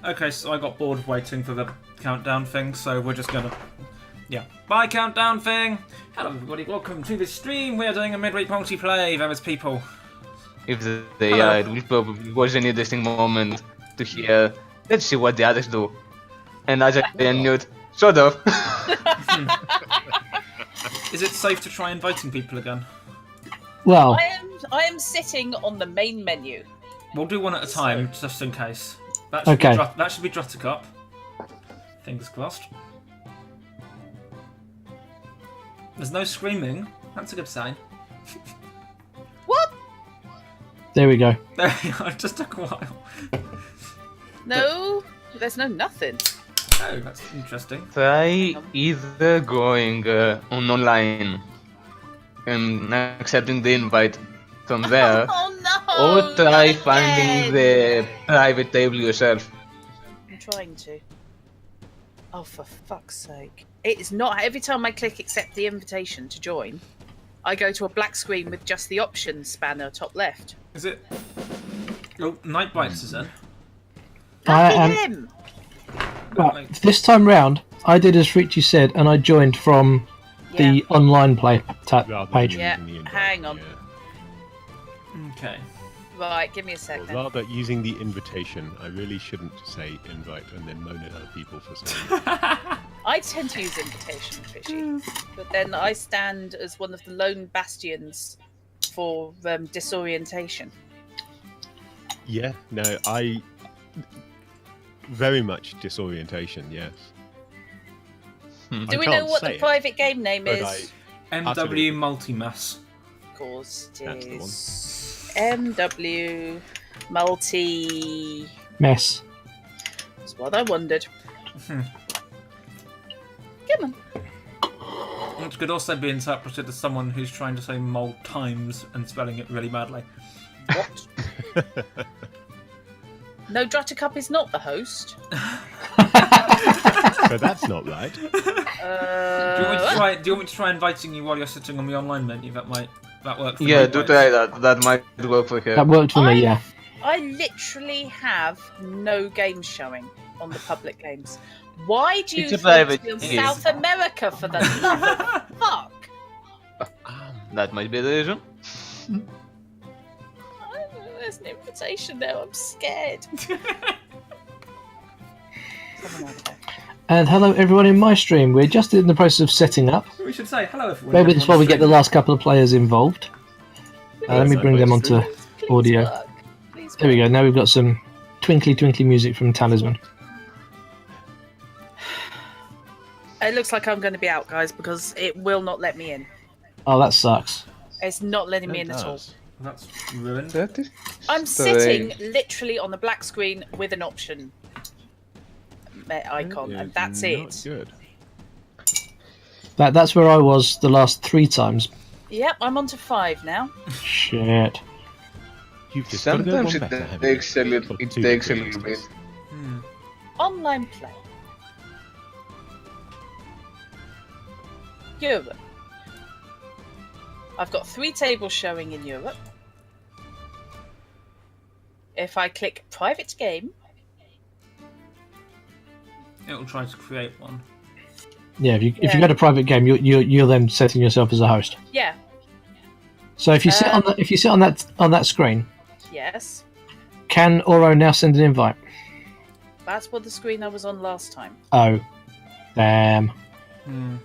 Okay, so I got bored waiting for the countdown thing, so we're just gonna... Yeah. Bye, countdown thing! Hello, everybody. Welcome to the stream. We are doing a midweek multiplay. There is people. If they are, it will probably was an interesting moment to hear. Let's see what the others do. And as I unmute, sort of. Is it safe to try inviting people again? Well, I am sitting on the main menu. We'll do one at a time, just in case. That should be Druttercup. Fingers crossed. There's no screaming. That's a good sign. What? there we go. There you are. It just took a while. No, there's no nothing. Oh, that's interesting. Try either going on online and accepting the invite from there, Oh no! or try not finding again. the private table yourself. I'm trying to. Oh, for fuck's sake. It is not. Every time I click accept the invitation to join, I go to a black screen with just the options spanner top left. Is it? Oh, Nitebytes is in. I Lucky am- him! Right, this time round, I did as Frici said, and I joined from the online play page. Yeah, using the invite, hang on. yeah. Okay. Right, give me a Or second. rather, using the invitation. I really shouldn't say invite and then moan at other people for saying it. I tend to use invitation, Fishy, but then I stand as one of the lone bastions for disorientation. Yeah, no, I... Very much disorientation, yes. Hmm. Do I we know can't what say the it, private game name but is? MW Multimass. Of course, That's it the one. is MW Multi. Mess. That's what I wondered. Hmm. Come on. Which could also be interpreted as someone who's trying to say mul times and spelling it really badly. What? No, Druttercup is not the host. But that's not right. Do you want me to try inviting you while you're sitting on the online menu? That work for Yeah, Nitebytes? do try that. That might work for her. That worked for me, yeah. I literally have no games showing on the public games. Why do you It's a want to private be on game. South America for the love of fuck? That might be the reason. There's an invitation now. I'm scared. And hello everyone in my stream. We're just in the process of setting up. We should say hello everyone. Maybe that's why we get the last couple of players involved. Let me bring them onto audio. Work. Please There we work. go. Now we've got some twinkly twinkly music from Talisman. It looks like I'm going to be out, guys, because it will not let me in. Oh, that sucks. It's not letting me It in at all. does. That's ruined. That is I'm sitting literally on the black screen with an option icon, It and is that's not it. Good. That's where I was the last 3 times. Yep, I'm on to 5 now. Shit. You've just got to go sometimes one it better, haven't takes you? a little. Or It two takes a better, little I bit. suppose. Hmm. Online play. Europe. I've got 3 tables showing in Europe. If I click private game, It'll try to create one. Yeah, if you Yeah. go to private game, you're then setting yourself as a host. yeah, So if you sit on that screen, yes, can Oro now send an invite? that's what the screen I was on last time. Oh, damn. Hmm.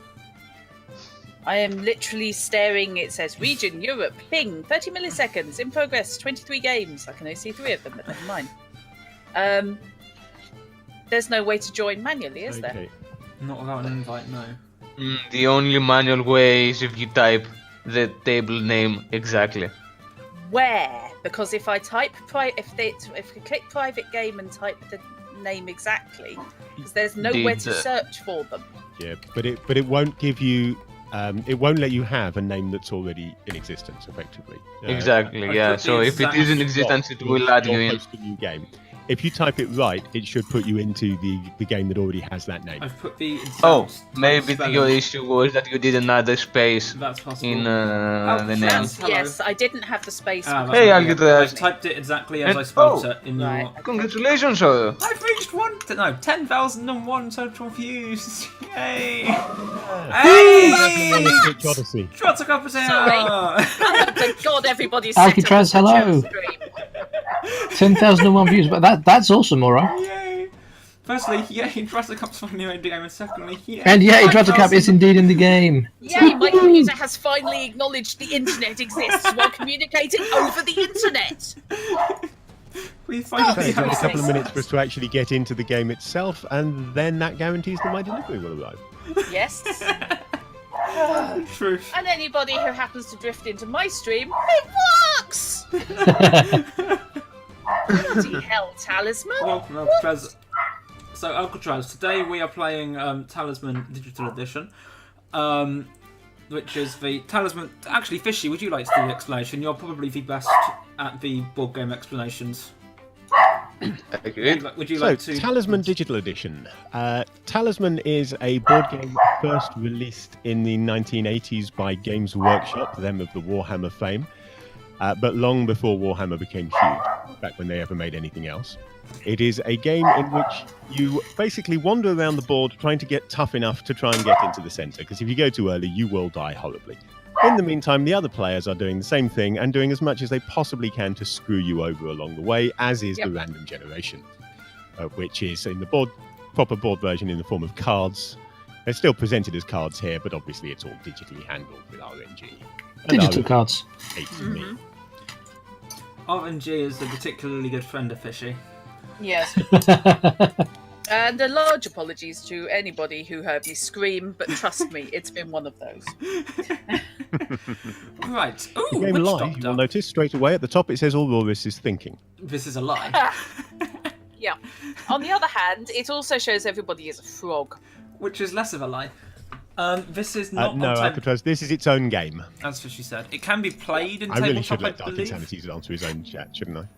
I am literally staring. It says region Europe, ping 30 milliseconds in progress, 23 games. I can only see 3 of them, but never mind. There's no way to join manually, is there? Okay. Not without an invite, no. The only manual way is if you type the table name exactly. Where? Because if I type if I click private game and type the name exactly, because there's nowhere to Did, search for them. Yeah, but it won't give you. It won't let you have a name that's already in existence, effectively. Exactly, I yeah. put the So if it is in exact existence, it will add you in. Host a new game. If you type it right, it should put you into the game that already has that name. I've put the Oh, exact maybe spelling. your issue was that you did another space That's possible. in Oh, the name. that's- Hello. Yes, I didn't have the space. Ah, because that's Hey, not I'll it. get that. I've typed it exactly as And- I spelled oh. it in Right. your... Congratulations, Oro. I've reached 1 10,001 total views. Yay! Twitch Odyssey. Druttercup is here! Thank God everybody's Alcatraz, hello. 10,001 views, but that's awesome, alright. Yay! Firstly, yay, Druttercup's finally made the game, and secondly, yay. And yay, Druttercup is indeed in the game. Yay, my computer has finally acknowledged the internet exists while communicating over the internet. We finally It took a have couple of minutes for us to actually get into the game itself, and then that guarantees that my delivery will arrive. Yes. truth. And anybody who happens to drift into my stream, it works! Bloody hell, Talisman. Welcome, Alcatraz. So, Alcatraz, today we are playing Talisman Digital Edition, which is the Talisman... Actually, Fishy, would you like to do the explanation? You're probably the best at the board game explanations. Would you like to... Talisman Digital Edition. Talisman is a board game first released in the 1980s by Games Workshop, them of the Warhammer fame, but long before Warhammer became huge, back when they ever made anything else. It is a game in which you basically wander around the board trying to get tough enough to try and get into the centre, because if you go too early, you will die horribly. In the meantime, the other players are doing the same thing and doing as much as they possibly can to screw you over along the way, as is the random generation, which is in the proper board version in the form of cards. They're still presented as cards here, but obviously it's all digitally handled with RNG. Digital cards. RNG is a particularly good friend of Fishy. Yes. And a large apologies to anybody who heard me scream, but trust me, it's been one of those. Right. Ooh, The game Witch live, Doctor. you will notice straight away at the top it says Auroris is thinking. This is a lie. Yeah. On the other hand, it also shows everybody is a frog. Which is less of a lie. This is not No, on table... Alcatraz, this is its own game. As Fishy said. It can be played in I really tabletop, should let I Dark believe. Insanities answer his own chat, shouldn't I?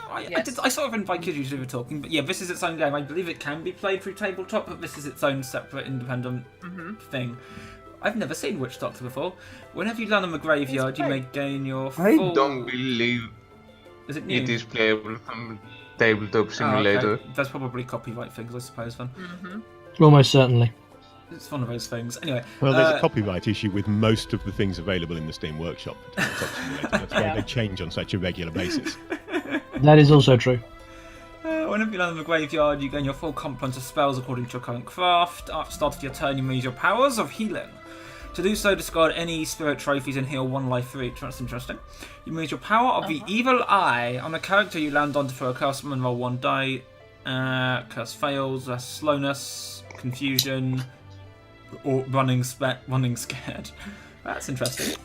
I sort of invited you to do the talking, but yeah, this is its own game. I believe it can be played through tabletop, but this is its own separate, independent thing. I've never seen Witch Doctor before. Whenever you land on the graveyard, you may gain your full... I don't believe Is it new? it is playable from Tabletop Simulator. Okay. There's probably copyright things, I suppose, then. Almost certainly. It's one of those things. Anyway. Well, there's a copyright issue with most of the things available in the Steam Workshop for Tabletop Simulator. That's why they change on such a regular basis. That is also true. Whenever you land on the graveyard, you gain your full complement of spells according to your current craft. At the start of your turn, you may use your powers of healing. To do so, discard any spirit trophies and heal 1 life for each. That's interesting. You may use your power of the Evil Eye on a character you land on to throw a curse and roll 1 die. Curse fails, less slowness, confusion, or running scared. That's interesting.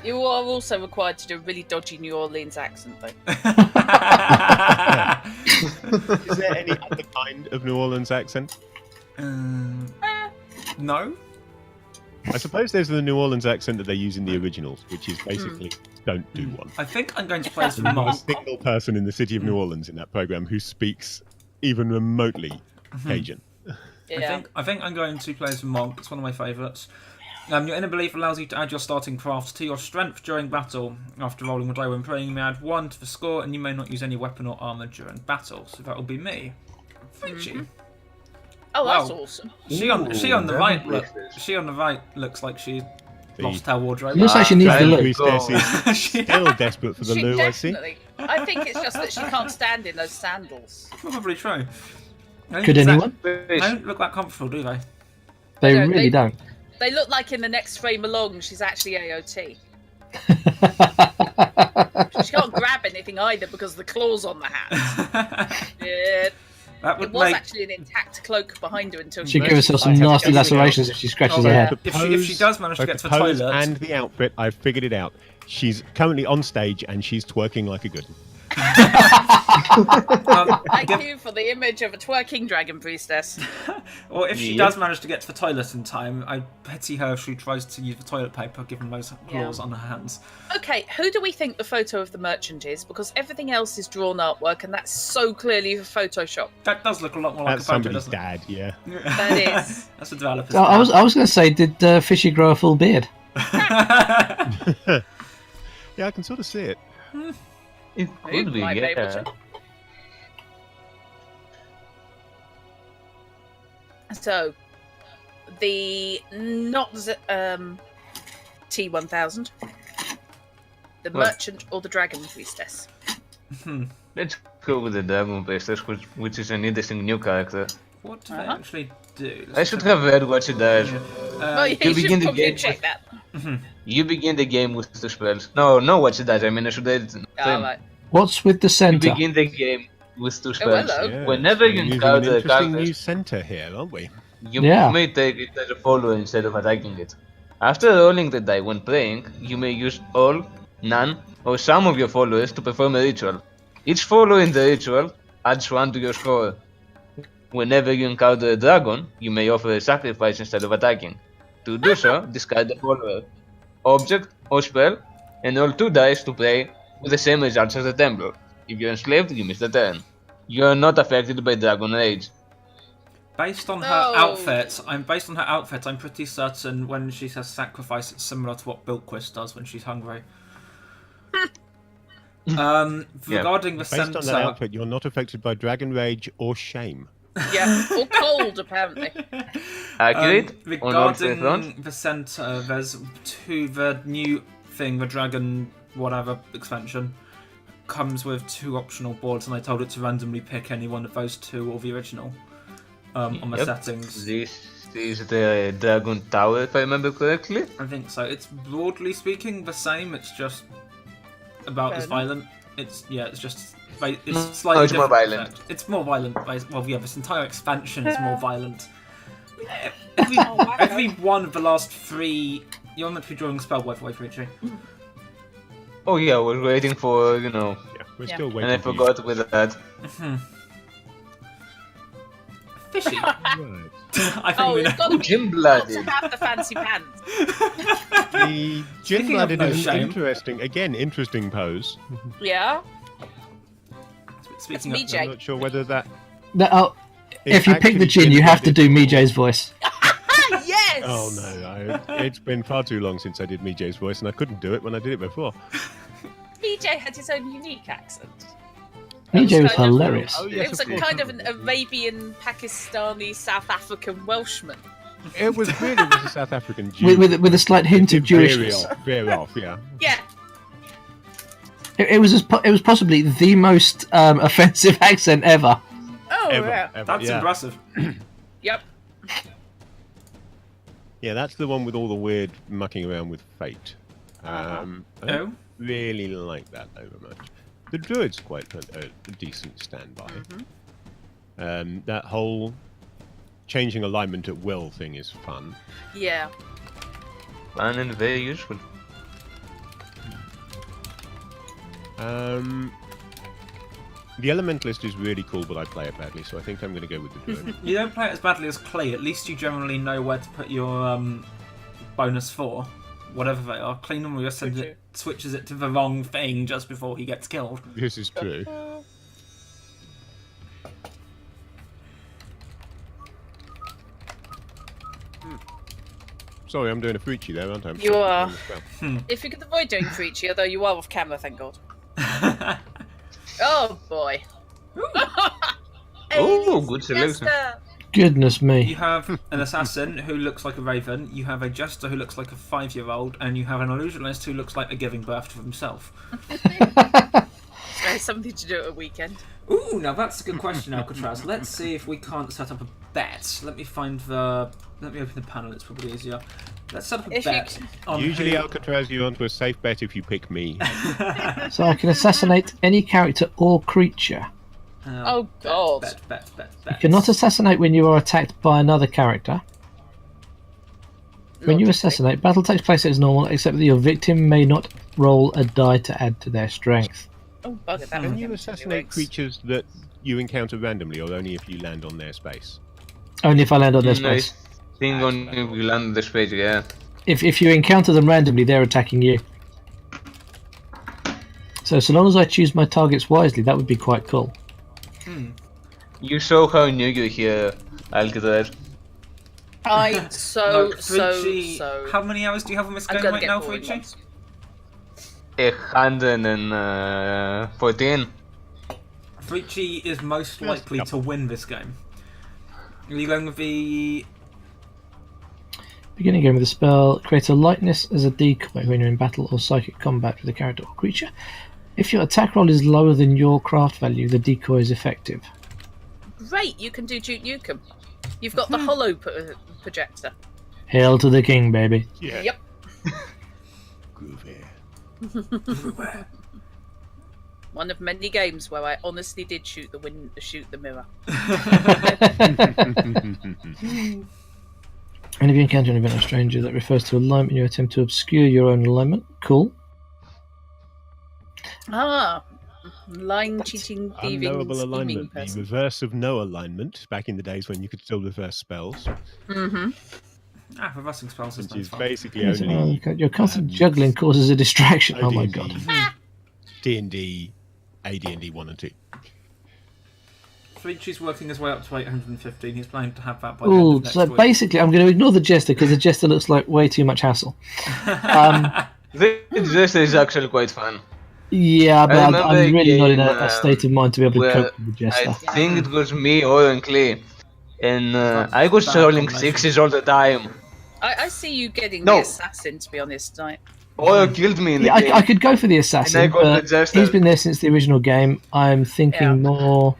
You are also required to do a really dodgy New Orleans accent, though. Is there any other kind of New Orleans accent? No. I suppose there's the New Orleans accent that they use in the originals, which is basically don't do one. I think I'm going to play as There's not a Monk. single person in the city of New Orleans in that program who speaks even remotely Cajun. Yeah. I think I'm going to play as Monk. It's one of my favourites. Your inner belief allows you to add your starting craft to your strength during battle. After rolling a die when praying, you may add 1 to the score, and you may not use any weapon or armour during battle. So that will be me. Frici. Oh, that's Wow. awesome. She on the right looks like she lost her wardrobe. Looks like she needs the look. Priestess is still desperate for the She loo, I see. definitely. I think it's just that she can't stand in those sandals. Probably true. Could anyone? They don't look that comfortable, do they? They No, really don't. They look like in the next frame along, she's actually AOT. She can't grab anything either because of the claws on the hands. That It would was make. actually an intact cloak behind her until She'd she give herself some nasty lacerations if she scratches her head. If she does manage to get to the pose toilet, and the outfit, I've figured it out. She's currently on stage and she's twerking like a good one. Thank you for the image of a twerking dragon priestess. or if she does manage to get to the toilet in time, I pity her if she tries to use the toilet paper, given those claws on her hands. Okay, who do we think the photo of the merchant is? Because everything else is drawn artwork, and that's so clearly Photoshop. That does look a lot more like That's a photo, somebody's doesn't it? dad, yeah. That is. That's the developer's I was dad. going to say, did Fishy grow a full beard? Yeah, I can sort of see it. It Who could be, might be able yeah. to. So, the not T1000, the What? merchant or the dragon priestess. Let's go with the Dragon Priestess, which is an interesting new character. What do they actually do? I should have read what she does. Well, yeah, you you begin should the probably game check that. You begin the game with 2 spells. No, what she does. I mean, I should read it. Oh, right. What's with the You center? begin the game with 2 spells. hello. Yeah, Whenever we're you using encounter an a interesting character, new center here, aren't we? you Yeah. may take it as a follower instead of attacking it. After rolling the die when playing, you may use all, none, or some of your followers to perform a ritual. Each follower in the ritual adds 1 to your score. Whenever you encounter a dragon, you may offer a sacrifice instead of attacking. To do so, discard the follower, object, or spell, and roll 2 dice to play with the same results as the Templar. If you're enslaved, you miss the turn. You are not affected by Dragon Rage. Based on her No. outfit, I'm pretty certain when she says sacrifice, it's similar to what Bilquist does when she's hungry. Regarding the Based on that center, outfit, you're not affected by dragon rage or shame. Yeah, or cold, apparently. Accurate? On all 3 fronts? regarding the center, there's the new thing, the dragon whatever expansion comes with 2 optional boards, and I told it to randomly pick any one of those 2 or the original on the Yep. settings. This is the Dragon Tower, if I remember correctly. I think so. It's broadly speaking the same. It's just about as Fair violent. It's just it's No, slightly it's more different violent. effect. It's more violent. Well, yeah, this entire expansion is more violent. Every, wow. every one of the last 3. You're meant to be drawing a spell, by the way, Frici. Oh yeah, I was waiting for, Yeah, we're Yeah. still and waiting. I for you. forgot with that. Fishy. Right. I think Oh, we it's know. got to Gym be blooded. to have the fancy pants. The Speaking gin of blooded no is an shame. interesting pose. Yeah. Speaking That's of, Jake. I'm not sure whether that. If you pick the gin, you have to do Mijay's voice. Ah, yes! Oh no, it's been far too long since I did Mijay's voice, and I couldn't do it when I did it before. BJ had his own unique accent. Mijay was kind of- hilarious. Oh, yes, It was of a course. kind of an Arabian, Pakistani, South African Welshman. It was a South African Jew. With a slight hint of Veer Jewishness. off, veer off, yeah. Yeah. It was possibly the most offensive accent ever. Oh, Ever, yeah. ever, that's yeah. impressive. Yep. Yeah, that's the one with all the weird mucking around with fate. I Oh, don't really like that over much. The druid's quite a decent standby. That whole changing alignment at will thing is fun. Yeah. Fun and very useful. The elementalist is really cool, but I play it badly, so I think I'm going to go with the druid. You don't play it as badly as Clay. At least you generally know where to put your bonus for, whatever they are. Clay normally just switches it to the wrong thing just before he gets killed. This is true. Sorry, I'm doing a Frici there, aren't I? You are. On the spell. If you could avoid doing Frici, although you are off camera, thank God. Oh, boy. Oh, good selection. Jester. Goodness You me. have an assassin who looks like a raven, you have a jester who looks like a 5-year-old, and you have an illusionist who looks like a giving birth to himself. Something to do at a weekend. Ooh, now that's a good question, Alcatraz. Let's see if we can't set up a bet. Let me open the panel, it's probably easier. Let's set up a If you bet. can- On Usually, who- Alcatraz, you're onto a safe bet if you pick me. So I can assassinate any character or creature. Oh, God. Bet. You cannot assassinate when you are attacked by another character. When you Logically. assassinate, battle takes place as normal, except that your victim may not roll a die to add to their strength. Oh, bugger, that Can would you give me assassinate eggs. creatures that you encounter randomly, or only if you land on their space? Only if I land on their Nice space. thing on if you land on the space, yeah. If you encounter them randomly, they're attacking you. So long as I choose my targets wisely, that would be quite cool. You saw how new you're here, Alcatraz. I so. How many hours do you have on this I'm game gonna right get now, bored Frici? once. 114. Frici is most likely to win this game. Are you going with the... Beginning game with a spell, create a lightness as a decoy when you're in battle or psychic combat with a character or creature. If your attack roll is lower than your craft value, the decoy is effective. Great, you can do Duke Nukem. You've got the hollow projector. Hail to the king, baby. Yeah. Yep. Groovy. One of many games where I honestly did shoot the mirror. And if you encounter an event of stranger that refers to alignment, you attempt to obscure your own alignment. Cool. Ah, line cheating, thieving, Unknowable scheming alignment, the person. reverse of no alignment, back in the days when you could still reverse spells, reversing spells is which is fun. basically only Okay. Your constant juggling causes a distraction. Oh my god. D&D, AD&D 1 and 2. Frici's working his way up to 815. He's planning to have that by the end Oh, of next so week. basically, I'm going to ignore the jester because the jester looks like way too much hassle. The jester is actually quite fun. Yeah, but remember I'm really not in game, a state of mind to be able to Well, cope with the jester. I think it was me or Clay, and I was bad rolling combination. 6s all the time. I see you getting No. the assassin, to be honest. Or killed me in the Yeah, game. I could go for the And I assassin, got the but jester. he's been there since the original game. I'm thinking Yeah. more...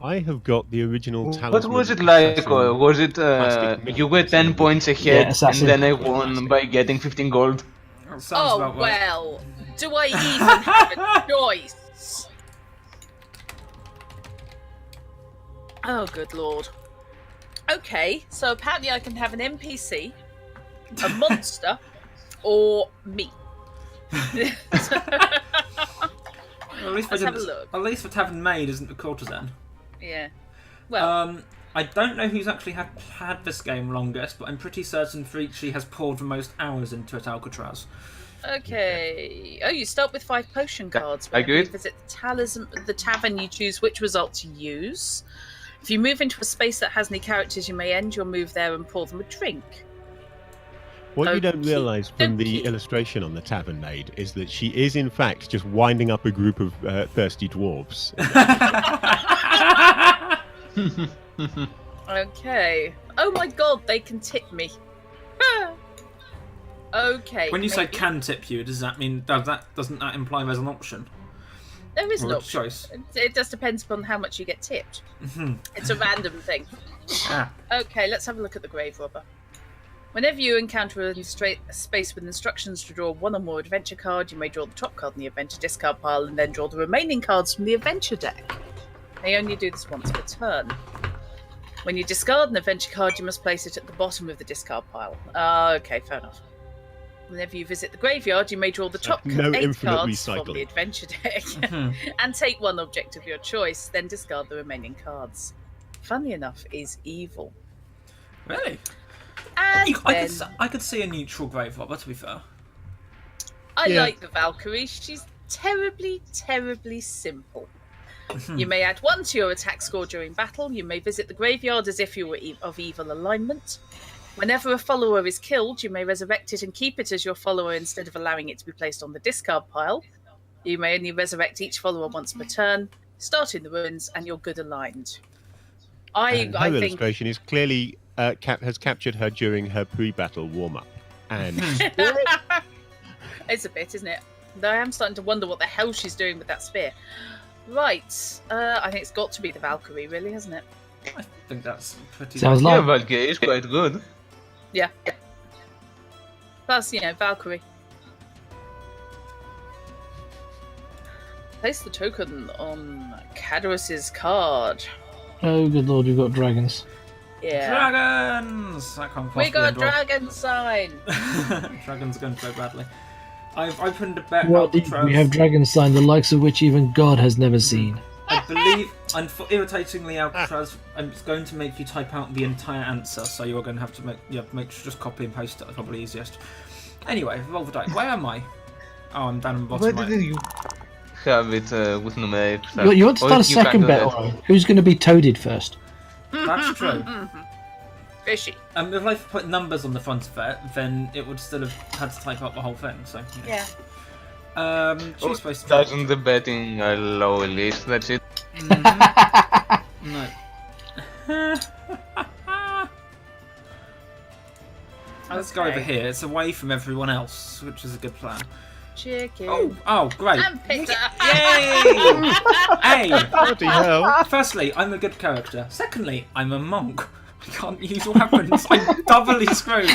I have got the original Talisman. What was it like? Assassin. Or was it Plastic you were 10 points Yeah, ahead, and assassin. then I won by getting 15 gold? That sounds Oh, about right. well, do I even have a choice? Oh, good lord. Okay, so apparently I can have an NPC, a monster, or me. Well, at least Let's for have a look. At least for Tavern Maid isn't the courtesan. Yeah. Well, I don't know who's actually had this game longest, but I'm pretty certain Frici has poured the most hours into it, Alcatraz. okay. Oh, you start with 5 potion cards. I Whenever you agree. visit the tavern, you choose which result to use. If you move into a space that has any characters, you may end your move there and pour them a drink. What you don't Okey realise from the dokey. illustration on the Tavern Maid is that she is in fact just winding up a group of thirsty dwarves. Okay. Oh my god, they can tip me. Okay. When you say maybe. can tip you, does that mean doesn't that imply there's an option There is or no a choice? It just depends upon how much you get tipped. It's a random thing. Ah, Okay, let's have a look at the grave robber. Whenever you encounter a space with instructions to draw one or more adventure card, you may draw the top card in the adventure discard pile and then draw the remaining cards from the adventure deck. You may only do this once per turn. When you discard an adventure card, you must place it at the bottom of the discard pile. Okay, fair enough. Whenever you visit the graveyard, you may draw the top No 8 infinite cards from recycling. the adventure deck and take one object of your choice, then discard the remaining cards. Funnily enough, is evil. really? And I could see a neutral grave robber, to be fair. I Yeah. like the Valkyrie. She's terribly, terribly simple. You may add 1 to your attack score during battle. You may visit the graveyard as if you were of evil alignment. Whenever a follower is killed, you may resurrect it and keep it as your follower instead of allowing it to be placed on the discard pile. You may only resurrect each follower once per turn. Start in the ruins, and you're good aligned. And her I think illustration is clearly has captured her during her pre-battle warm-up. And it's a bit, isn't it? Though I am starting to wonder what the hell she's doing with that spear. Right, I think it's got to be the Valkyrie, really, hasn't it? I think that's pretty. Sounds Yeah, like... Valkyrie is quite good. Yeah. Plus, Valkyrie. Place the token on Cadorus's card. Oh, good lord, we've got dragons. Yeah. Dragons! That can't We possibly got end well. dragon sign. Dragons are going to go badly. I've opened a bet. What did Alcatraz. we have dragon sign, the likes of which even God has never seen. I believe, and for irritatingly, Alcatraz, I'm going to make you type out the entire answer, so you're going to have to make sure just copy and paste it. That's probably easiest. Anyway, roll the dice. Where am I? Oh, I'm down in the Why bottom right. did you have it with numeric stuff? You want to Or start a you can't second do bet, that? Orion? Who's going to be toaded first? That's true. Fishy. If I put numbers on the front of it, then it would still have had to type out the whole thing. So Yeah. She's supposed to. Doesn't the betting allow a list? That's it. No. Let's go over here. It's away from everyone else, which is a good plan. Chicken. Oh, great. And pizza. Yay! Hey! Bloody hell. Firstly, I'm a good character. Secondly, I'm a monk. I can't use weapons. I'm doubly screwed.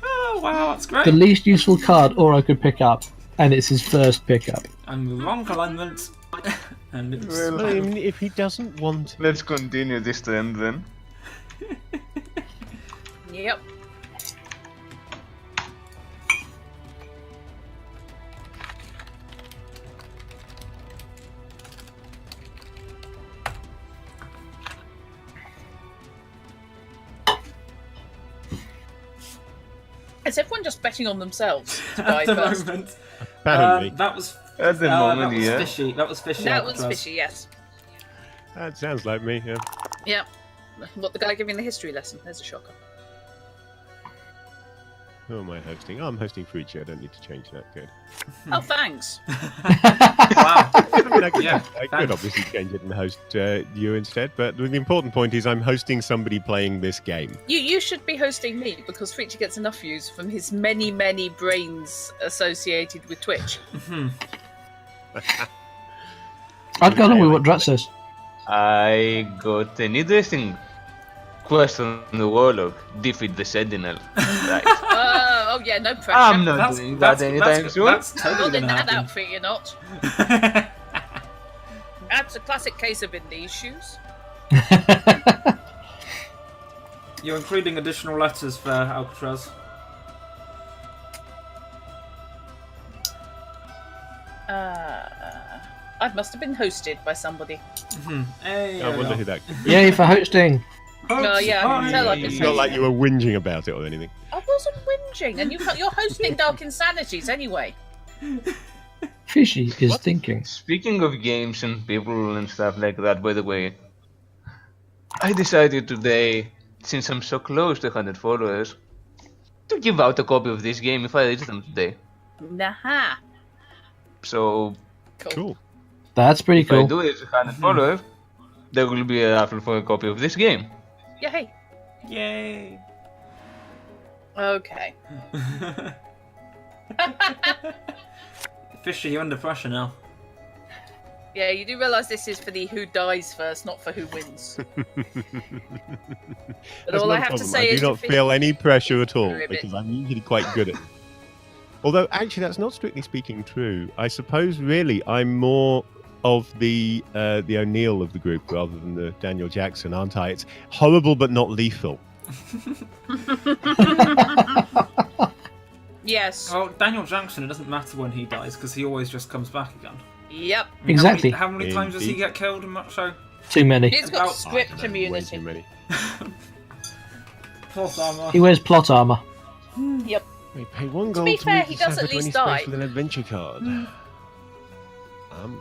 Oh, wow, that's great. The least useful card Oro could pick up, and it's his first pickup. I'm the wrong alignment. And it's... Well, I mean, if he doesn't want it. Let's continue this trend then. Yep. Is everyone just betting on themselves to die At the first? moment. Apparently. That was... At the moment, that was yeah. fishy. That was fishy. That was Alcatraz. fishy, yes. That sounds like me, yeah. Yep. What, the guy giving the history lesson? There's a shocker. Who am I hosting? Oh, I'm hosting Frici. I don't need to change that. Good. Oh, thanks. Wow. I mean, I could, Yeah, I could thanks. obviously change it and host you instead, but the important point is I'm hosting somebody playing this game. You should be hosting me because Frici gets enough views from his many, many brains associated with Twitch. I'd go along with what Drat says. I got an interesting quest on the Warlock. Defeat the Sentinel. Right. Oh yeah, no pressure. I'm not doing that anytime soon. That's Not totally in gonna that happen. outfit, you're not. That's a classic case of in these shoes. You're including additional letters for Alcatraz. I must have been hosted by somebody. Hey, I wonder who that could be. Yay for hosting. Oh, yeah, I can tell I've been It's not like you were whinging about it or anything. I wasn't whinging, and you're hosting Dark Insanities anyway. Fishy is thinking. Speaking of games and people and stuff like that, by the way, I decided today, since I'm so close to 100 followers, to give out a copy of this game if I reach them today. Nah. So, Cool. That's pretty if I cool. do reach 100 followers, there will be a raffle for a copy of this game. Yay. Yay! Okay. Fishy, you're under pressure now. Yeah, you do realise this is for the who dies first, not for who wins. But That's all not I a have to problem. say I is do not if it- feel any pressure at all Ribbit. because I'm usually quite good at it. Although, actually, that's not strictly speaking true. I suppose, really, I'm more of the O'Neill of the group rather than the Daniel Jackson, aren't I? It's horrible but not lethal. Yes. Well, Daniel Jackson, it doesn't matter when he dies because he always just comes back again. Yep. I mean, Exactly. How many times does he Indeed. get killed in that show? Too many. He's got About- I script don't know, way immunity. too many. Plot armor. He wears plot armor. Yep. They pay one gold be to fair, move he the does Sabbath at when least he's faced die. with an adventure card.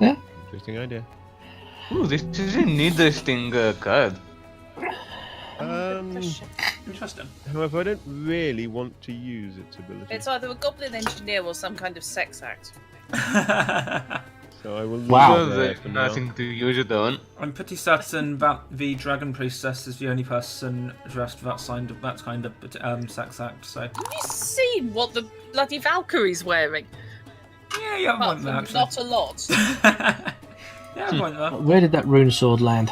Yeah. Interesting idea. Ooh, this is an interesting card. Interesting. However, I don't really want to use its ability. It's either a goblin engineer or some kind of sex act. So I will leave Wow. it there There's for now. nothing to use it on. I'm pretty certain that the Dragon Priestess is the only person dressed with that kind of sex act, so... Have you seen what the bloody Valkyrie's wearing? Yeah, you have a Apart point there, from actually. not a lot. Yeah, I have a point there. Where did that rune sword land?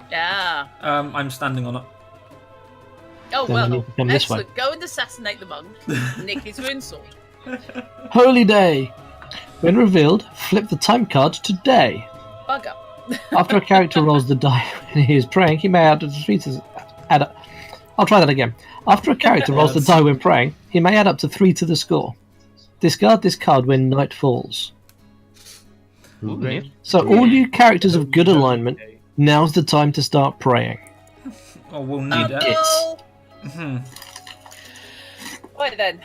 Yeah. I'm standing on it. Oh, Then we need well. to come this way. Excellent. Go and assassinate the monk. Nick his rune sword. Holy day! When revealed, flip the time card to day. Bugger. After a character rolls the die when he is praying, he may add up to 3 to add up. I'll try that again. After a character rolls the Yes. die when praying, he may add up to 3 to the score. Discard this card when night falls. Ooh, neat. So all you characters of good alignment, now's the time to start praying. Oh, we'll need it. Oh, Hmm. right then.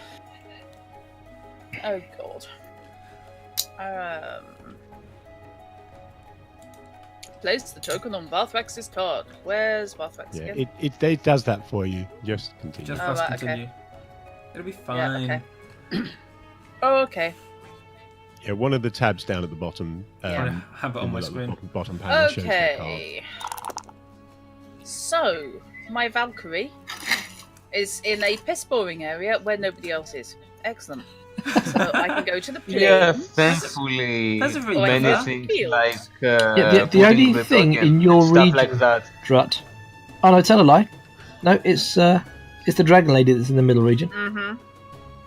Oh, God. Place the token on Varthrax's card. Where's Varthrax Yeah, again? it does that for you. Just continue. Just Oh, press right, okay. continue. It'll be Yeah, fine. okay. Oh, okay. Yeah, one of the tabs down at the bottom. I have it on in my the screen. Bottom panel shows the card. Okay. So, my Valkyrie is in a piss boring area where nobody else is. Excellent. So I can go to the plains. Yeah, thankfully, That's a very many fair. things Fields. like the putting only the thing token in your and stuff region, like that. Drut. Oh no, tell a lie. No, it's the dragon lady that's in the middle region. Mm-hmm.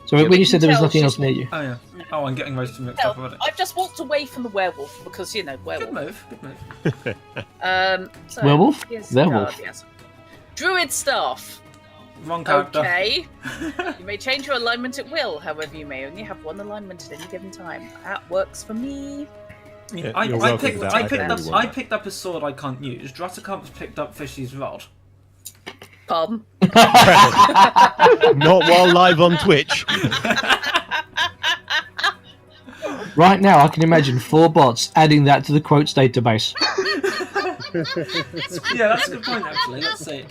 So Yeah, when we you said there was tell nothing she's- else near you. Oh yeah. Oh, I'm getting roasted mixed up already. I've just walked away from the werewolf because, Good werewolf. move. Good move. So, Werewolf? here's Werewolf. the card, yes. Druid staff. Wrong character. Okay. You may change your alignment at will. However, you may only have one alignment at any given time. That works for me. Yeah, I you're welcome picked to that. I I picked don't up really want I that. picked up a sword I can't use. Druttercup picked up Fishy's rod. Pardon. Not while live on Twitch. Right now, I can imagine 4 bots adding that to the quotes database. Yeah, that's a good point actually. Let's see.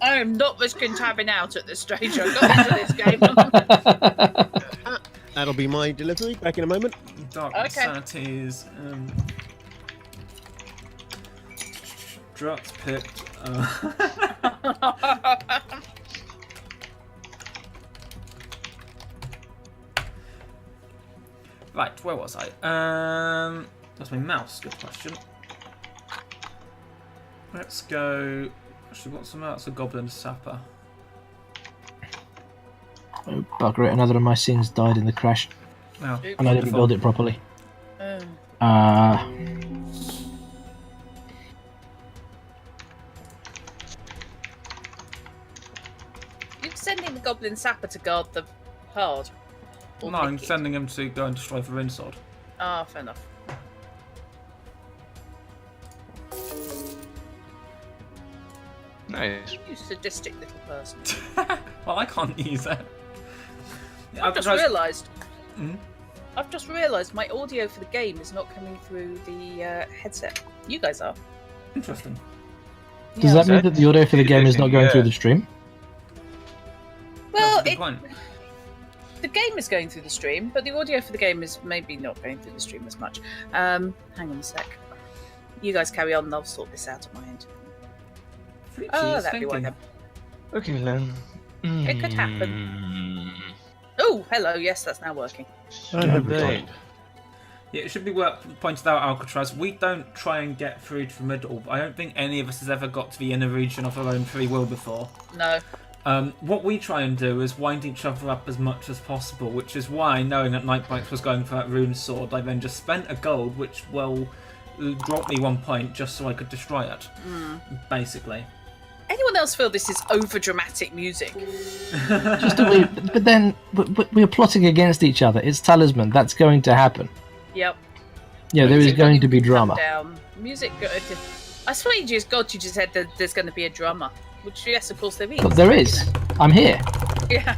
I am not risking tabbing out at this stage. I got into this game. That'll be my delivery. Back in a moment. Dark Okay. Insanities. Drut's picked. Right, where was I? That's my mouse. Good question. Let's go. Actually, what's the mouse? A goblin sapper. Oh, bugger it, another of my sins died in the crash, Now, and I didn't build it properly. Um, You're sending the goblin sapper to guard the hard. Or No, I'm make it? sending him to go and destroy the rune sword. Ah, fair enough. Nice. You sadistic little person. Well, I can't use it. Yeah, I've just tried- realised. Hmm? I've just realised my audio for the game is not coming through the headset. You guys are. Interesting. Does that mean that the audio for the game is not going Yeah. through the stream? Well, That's a good point. the game is going through the stream, but the audio for the game is maybe not going through the stream as much. Hang on a sec. You guys carry on and I'll sort this out at my end. Frici Oh, is that'd be thinking. one. Okay, then. It could happen. Oh, hello. Yes, that's now working. I have Right. retired. Yeah, it should be pointed out, Alcatraz. We don't try and get through to the middle. I don't think any of us has ever got to the inner region of our own free will before. No. What we try and do is wind each other up as much as possible, which is why, knowing that Nitebytes was going for that rune sword, I then just spent a gold, which will drop me 1 point just so I could destroy it. Basically. Anyone else feel this is over dramatic music? Just a wee, but then we're plotting against each other. It's Talisman. That's going to happen. Yep. Yeah, there is Music going to be calm drama. Down. Music. I swear you just said that there's going to be a drama. Which, yes, of course there is. But there is. I'm here. Yeah.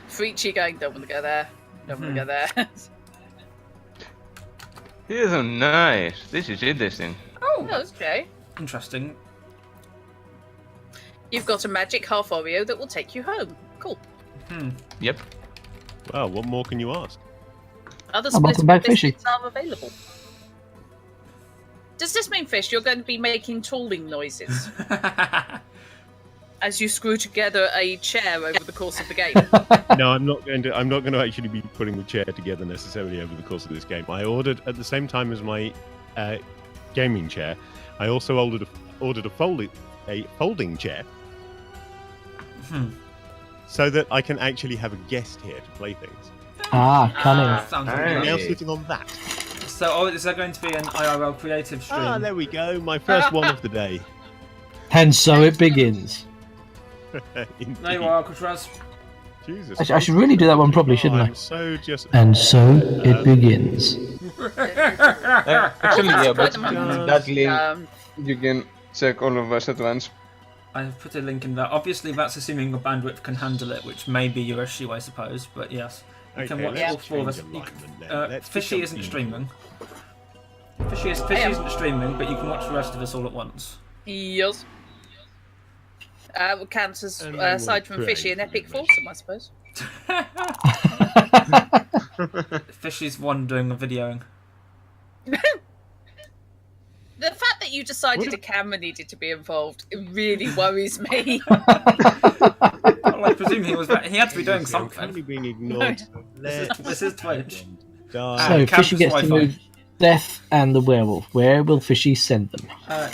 Frici going, don't want to go there. Don't want to go there. These are nice. This is interesting. Oh, Oh, okay. interesting. You've got a magic half Oreo that will take you home. Cool. Yep. Well, what more can you ask? Other How about splits some bag biscuits are available. Does this mean, Fish, you're going to be making tooling noises as you screw together a chair over the course of the game? No, I'm not going to actually be putting the chair together necessarily over the course of this game. I ordered at the same time as my gaming chair. I also ordered a folding chair, so that I can actually have a guest here to play things. Ah, cunning. Sounds Hey. really Now good. sitting on that. So, is there going to be an IRL creative stream? Ah, there we go. My first one of the day. And so it begins. Indeed. There you are, Alcatraz. Jesus. I should really do that one properly, shouldn't I? I'm so just. And so it begins. Actually, yeah, but Quite a that link, Um, you can check all of us at once. I have put a link in there. Obviously, that's assuming your bandwidth can handle it, which may be your issue, I suppose. But yes, you can Okay, watch let's all four of us. change alignment then. Let's Fishy become isn't even. streaming. Fishy isn't streaming, but you can watch the rest of us all at once. yes. Counts as, And I will aside from pray Fishy, an for epic you, foursome, I suppose. Fishy's one doing the videoing. The fact that you decided a camera needed to be involved, it really worries me. Well, I presume he had to be doing I'm something. currently being ignored. This is Twitch. Die. So campus Fishy gets to Wi-Fi. move Death and the werewolf. Where will Fishy send them?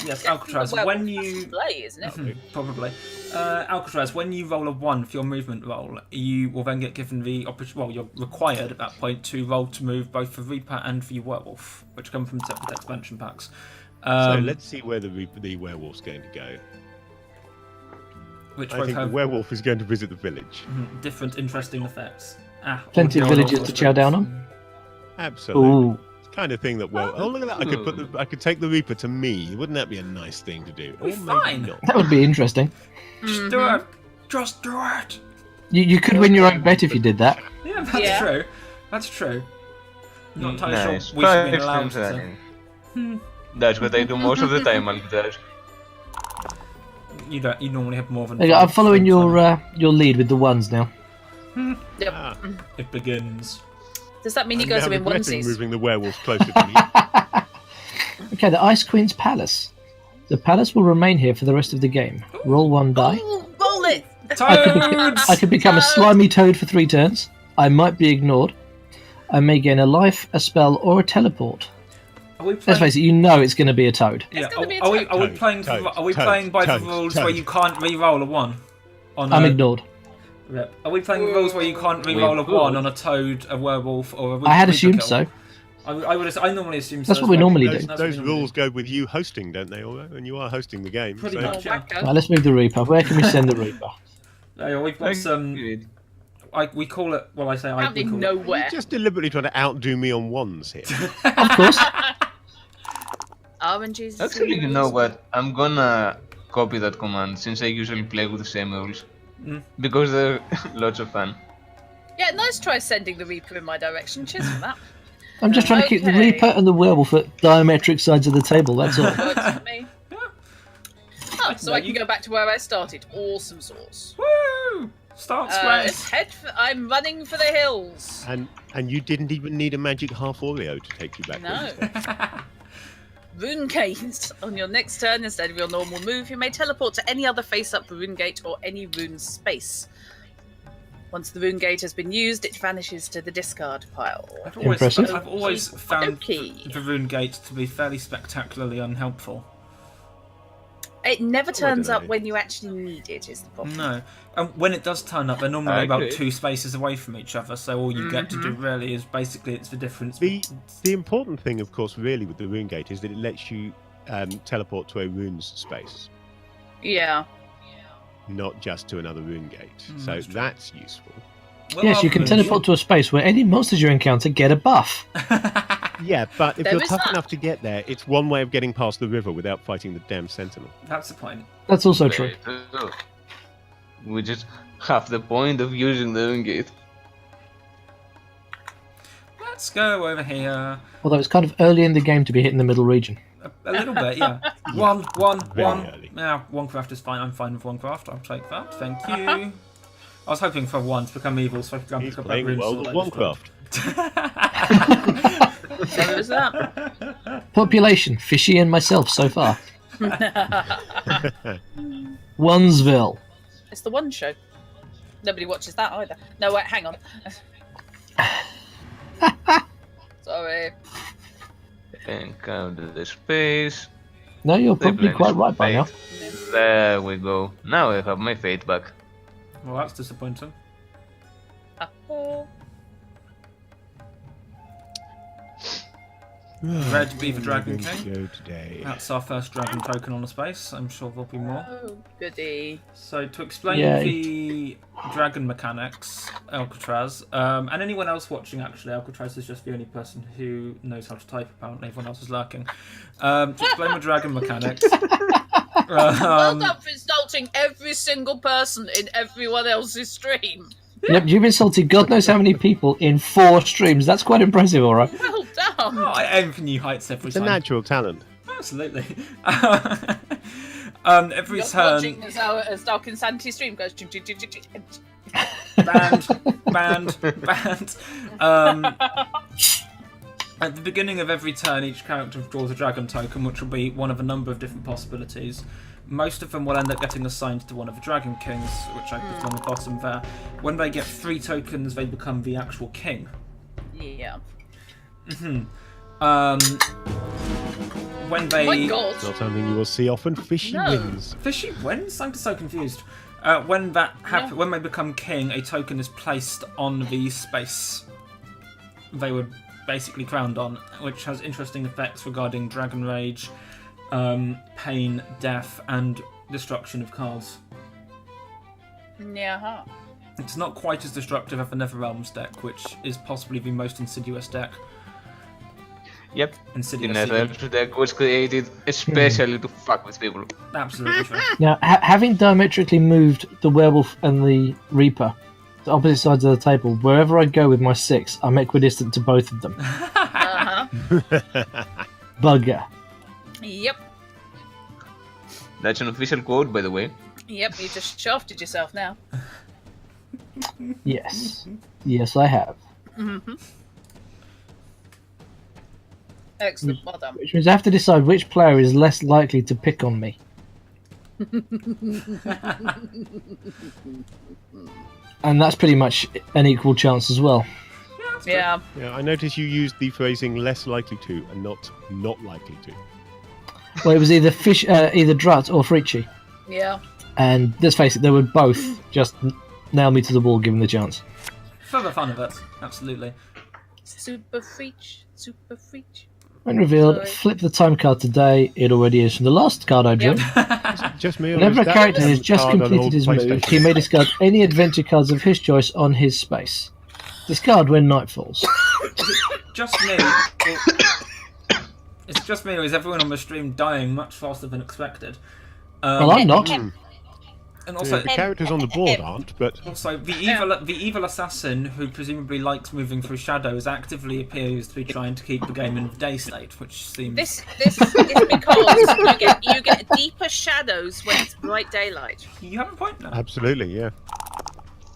Yes, Alcatraz. Well, When you display, isn't it? probably Alcatraz, when you roll a 1 for your movement roll, you will then get given the opportunity. Well, you're required at that point to roll to move both for Reaper and for your werewolf, which come from separate expansion packs. So let's see where the werewolf's going to go. Which I both think the have werewolf is going to visit the village. different interesting effects. Plenty of all the villages to chow down on. Absolutely. Ooh. It's the kind of thing that oh look at that! I could take the Reaper to me. Wouldn't that be a nice thing to do? Be Or maybe fine. not. That would be interesting. Just do it. Just do it. You could win your own bet if you did that. Yeah, that's Yeah. true. That's true. Not entirely Nice. sure we should be 5 allowed streams to. running. That's what I do most of the time, Alcatraz. You don't. You normally have more than. There you go, I'm 5 following streams on. your lead with the ones now. Yep. Ah, It begins. Does that mean you I'm guys now are in regretting onesies? moving the werewolf closer to me. Okay, the Ice Queen's Palace. The palace will remain here for the rest of the game. Roll 1 die. Oh, roll it! Toads. I could become a slimy toad for 3 turns. I might be ignored. I may gain a life, a spell, or a teleport. Are we Let's playing? face it, you know it's going to be a toad. Yeah. It's gonna be a Are we toad. playing? Toad, Are we toad, playing by the toad, rules toad. where you can't re-roll a 1? On I'm a, ignored. Yeah. Are we playing the rules where you can't re-roll a 1 on a toad, a werewolf, or a? I had Reaper assumed kill? so. I normally assume. That's so what we as well. normally do. Those, That's what those we normally rules go with you hosting, don't they? Although, and you are hosting the game. Pretty so- much. Yeah. Right, let's move the Reaper. Where can we send the Reaper? Yeah, we've got some. Agreed. We call it. Well, I say I. Apparently We call it, nowhere. You're just deliberately trying to outdo me on ones here. Of course. RNG's. Actually, you know what? I'm gonna copy that command since I usually play with the same rules. Because they're lots of fun. Yeah, nice try sending the Reaper in my direction. Cheers for that. I'm just trying to keep the Okay. Reaper and the werewolf at diametric sides of the table, that's all. Works for me. Oh, so I can go back to where I started. Awesome sauce. Woo! Start Let's squares. head for, I'm running for the hills. And you didn't even need a magic half Oreo to take you back. No. there. Rune Gate. On your next turn, instead of your normal move, you may teleport to any other face-up Rune Gate or any rune space. Once the Rune Gate has been used, it vanishes to the discard pile. Impressive. I've always found Okey-dokey. the rune gate to be fairly spectacularly unhelpful. It never turns dunno. up when you actually need it, is the problem. No, and when it does turn up, they're normally I about agree. 2 spaces away from each other. So all you get to do really is basically it's the difference. The important thing, of course, really with the rune gate is that it lets you teleport to a runes space, Yeah. not just to another rune gate. So that's true. that's useful. Well, Yes, you can rather than- teleport to a space where any monsters you encounter get a buff. Yeah, but if There you're is tough that. enough to get there, it's one way of getting past the river without fighting the damn sentinel. That's the point. That's also true. Which is half the point of using the rune gate. Let's go over here. Although it's kind of early in the game to be hitting the middle region. A little bit, yeah. One. Very early. Yeah, 1 craft is fine. I'm fine with 1 craft. I'll take that. Thank you. I was hoping for 1 to become evil so I could go and He's pick up that playing rune World sword of I just Warcraft. So there's that. Population, Fishy and myself so far. Onesville. It's the one show. Nobody watches that either. No, wait, hang on. Sorry. Encounter the space. No, you're probably Replenish quite right by now. fate. There we go. Now I have my fate back. Well, that's disappointing. Red Beaver Dragon Where are we King. going to go today? That's our first dragon token on the space. I'm sure there'll be more. Oh, goody. So to explain Yay. the dragon mechanics, Alcatraz, and anyone else watching actually, Alcatraz is just the only person who knows how to type apparently, everyone else is lurking. To explain the dragon mechanics, Well done for insulting every single person in everyone else's stream. Yep, you've insulted God knows how many people in 4 streams. That's quite impressive, alright. Well done. oh, I aim for new heights every It's a time. natural talent. Absolutely. Every You're turn, watching as Dark Insanity stream goes. Banned. At the beginning of every turn, each character draws a dragon token, which will be one of a number of different possibilities. Most of them will end up getting assigned to one of the Dragon Kings, which I put on the bottom there. When they get 3 tokens, they become the actual king. Yeah. When they... Oh my god. Not something you will see often. Fishy wins. Fishy wins? I'm so confused. When that happens, when they become king, a token is placed on the space they were basically crowned on, which has interesting effects regarding Dragon Rage, pain, death, and destruction of cards. Yeah. It's not quite as destructive as the Netherrealms deck, which is possibly the most insidious deck. Yep. Insidious. The Netherrealms deck was created especially to fuck with people. Absolutely true. Now, having diametrically moved the werewolf and the reaper to opposite sides of the table, wherever I go with my 6, I'm equidistant to both of them. Bugger. Yep. That's an official quote, by the way. Yep, you just shafted yourself now. Yes. Yes, I have. Excellent, well done. Which means I have to decide which player is less likely to pick on me. And that's pretty much an equal chance as well. Yeah. Yeah, I noticed you used the phrasing "less likely to" and not likely to. Well, it was either either Drut or Frici. Yeah. And let's face it, they would both just nail me to the wall given the chance. For the fun of it, absolutely. Super Frici. When revealed, Sorry. flip the time card today. It already is from the last card I drew. Just me. Or Whenever is a that character has the just card on completed old his move, PlayStation? he may discard any adventure cards of his choice on his space. Discard when night falls. Just me. It's just me, or is everyone on the stream dying much faster than expected? Well, I'm not. And also, The characters on the board aren't, but also the evil assassin, who presumably likes moving through shadows, actively appears to be trying to keep the game in the day state, which seems... This is because you get deeper shadows when it's bright daylight. You have a point now. absolutely, yeah.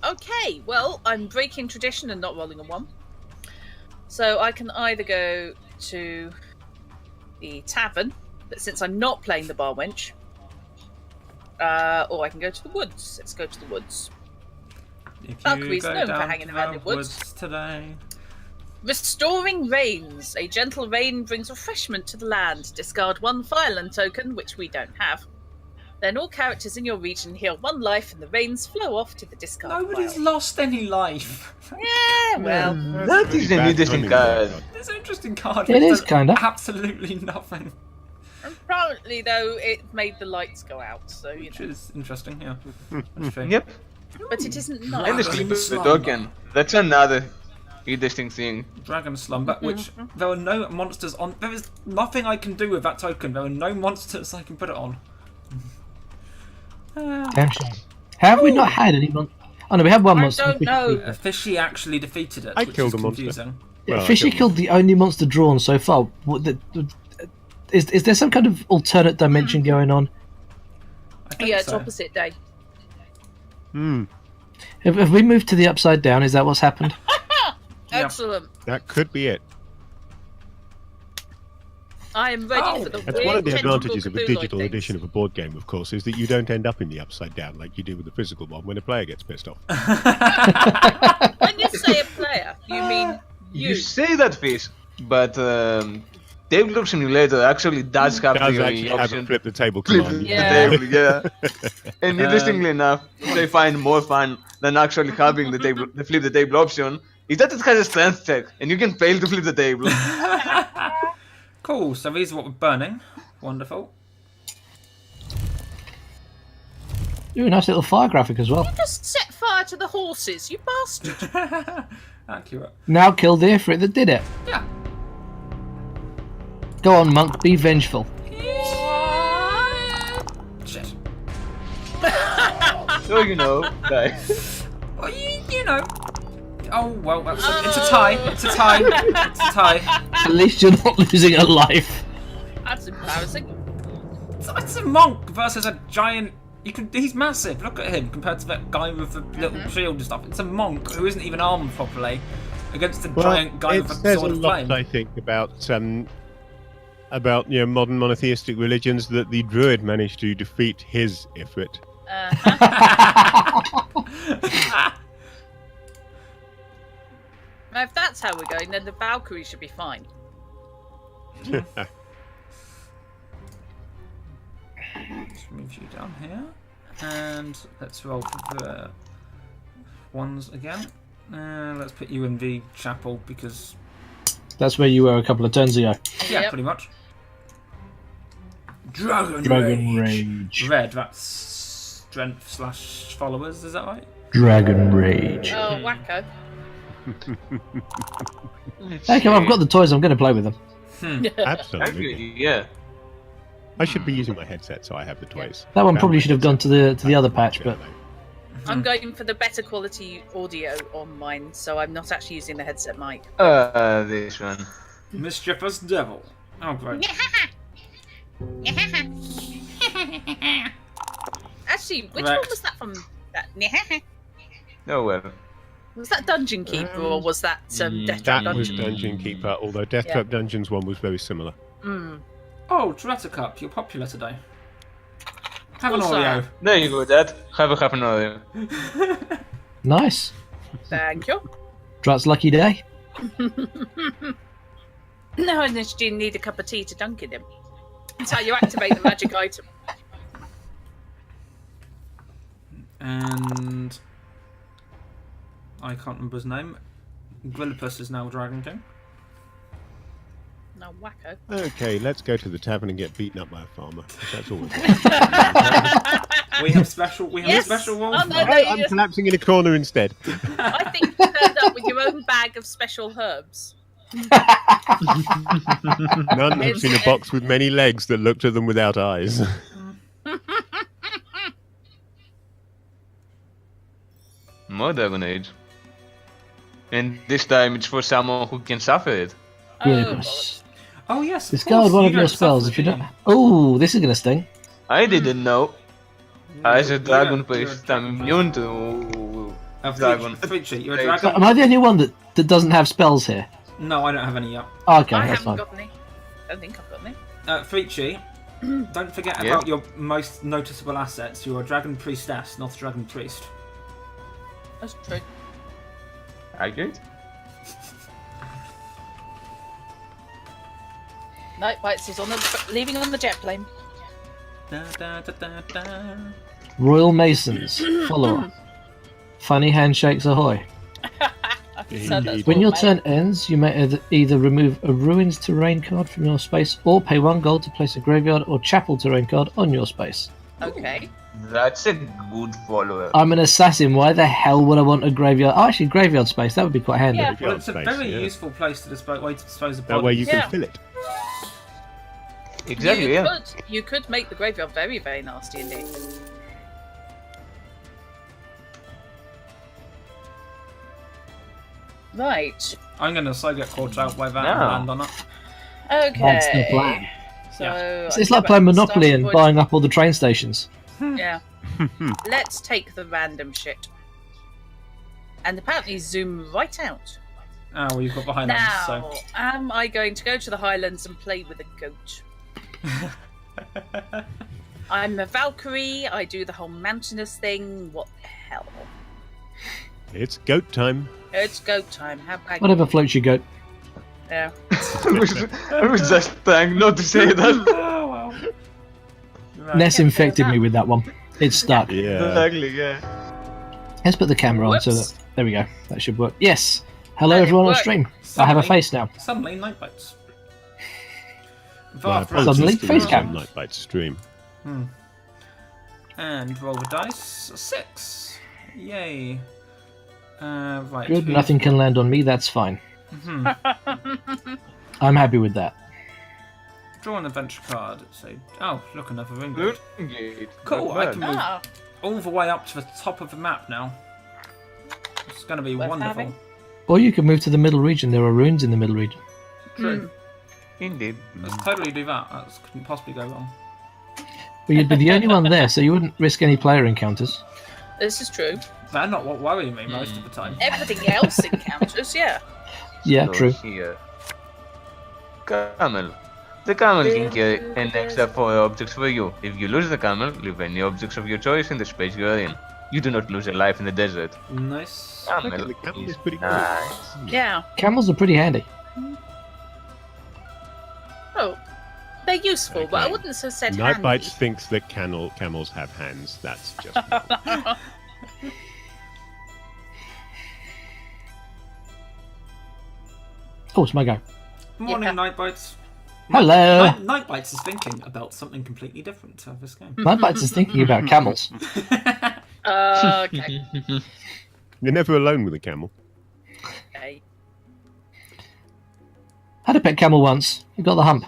Okay, well, I'm breaking tradition and not rolling a 1. So I can either go to the tavern, but since I'm not playing the bar wench, or I can go to the woods. Let's go to the woods. If Valkyrie's you go known for down hanging to around the in woods. today... Restoring Rains. A gentle rain brings refreshment to the land. Discard 1 Fireland token, which we don't have. Then all characters in your region heal 1 life and the rains flow off to the discard Nobody's pile. lost any life. Yeah, well. That is an interesting card. It's an interesting card. It but is does kinda. absolutely nothing. Apparently, though, it made the lights go out, so, you Which know. is interesting, yeah. That's true. Yep. But it isn't And nice. the sleep token. That's another interesting thing. Dragon Slumber, which there are no monsters on. There is nothing I can do with that token. There are no monsters I can put it on. Damn shame. Have we not had any monsters? Oh no, we had one I monster. don't know. Fishy actually defeated it, I which killed is a monster. confusing. Yeah, Well, I Fishy killed killed the only monster drawn so far. Is there some kind of alternate dimension going on? I think Yeah, it's so. opposite day. Have we moved to the upside down? Is that what's happened? Yeah. Excellent. That could be it. I am ready Oh. for the That's weird one of the tentacle advantages of a Cthulhu digital things. edition of a board game, of course, is that you don't end up in the upside down like you do with the physical one when a player gets pissed off. When you say a player, you mean You you. say that, Fish, but Tabletop Simulator actually does have Does the actually have a option flip the table flip command. Yeah. the table, yeah. And interestingly enough, they find more fun than actually having the flip the table option is that it has a strength check, and you can fail to flip the table. Cool, so these are what we're burning. Wonderful. Ooh, nice little fire graphic as well. Just set fire to the horses, you bastard. Accurate. Now kill the Ifrit that did it. Yeah. Go on, monk, be vengeful. Shit. So you know, like, Well, you know. Oh, well, it's a tie. It's a tie. It's a tie. At least you're not losing a life. That's embarrassing. It's a monk versus a giant He's massive. Look at him compared to that guy with the little shield and stuff. It's a monk who isn't even armed properly against the giant guy with a says sword a of lot, flame. I think, about modern monotheistic religions that the druid managed to defeat his Ifrit. Now, if that's how we're going, then the Valkyrie should be fine. Let's move you down here, and let's roll for the ones again. Let's put you in the chapel because That's where you were a couple of turns ago. yeah, Yep. pretty much. Dragon Rage. Red. That's strength / followers. Is that right? Dragon Rage. Oh, wacko. Okay, well, I've got the toys. I'm going to play with them. Absolutely. Yeah. I should be using my headset, so I have the toys. That one probably should have gone to the other patch, but I'm going for the better quality audio on mine, so I'm not actually using the headset mic. This one. Mischievous devil. Oh, great. Actually, which Right. one was that from? That Oh well. was that Dungeon Keeper or was that Death Trap That was Dungeon? Dungeon Keeper, although Death Yeah. Trap Dungeons one was very similar. Mm. Oh, Druttercup, you're popular today. Have an Also- Oreo. There you go, Dad. Have a half an hour. nice. Thank you. Drut's lucky day. No, and then you need a cup of tea to dunk in him. That's how you activate the magic item. And I can't remember his name. Grillipus is now Dragon King. No, wacko. Okay, let's go to the tavern and get beaten up by a farmer. 'Cause that's always. We have special. We have Yes! special rules. Oh, no, for no, that. you I'm just- collapsing in a corner instead. I think you turned up with your own bag of special herbs. None have seen a box with many legs that looked at them without eyes. More Dragon Age. And this time it's for someone who can suffer it. Grillipus. Oh yes. Of Discard course, one you of your don't spells suffer, if you do don't. Oh, this is going to sting. I didn't know. As a You're dragon you're priest, a I'm immune to dragon. Frici, you're a Hey, dragon. Am I the only one that doesn't have spells here? No, I don't have any yet. Okay, I that's haven't fine. got any. Don't think I've got any. Frici, don't forget Yeah? about your most noticeable assets. You're a dragon priestess, not a dragon priest. That's true. Accurate? Nitebytes is on leaving on the jet plane. Da, da, da, da, da. Royal Masons. Follower. Funny handshakes ahoy. So that's When all, your mate. turn ends, you may either remove a Ruins terrain card from your space or pay 1 gold to place a Graveyard or Chapel terrain card on your space. Okay. That's a good follower. I'm an assassin. Why the hell would I want a Graveyard? Oh, actually, Graveyard space. That would be quite handy. Yeah. Well, it's a Space, very yeah. useful place to way to dispose of That way you bodies. can Yeah. fill it. Exactly, you yeah. you could make the graveyard very, very nasty indeed. Right. I'm going to so get caught out by that No. and land on it. Okay. That's the plan. So Yeah. It's like playing Monopoly and starting buying up all the train stations. point. Yeah. Let's take the random shit. And apparently zoom right out. Oh, well, you've got behind us, Now, so. am I going to go to the Highlands and play with a goat? I'm a Valkyrie. I do the whole mountainous thing. What the hell? It's goat time. It's goat time. How bad? Whatever floats your goat. Yeah. I was just trying not to say that. Oh, well. Right. Ness infected me with that one. It's stuck. Yeah. Exactly, yeah. Let's put the camera on so Whoops. that. There we go. That should work. Yes. Hello, And it everyone on worked. stream. I have a face now. Suddenly, night bites. Well, I've Varth, Suddenly, posted face this cam. on Nitebytes stream. and roll the dice. 6. Yay. Right. Good. who- Nothing can land on me. That's fine. I'm happy with that. Draw an adventure card. So, oh, look, another ring. Good. Indeed. Cool, Not I bad. can move Ah, all the way up to the top of the map now. It's going to be Worth wonderful. having. Or you could move to the middle region. There are ruins in the middle region. True. Indeed. Let's totally do that. That couldn't possibly go wrong. Well, you'd be the only one there, so you wouldn't risk any player encounters. This is true. They're not what worry me most of the time. Everything else encounters, yeah. Yeah, So true. Here. Camel. The camel can carry an extra 4 objects for you. If you lose the camel, leave any objects of your choice in the space you are in. You do not lose a life in the desert. Nice. Camel, the camel is is pretty cool. nice. Yeah. Camels are pretty handy. Oh, they're useful, but I Okay. wouldn't have said handy. Nitebytes thinks that camels have hands. That's just. Oh, it's my go. Morning, Yeah. Nitebytes. Hello. Nitebytes is thinking about something completely different to this game. Nitebytes is thinking about camels. Okay. You're never alone with a camel. Okay. Had a pet camel once. He got the hump.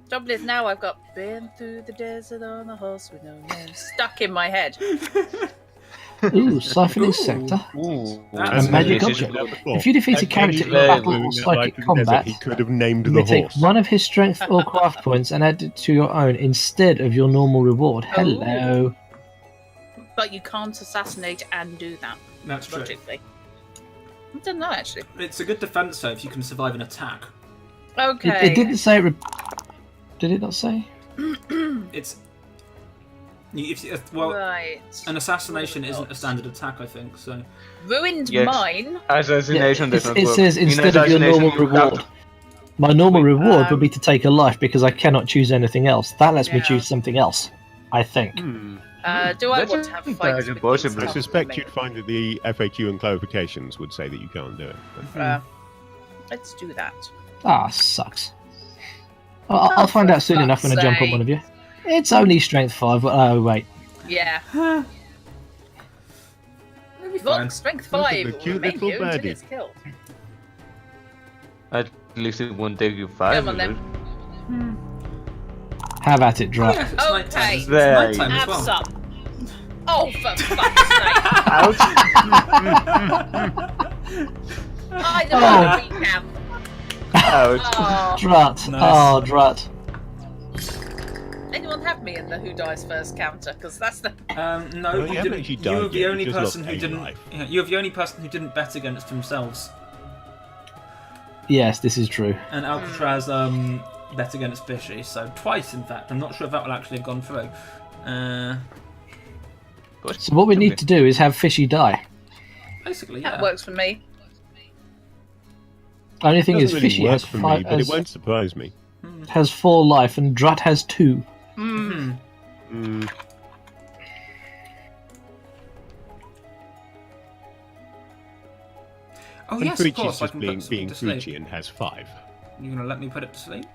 Trouble is now I've got been through the desert on a horse with no name stuck in my head. Ooh, siphoning sector. Ooh, That's A magic this is object. good. If you defeat a character in very battle good. or psychic combat, He could have named you the may take horse. one of his strength or craft points and add it to your own instead of your normal reward. Hello. But you can't assassinate and do that, That's true. logically. I don't know, actually. It's a good defense, though, if you can survive an attack. Okay. It didn't say... Did it not say? It's... Well, Right. an assassination isn't a standard attack, I think, so... Ruined Yes. mine. Assassination does not It work. says In instead of your assassination, normal you have reward. My normal reward would um, be to take a life because I cannot choose anything else. That lets me Yeah. choose something else, I think. Hmm. Do I That's want to have entirely fights with possible. these I I suspect companies? you'd find that the FAQ and clarifications would say that you can't do it. But Let's do that. Ah, sucks. I'll Oh, find for out soon enough when I fuck's jump on sake. one of you. It's only strength 5. Oh, wait. Yeah. It'll be fine. Look, strength Look at 5 the will cute remain little you until birdie. it's killed. At least it won't take you 5 Come on, then. minutes. Have at it, Drop. Yeah, it's Okay. nighttime. It's There nighttime as Have well. some. Oh, for fuck's sake. Ouch. I don't want to recap. Ouch. Oh. Drut. Nice. Oh, Drut. Anyone have me in the who dies first counter? Because that's the. No, Well, you you haven't didn't. actually You died were the yet, only you just person lost who a didn't. life. Yeah, you're the only person who didn't bet against themselves. Yes, this is true. And Alcatraz bet against Fishy, so twice in fact. I'm not sure if that will actually have gone through. So what we need to do is have Fishy die. Basically, That yeah. works for me. Only thing is, Doesn't really Fishy work has, for me, five, but it has, won't surprise me. has 4 life and Drut has 2. Hmm. Mm. Oh And yes, of Frici's course. I just can being put something to Frici sleep. and has 5. You're gonna let me put it to sleep?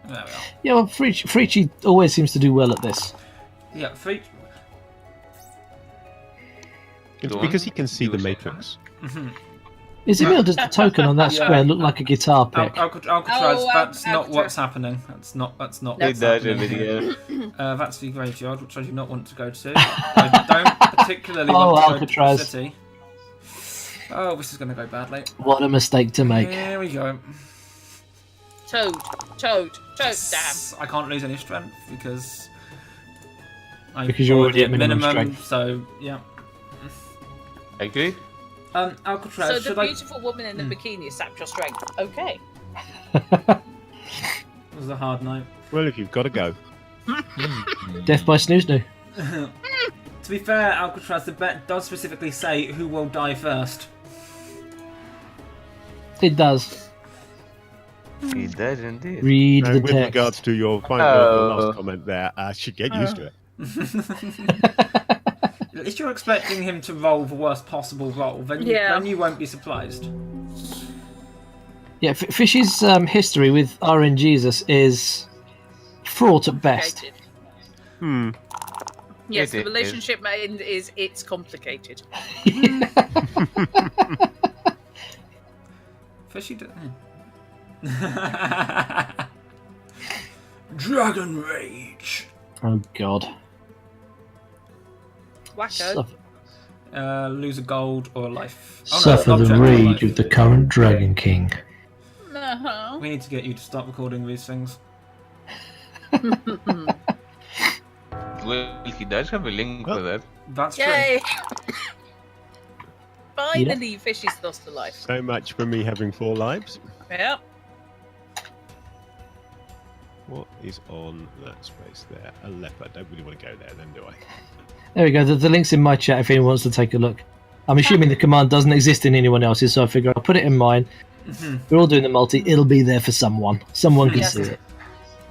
There we are. Yeah, well, Frici always seems to do well at this. Yeah, Frici. It's Go on. because he can see You the were saying matrix. Is it real? Does the token on that Yeah. square look like a guitar pick? Alcatraz, Oh, that's not Alcatraz. what's happening. That's not No. what's It does happening. over here. That's the graveyard, which I do not want to go to. I don't particularly Oh, want to Alcatraz. go to the city. Oh, this is going to go badly. What a mistake to make. Here we go. Toad. Damn. I can't lose any strength because Because you're already at minimum strength. So yeah. Agree? Alcatraz. So the should I? beautiful woman in the bikini sapped your strength. Okay. It was a hard night. Well, if you've got to go. Death by snooze snoo. To be fair, Alcatraz, the bet does specifically say who will die first. It does. It does indeed. Read And the with text. regards to your final Oh. last comment there, I should get used to it. At least you're expecting him to roll the worst possible roll, then you won't be surprised. Yeah, Fishy's history with RNGesus is fraught at best. Complicated. Hmm. Yes, It the is. relationship is it's complicated. Fishy. Dragon Rage. Oh god. Wacko. Suffer, Lose a gold or a life. Oh, no, suffer not the general rage life. of the current Dragon King. Nah. Uh-huh. We need to get you to start recording these things. Well, he does have a link for that. That's true. Yay! Finally, Fishy's lost a life. So much for me having 4 lives. Yep. What is on that space there? A leopard. I don't really want to go there then, do I? There we go. The link's in my chat if anyone wants to take a look. I'm assuming the command doesn't exist in anyone else's, so I figure I'll put it in mine. We're all doing the multi. It'll be there for someone. Someone can Yes. see it.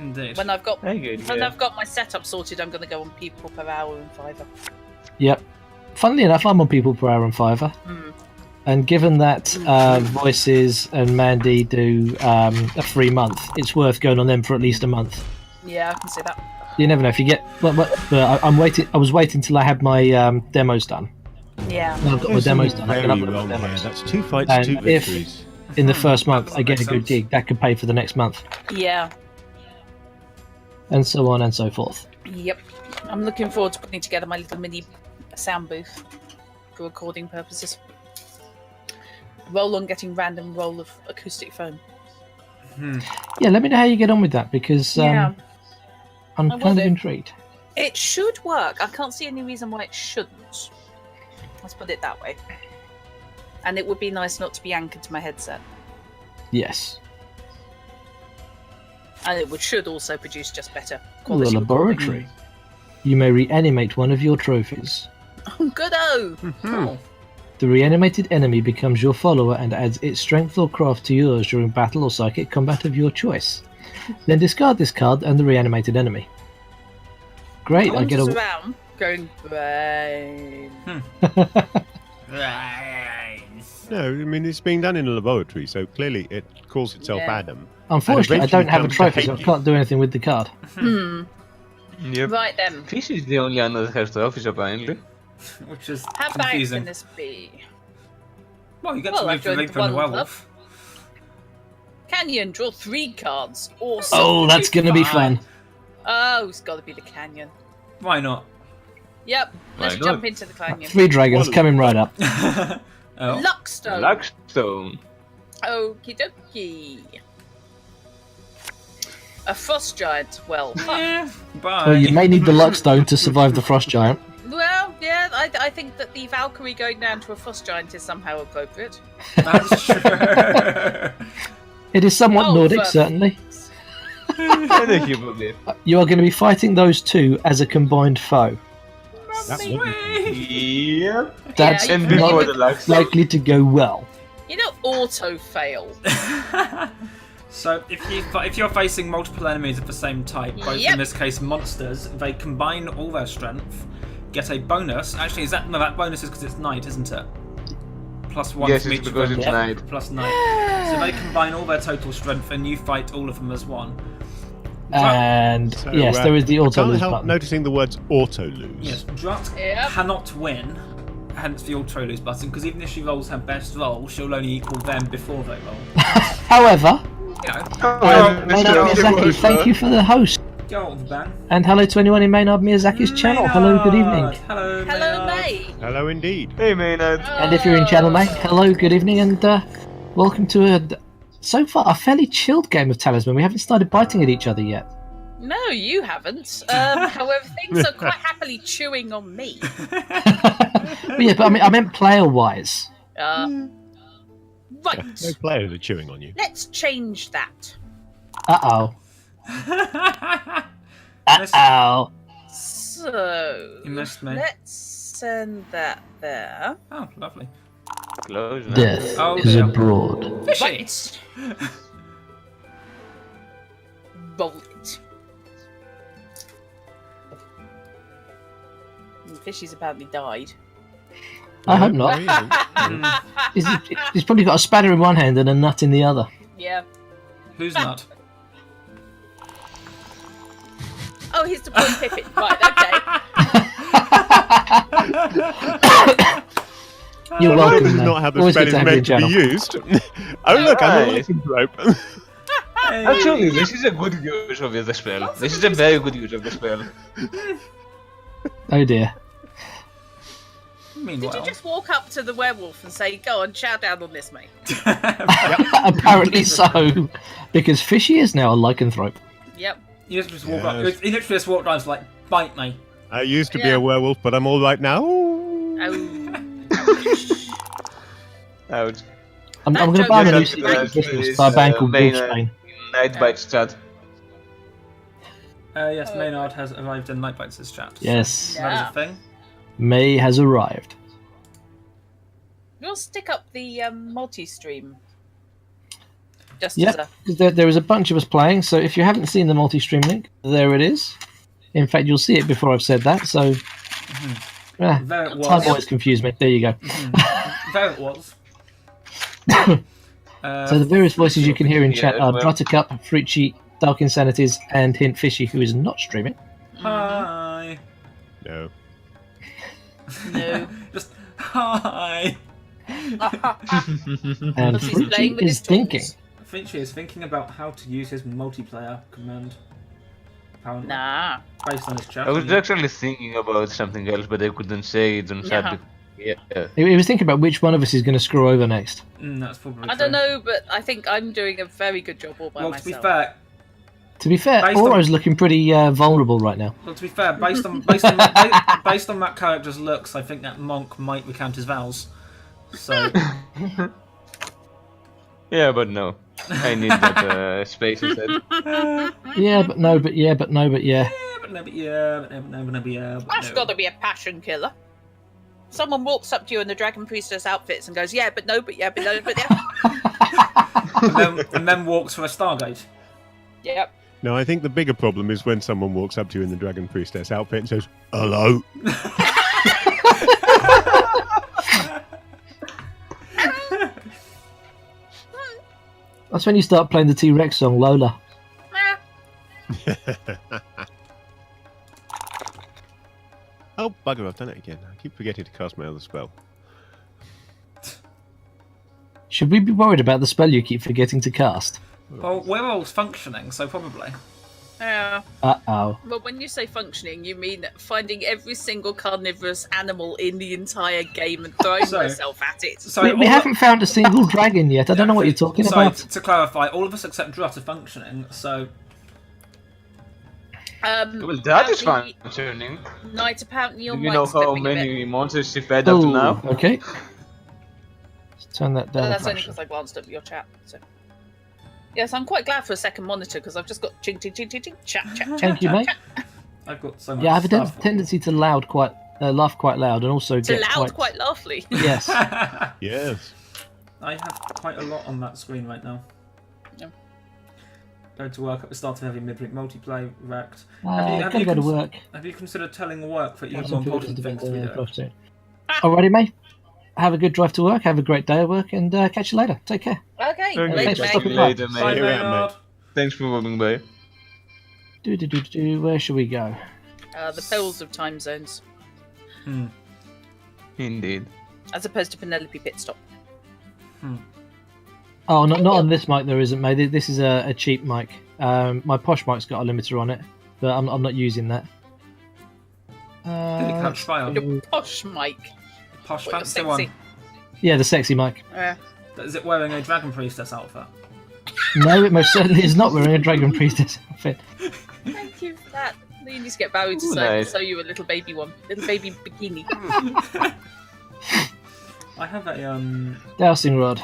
Indeed. When I've got Very good, when yeah. I've got my setup sorted, I'm going to go on people per hour and Fiverr. Yep. Funnily enough, I'm on people per hour and Fiverr. And given that Voices and Mandy do a free month, it's worth going on them for at least a month. Yeah, I can see that. You never know if you get. I'm waiting. I was waiting till I had my demos done. Yeah. Now I've got my demos done. I can Very upload wrong my here. demos. That's 2 fights, And 2 if- victories. In the first month, I get a Makes good sense. gig. That could pay for the next month, Yeah. and so on and so forth. Yep. I'm looking forward to putting together my little mini sound booth for recording purposes. Roll on getting random roll of acoustic foam. Yeah, let me know how you get on with that because Yeah. I'm I will kind of do. intrigued. It should work. I can't see any reason why it shouldn't. Let's put it that way. And it would be nice not to be anchored to my headset. Yes. And it should also produce just better The quality laboratory. You may reanimate one of your trophies. recording. Good-o! Oh. The reanimated enemy becomes your follower and adds its strength or craft to yours during battle or psychic combat of your choice. Then discard this card and the reanimated enemy. Great, I get Wanders a. around going, brain. Right. No, I mean, it's being done in a laboratory, so clearly it calls itself Yeah. Adam. Unfortunately, I eventually don't have a comes to trophy, hate so I you. can't do anything with the card. Yep. Right then. Fish is the only one that has trophies, apparently. Which is How bad confusing. can this be? Well, you get Well, to I've move the joined Reaper the and the one Werewolf. Canyon, draw 3 cards. Awesome. Oh, that's going to be fun. Oh, it's got to be the canyon. Why not? Yep, let's Why jump not? into the canyon. 3 dragons coming right up. Oh. Luckstone. Luckstone. Okie dokie. A frost giant. Well, Yeah, bye. Well, you may need the Luckstone to survive the Frost Giant. well, yeah. I think that the Valkyrie going down to a frost giant is somehow appropriate. That's true. It is somewhat Oh, Nordic, for- certainly. I think you believe. You are going to be fighting those two as a combined foe. That would Yep. That's Yeah, And you- before you- the Luckstone. likely to go well. You know, auto fail. So if you're facing multiple enemies of the same type, both Yep. in this case monsters, they combine all their strength, get a bonus. Actually, that bonus is because it's night, isn't it? +1 Yes, from it's each of because them. it's night. Plus night. So they combine all their total strength, and you fight all of them as one. And So, yes, there is the auto Can't lose help button. noticing the words auto lose. Yes, Drut Yep. cannot win, hence the auto lose button. Because even if she rolls her best roll, she'll only equal them before they roll. However, You know, Well, Maynard Miyazaki, thank you for the host. go on, Ben. And hello to anyone in Maynard Miyazaki's channel. Hello, good evening. Hello, Hello, Maynard. mate. Hello, indeed. Hey, Maynard. And if you're in channel, mate, hello, good evening, and welcome to so far a fairly chilled game of Talisman. We haven't started biting at each other yet. No, you haven't. However, things are quite happily chewing on me. But yeah, but I meant player-wise. Right. No players are chewing on you. Let's change that. Uh-oh. Uh-oh. So, You missed me. let's send that there. Oh, lovely. Close now. Death Oh, is dear. abroad. Fishy. Right. Roll it. Fishy's apparently died. I hope No, not. he isn't. He's probably got a spanner in one hand and a nut in the other. Yeah. Who's not? Oh, he's deploying Pippin. Right, okay. You're Well, welcome, this is man. not how the Always spell good is to have you in meant to be channel. used. Oh, look, I'm a Right. lycanthrope. Hey. Actually, this is a good use of the spell. This is a very good use of the spell. Oh dear. Meanwhile, Did you just walk up to the werewolf and say, "Go on, chow down on this, mate"? Apparently so, because Fishy is now a lycanthrope. Yep. you just walk up. Yes. He literally just walked down and was like, bite me. I used to be Yeah. a werewolf, but I'm all right now. Ouch. I'm That going to joke buy him a new is CD like- for Christmas is, by a band called main- Wolfsbane. Nitebytes chat. Yes, Oh. Maynard has arrived in Nitebytes' chat. Yes, That is Yeah. a thing. May has arrived. We'll stick up the multi-stream. Just Yep. as a... There is a bunch of us playing, so if you haven't seen the multi-stream link, there it is. In fact, you'll see it before I've said that, so... There it Time was. always confused me. There you go. There it was. So the various voices you can hear in chat Yeah, are well- Druttercup, Frici, Dark Insanities, and HIntFishy, who is not streaming. Hi. No. No. Just hi. And Because he's playing Frici with is his thinking. tools. Finchie is thinking about how to use his multiplayer command. Apparently, Nah. based on his chat. I was actually thinking about something else, but I couldn't say it on chat. Uh-huh. Yeah. He was thinking about which one of us is going to screw over next. That's probably. I don't know, but I think I'm doing a very good job all by Well, myself. to be fair, To be fair, Based on- Auro's looking pretty vulnerable right now. based on that character's looks, I think that monk might recount his vows. So Yeah, but no. I need that space instead. Yeah, but no, but yeah, but no, but yeah. but no, but yeah, but no, but no, but yeah. But That's no. got to be a passion killer. Someone walks up to you in the Dragon Priestess outfits and goes, "Yeah, but no, but yeah, but no, but yeah." and then walks for a Stargate. Yep. No, I think the bigger problem is when someone walks up to you in the Dragon Priestess outfit and says, "Hello." That's when you start playing the T-Rex song, Lola. Oh, bugger, I've done it again. I keep forgetting to cast my other spell. Should we be worried about the spell you keep forgetting to cast? Well, we're all functioning, so probably. Yeah. Uh-oh. Well, when you say functioning, you mean finding every single carnivorous animal in the entire game and throwing So- myself at it. So We all haven't found a single dragon yet. I don't know what you're talking so, about. to clarify, all of us except Drut are functioning. So Well, that is apparently, functioning. Knight, apparently your Do you know mic's how flipping a bit. many monsters she fed up to Oh, now? okay. Let's turn that down. a That's only fraction. because I glanced at your chat. So. Yes, I'm quite glad for a second monitor because I've just got ching ching ching ching ching chat chat chat. Thank you, mate. I've got so much Yeah, I have a stuff. tendency to laugh quite loud, and also To get loud, quite lovely. Yes. Yes. I have quite a lot on that screen right now. Yeah. Going to work at the start of every midweek multiplay wrecked. Gotta go to work. Have you considered telling work that you have Got more some important filters things to be doing? soon. Alrighty, mate. Have a good drive to work. Have a great day at work, and catch you later. Take care. Okay, Okay, later, thanks see for you mate. stopping by. later, Bye, mate. You're out, Maynard. Thanks for moving by. Where should we go? The poles of time zones, Indeed. as opposed to Penelope Pitstop. Oh, not on this mic. There isn't, mate. This is a cheap mic. My posh mic's got a limiter on it, but I'm not using that. Did it catch fire? Your posh mic. Posh What, you're fancy one. sexy. Yeah, the sexy mic. Is it wearing a Dragon Priestess outfit? No, it most certainly is not wearing a Dragon Priestess outfit. Thank you for that. You need to get Barry to Ooh, sew nice. you a little baby one, little baby bikini. I have a Dowsing rod.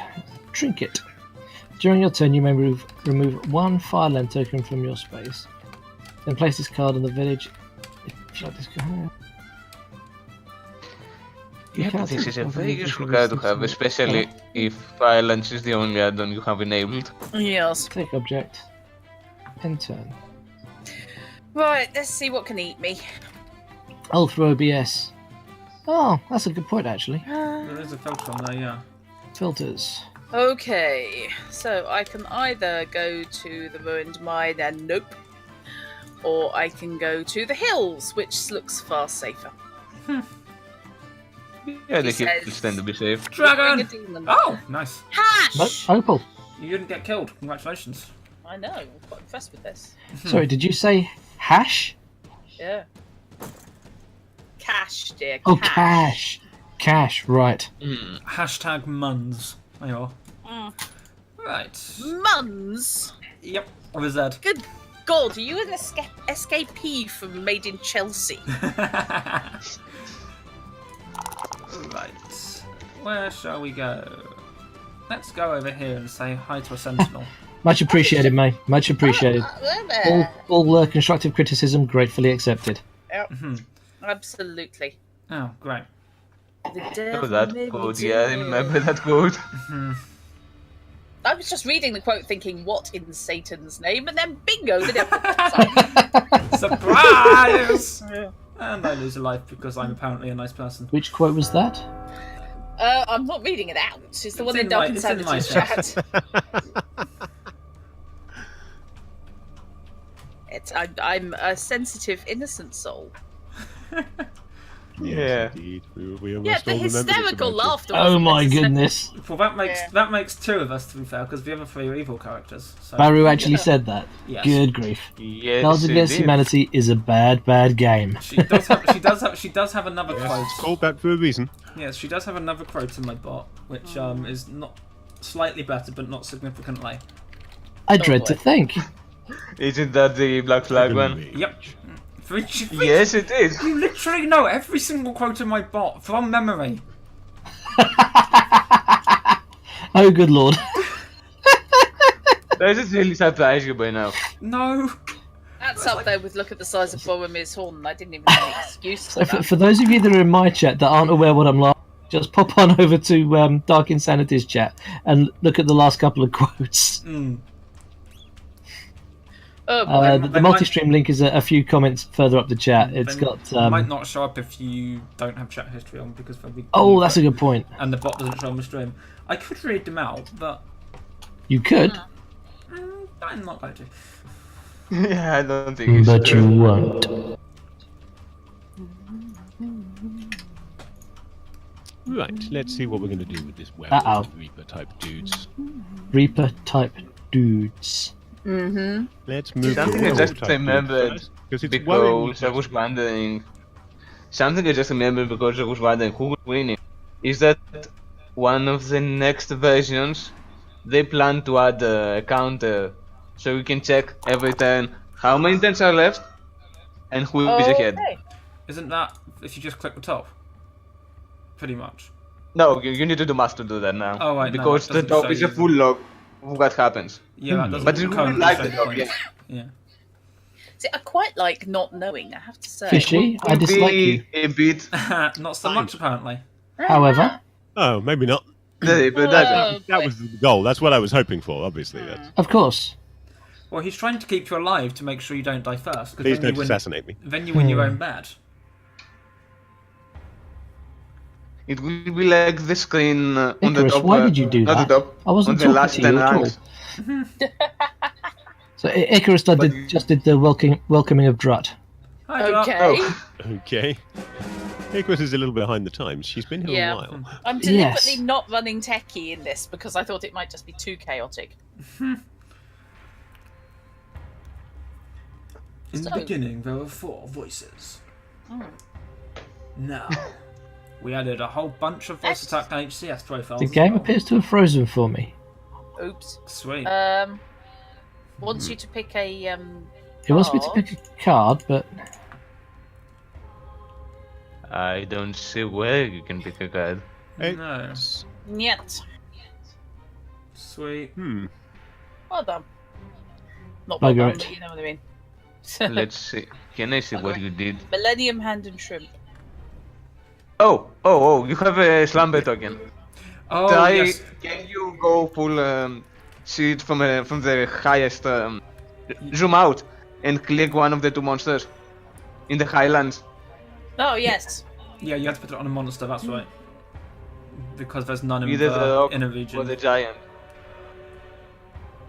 Trinket. During your turn, you may remove one Fireland token from your space. Then place this card on the village. If you like this card. You Yeah, can't but this take is a one from very the useful village card to have, instance. especially if violence is the only add-on you have enabled. Yes. Take object. End turn. Right, let's see what can eat me. I'll throw OBS. Oh, that's a good point, actually. there is a filter on there, yeah. Filters. Okay, so I can either go to the ruined mine and nope, or I can go to the hills, which looks far safer. Yeah, the He hills says- tend to be safe. Bring a Dragon! demon. Oh, nice. Hash! No, Opal. You didn't get killed. Congratulations. I know, I'm quite impressed with this. Sorry, did you say hash? Yeah. Cash, dear. Oh, cash. Cash, right. Hashtag Muns. There you are. Right. Mums. Yep. What was that? Good God, are you an escapee from Made in Chelsea? Right. Where shall we go? Let's go over here and say hi to a sentinel. Much appreciated, May. Much appreciated. All constructive criticism gratefully accepted. Yep. Absolutely. Oh, great. The Oh, devil that made me quote, do yeah, I it. remember that quote. I was just reading the quote thinking, what in Satan's name? And then bingo, the devil pops up. Surprise! And I lose a life because I'm apparently a nice person. Which quote was that? I'm not reading it out. It's the one in Dark it's in my Insanities chat. I'm a sensitive, innocent soul. Yes, indeed. We Yeah, almost the all remembered it hysterical about you. laughter. Oh wasn't my necessary. goodness. Well, that makes two of us, to be fair, because the other three are evil characters. So, Baru actually said that. yes. Good grief. Yes, Cards Against indeed. Humanity is a bad, bad game. She does have another Yes, quote. it's called that for a reason. Yes, she does have another quote in my bot, which is not slightly better, but not significantly. I dread to think. Isn't that the Black Flag one? Yep. Frici, Yes, it is. you literally know every single quote in my bot from memory. Oh, good lord. Does it really surprise you by now? No. That's up there with look at the size of Boromir's horn. I didn't even have an excuse So for that. for those of you that are in my chat that aren't aware what I'm like, just pop on over to Dark Insanities chat and look at the last couple of quotes. Oh, boy. The multi-stream link is a few comments further up the chat. It's They got. might not show up if you don't have chat history on because they'll be. Oh, that's a good point. And the bot doesn't show on the stream. I could read them out, but You could, I'm not going to. Yeah, I don't think you but should. you won't. Right, let's see what we're going to do with this web Uh-oh. of Reaper type dudes. Reaper type dudes. Let's move Something to I werewolf just type remembered dudes first, because it's worrying. because I was wondering. Something I just remembered because I was wondering who was winning. Is that one of the next versions? They plan to add a counter so you can check every turn how many turns are left and who is ahead. Okay. Isn't that if you just click the top? Pretty much. No, you need to do math to do that now. Oh, right, no, because that the doesn't top show is you a full log of what happens. Yeah, that doesn't But you really currently like show the the dog, points. yeah. Yeah. See, I quite like not knowing, I have to say. Fishy, I Could dislike be you. a bit Not so much apparently. However, Oh, maybe not. but that's That was the goal. That's what I was hoping for, obviously. That's, of course. Well, he's trying to keep you alive to make sure you don't die first. 'Cause please then you don't win. assassinate me. Then you win your own bed. It will be like the screen on the Icarus, top. why did you do not that? the top. I wasn't on the talking last to 10 you at all. ranks. So Icarus just did the welcoming of Drut. Hi, Doc. Okay. Oh, Okay. Icarus is a little behind the times. She's been here Yeah. a while. I'm deliberately Yes. not running techie in this because I thought it might just be too chaotic. In the So- beginning, there were 4 voices. Now, we added a whole bunch of voice attack and HCS profiles. The as game well. appears to have frozen for me. Oops. Sweet. Wants you to pick a It wants me to pick a card, but I don't see where you can pick a card. Hey. No. Nyet. Sweet. Well done. Not well Bugger done, it. but you know what I mean. Let's see. Can I see what you did? Millennium Hand and Shrimp. Oh, you have a slumber token. Oh, Try, yes. can you go full see it from the highest zoom out and click one of the 2 monsters in the highlands? Oh, yes. Yeah, you have to put it on a monster, that's right. Because there's none in Either the the rock inner or region. the giant.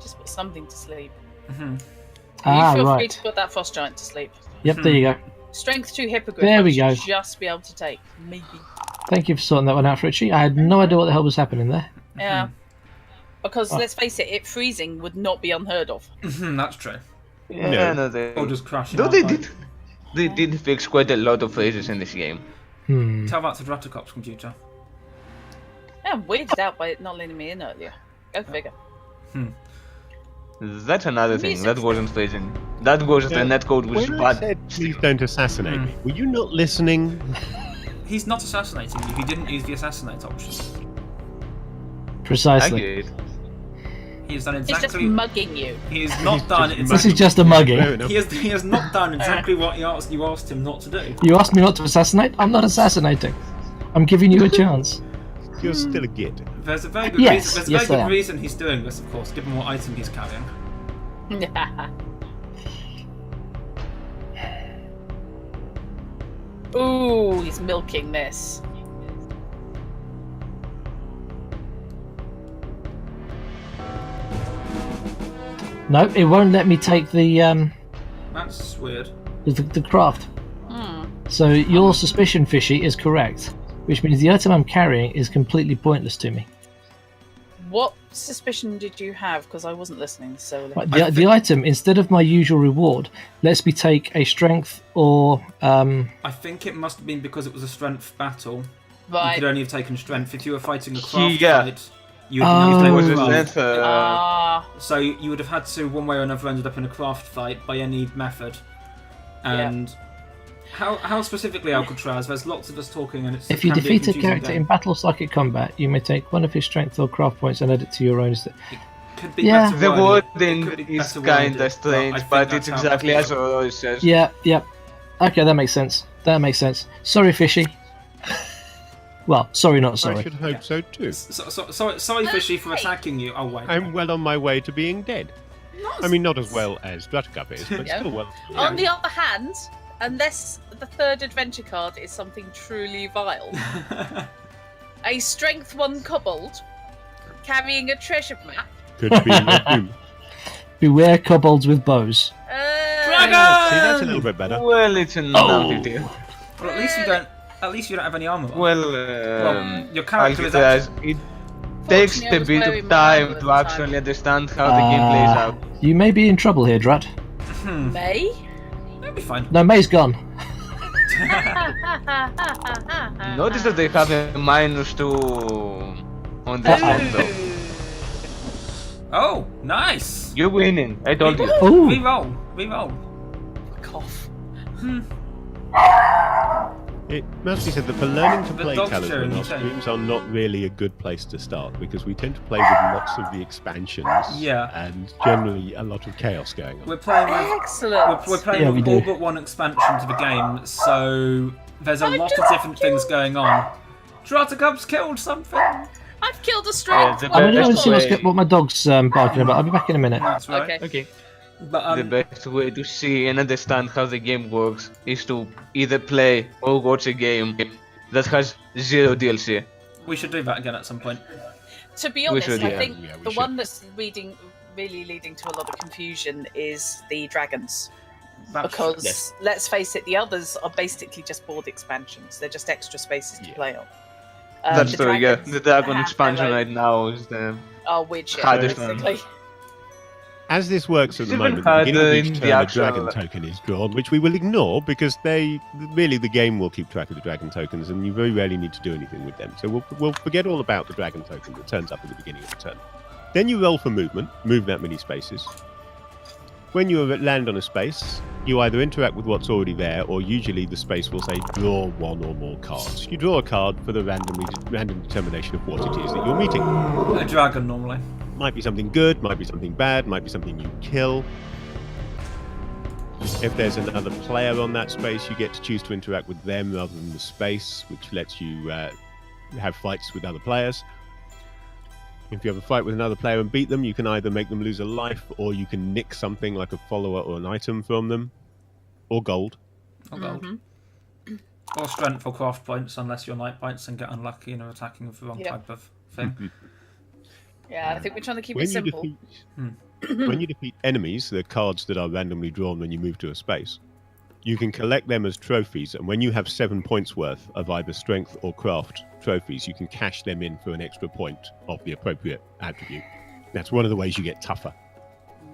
Just put something to sleep. ah, you feel free right. to put that Frost Giant to sleep. Yep, there you go. Strength 2 Hippogriff. There I we should go. just be able to take. Maybe. Thank you for sorting that one out, Frici. I had no idea what the hell was happening there. Yeah. Because let's face it freezing would not be unheard of. That's true. Yeah, No. no, they. Or just crashing Though out. they like- did. They did fix quite a lot of phases in this game. Tell that to Druttercup's computer. Yeah, I'm weirded out by it not letting me in earlier. Go figure. That's another thing. Music's That wasn't phasing. That was the netcode was When I bad. said, please don't assassinate me, were you not listening? He's not assassinating you. He didn't use the assassinate option. Precisely. Accurate. He has done He's just exactly. mugging you. He has not done just exactly. This is just a mugging. Fair enough. He has not done exactly what you asked him not to do. You asked me not to assassinate? I'm not assassinating. I'm giving you a chance. You're still a git. There's a very good Yes, reason. There's a yes, I very am. good reason he's doing this, of course, given what item he's carrying. Ooh, he's milking this. No, it won't let me take the That's weird. the craft. So your suspicion, Fishy, is correct, which means the item I'm carrying is completely pointless to me. What suspicion did you have? Because I wasn't listening solely. Right, the item, instead of my usual reward, lets me take a strength or I think it must have been because it was a strength battle. You Right. could only have taken strength if you were fighting a craft Yeah. fight. You would have Oh. Was taken it craft. that? Ah, So you would have had to, one way or another, ended up in a craft fight by any method. And how specifically Alcatraz? There's lots of us talking, and it's if you can be defeat a confusing character game. in battle psychic combat, you may take one of his strength or craft points and add it to your own. Could be Yeah. better The worded. It wording could be is better worded, kinda I strange, think but that's it's how exactly that's as Auroris says. Yeah, yep. Okay, that makes sense. That makes sense. Sorry, Fishy. Well, sorry, not I sorry. should hope so too. Sorry, Fishy, for attacking you. Oh wait. I'm well on my way to being dead. I mean, not as well as Druttercup is, but Yeah. still well. On the other hand, unless the third adventure card is something truly vile, a strength 1 kobold carrying a treasure map. Could be your doom. Beware kobolds with bows. See, that's a little bit better. Well, it's an deal. Well, at least you don't. At least you don't have any armor. on. Well, your character is Alcatraz, it takes Fortunately, I a was bit wearing of my time armor at to the actually time. understand how the game plays out. You may be in trouble here, Drut. May? That'll be fine. No, May's gone. Notice that they have a -2 on this one though. Oh, nice. You're winning, I told you. Ooh, Reroll. Reroll. Cough. It must be said that for learning to The play dog's Talisman, chewing our you too. streams are not really a good place to start because we tend to play with lots of the expansions Yeah. and generally a lot of chaos going on. We're playing with. Excellent. We're playing Yeah, with we all do. but one expansion to the game, so there's a lot of different things going on. Druttercup's killed something. I've killed a strength the I'm gonna go and best see way- what my dog's barking about. I'll be back in a minute. That's right. Okay. Okay. But The best way to see and understand how the game works is to either play or watch a game that has 0 DLC. we should do that again at some point. To be We honest, should, I yeah. think Yeah, we the should. one that's really leading to a lot of confusion is the dragons. That's- Because, Yes. let's face it, the others are basically just board expansions. They're just extra spaces to Yeah. play on. That's the true, yeah. dragons The Dragon have expansion their own- right now is the are weird shit, Hardest basically. As this works at the It's moment, even at the beginning of harder each in turn the a actual- dragon token is drawn, which we will ignore because the game will keep track of the dragon tokens, and you very rarely need to do anything with them. So we'll forget all about the dragon token that turns up at the beginning of the turn. Then you roll for movement, move that many spaces. When you land on a space, you either interact with what's already there, or usually the space will say draw 1 or more cards. You draw a card for the random determination of what it is that you're meeting. A dragon normally. Might be something good, might be something bad, might be something you kill. If there's another player on that space, you get to choose to interact with them rather than the space, which lets you have fights with other players. If you have a fight with another player and beat them, you can either make them lose a life, or you can nick something like a follower or an item from them, or gold. Or gold. Mm-hmm. Or strength or craft points, unless you're Nitebytes and get unlucky and are attacking with the wrong Yep. type of thing. Yeah, I think we're trying to keep it When you, simple. when you defeat enemies, the cards that are randomly drawn when you move to a space, you can collect them as trophies, and when you have 7 points worth of either strength or craft trophies, you can cash them in for an extra point of the appropriate attribute. That's one of the ways you get tougher.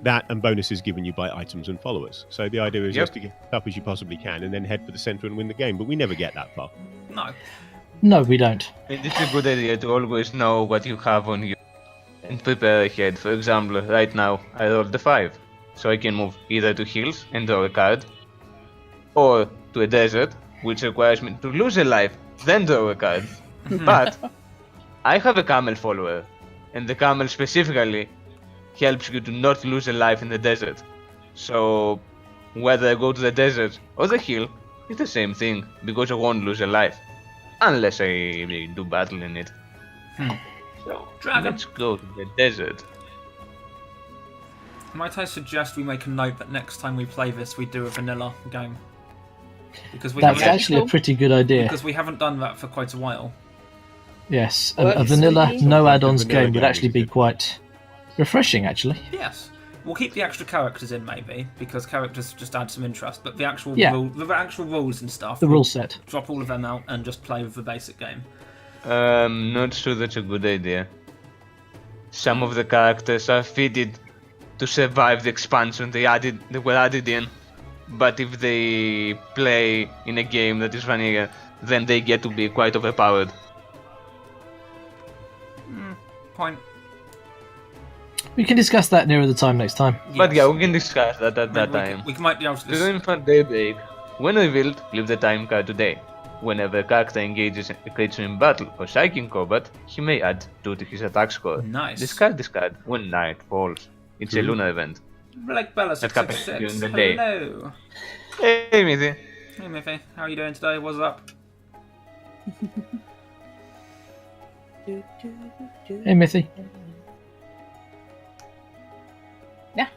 That and bonuses given you by items and followers. So the idea is Yep. just to get as tough as you possibly can and then head for the centre and win the game, but we never get that far. No. No, we don't. It is a good idea to always know what you have on you and prepare ahead. For example, right now I rolled a 5, so I can move either to hills and draw a card, or to a desert, which requires me to lose a life, then draw a card. But I have a camel follower, and the camel specifically helps you to not lose a life in the desert. So whether I go to the desert or the hill, it's the same thing, because I won't lose a life. Unless I do battle in it. So, Dragon. let's go to the desert. Might I suggest we make a note that next time we play this, we do a vanilla game? Because we That's haven't, actually a pretty good idea. because we haven't done that for quite a while. Yes, a Works, vanilla, sweetie. no Sometimes add-ons a vanilla game would game actually is be good. quite refreshing, actually. Yes. We'll keep the extra characters in, maybe, because characters just add some interest. But the actual the actual rules and stuff, The we'll rule set. drop all of them out and just play with the basic game. Not sure that's a good idea. Some of the characters are fitted to survive the expansion they were added in. But if they play in a game that is vanilla, then they get to be quite overpowered. Point. We can discuss that nearer the time next time. But Yes. yeah, we can discuss that at that we, time. we might be able to. During Fun Daybreak, when revealed, leave the time card today. Whenever a character engages a creature in battle or psychic combat, he may add 2 to his attack score. Nice. Discard this card when night falls. It's a lunar event. Blake Bella That happens 666. during the day. Hello. Hey, Mithy. Hey, Miffy. How are you doing today? What's up? Hey, Mithy. Yeah.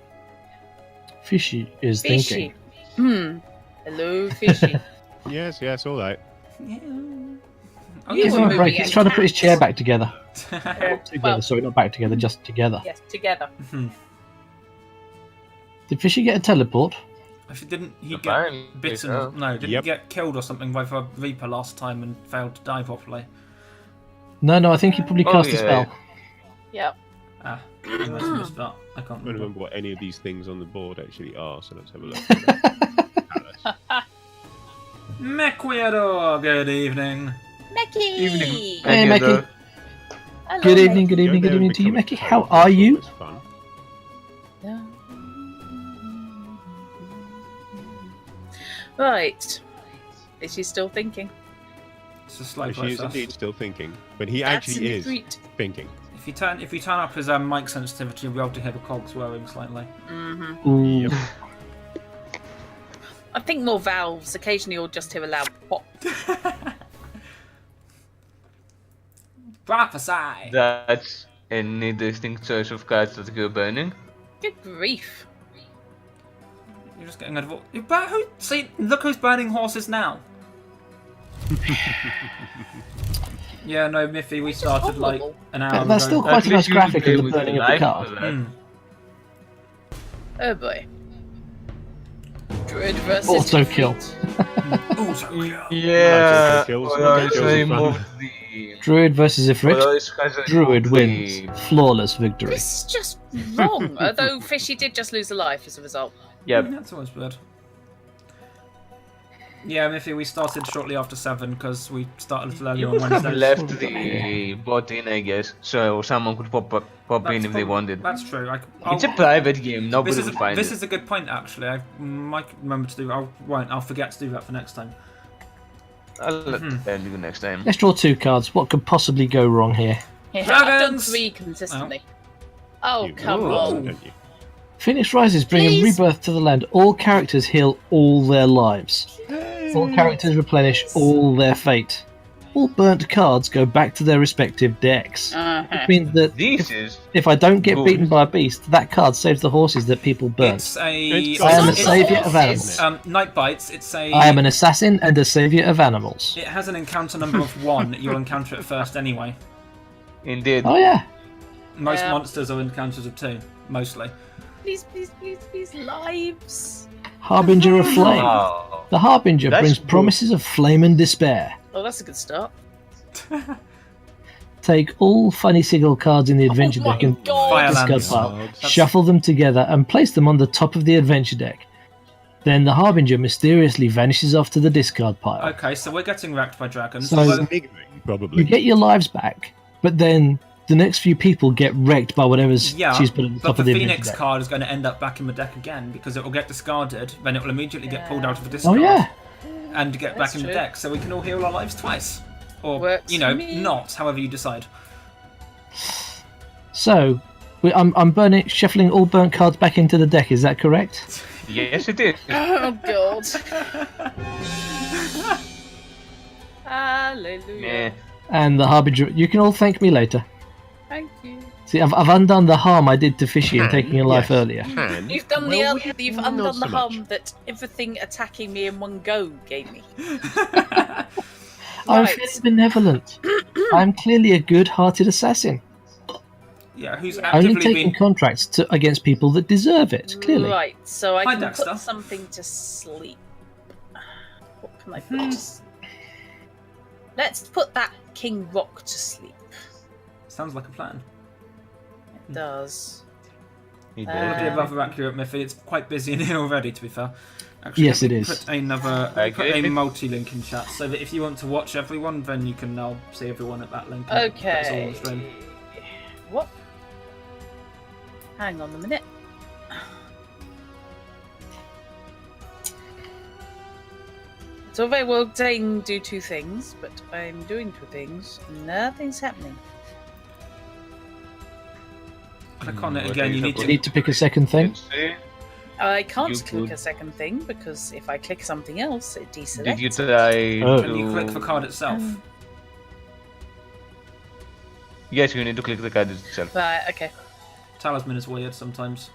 Fishy is Fishy. thinking. Hello, Fishy. Yes, all right. Yeah. Oh, You Give were him a moving break. at He's trying to put his chair cats. back together. Together, Well, sorry, not back together, just together. yes, together. Did Fishy get a teleport? If he didn't, he get Apparently bitten. so. No, didn't Yep. get killed or something by the Reaper last time and failed to die properly. No, I think he probably Oh, cast a yeah. spell. Yep. Ah, I must have missed that. I can't I don't remember. remember what any of these things on the board actually are, so let's have a look. Mequedo, good evening. Mickey! Evening. Hey, Any Meki. other- Hello, Good evening, Mickey. good evening, Go good there evening and to you, become a Meki. How toad. are you? That's fun. Right. Is she still thinking? It's a slow She is process. indeed still thinking, but he That's actually is sweet. thinking. If you turn up his mic sensitivity, you'll be able to hear the cogs whirring slightly. Ooh. I think more valves. Occasionally you'll just hear a loud pop. Prophesy. That's an interesting choice of cards that you're burning. Good grief. You're just getting out of. See, look who's burning horses now. Yeah, no, Miffy, we started like horrible. an hour That's ago. still quite a nice least you graphic play of the with burning of the life card. for that. Mm. Oh boy. Druid versus Auto kill. Ooh, so yeah. Yeah, Kills- Auroris kills are fun. removed the... Druid versus Ifrit. Auroris has Druid removed wins. the- Flawless victory. This is just wrong. Although Fishy did just lose a life as a result. Yep. That's always good. Yeah, Miffy, we started shortly after 7 because we started a little earlier You on would have Wednesday. left the bot in, I guess, so someone could pop in if they wanted. That's true. It's a private game, nobody This will find this it. is a good point, actually. I might remember to do. I'll forget to do that for next time. I'll tell you next time. Let's draw 2 cards. What could possibly go wrong here? Yeah, I've done Dragons! 3 consistently. Oh, You come will, on. don't you? Phoenix Rises, bringing Please? rebirth to the land. All characters heal all their lives. All characters replenish all their fate. All burnt cards go back to their respective decks. Uh-huh. Which means that This is... if I don't get Good. beaten by a beast, that card saves the horses that people burnt. It's a. It's I am a It's saviour of horses. animals. Nitebytes. It's a. I am an assassin and a saviour of animals. It has an encounter number of 1. You'll encounter it first anyway. Indeed. Oh yeah. Most Yeah. monsters are encounters of 2, mostly. Please, please, please, please, lives. Harbinger of Flame. Wow. The Harbinger That's brings cool. promises of flame and despair. Oh, that's a good start. Take all Funny Sigil cards in the adventure Oh deck my and God. discard Firelands. pile. That's- Shuffle them together and place them on the top of the adventure deck. Then the Harbinger mysteriously vanishes off to the discard pile. Okay, so we're getting wrecked by dragons. So- Although- Probably. You get your lives back, but then the next few people get wrecked by whatever's yeah, she's put at the but top the of the Phoenix inventory deck. card is going to end up back in the deck again because it will get discarded, then it will immediately get pulled out of the Oh discard yeah. and get That's back in the true. deck, so we can all heal our lives twice. Or, Works for me. not, however you decide. So I'm shuffling all burnt cards back into the deck. Is that correct? Yes, it is. Oh god. Hallelujah. Yeah. And the Harbinger. You can all thank me later. Thank you. See, I've undone the harm I did to Fishy in taking a life earlier. Can. You've done Well, you've not undone so the much. harm that everything attacking me in one go gave me. I'm Right. feeling benevolent. I'm clearly a good-hearted assassin. Yeah, who's Only actively taking been... contracts against people that deserve it. Clearly. Right, so I Hi, can Dexter. put something to sleep. What can I put to sleep? Let's put that King Rock to sleep. Sounds like a plan. It does. He All of does. the above are accurate, Miffy. It's quite busy in here already, to be fair. Actually, Yes, let me it is. Put another, Okay. put a multi-link in chat, so that if you want to watch everyone, then you can now see everyone at that link. and put us all on Okay. the stream. What? Hang on a minute. It's all very well saying do two things, but I'm doing two things. Nothing's happening. Click on it What again. is You the need You to. need to pick a second thing. Let's see. I can't You click could- a second thing because if I click something else, it deselects. Did you try Oh. Can you click the card itself? Yes, you need to click the card itself. Right, okay. Talisman is weird sometimes.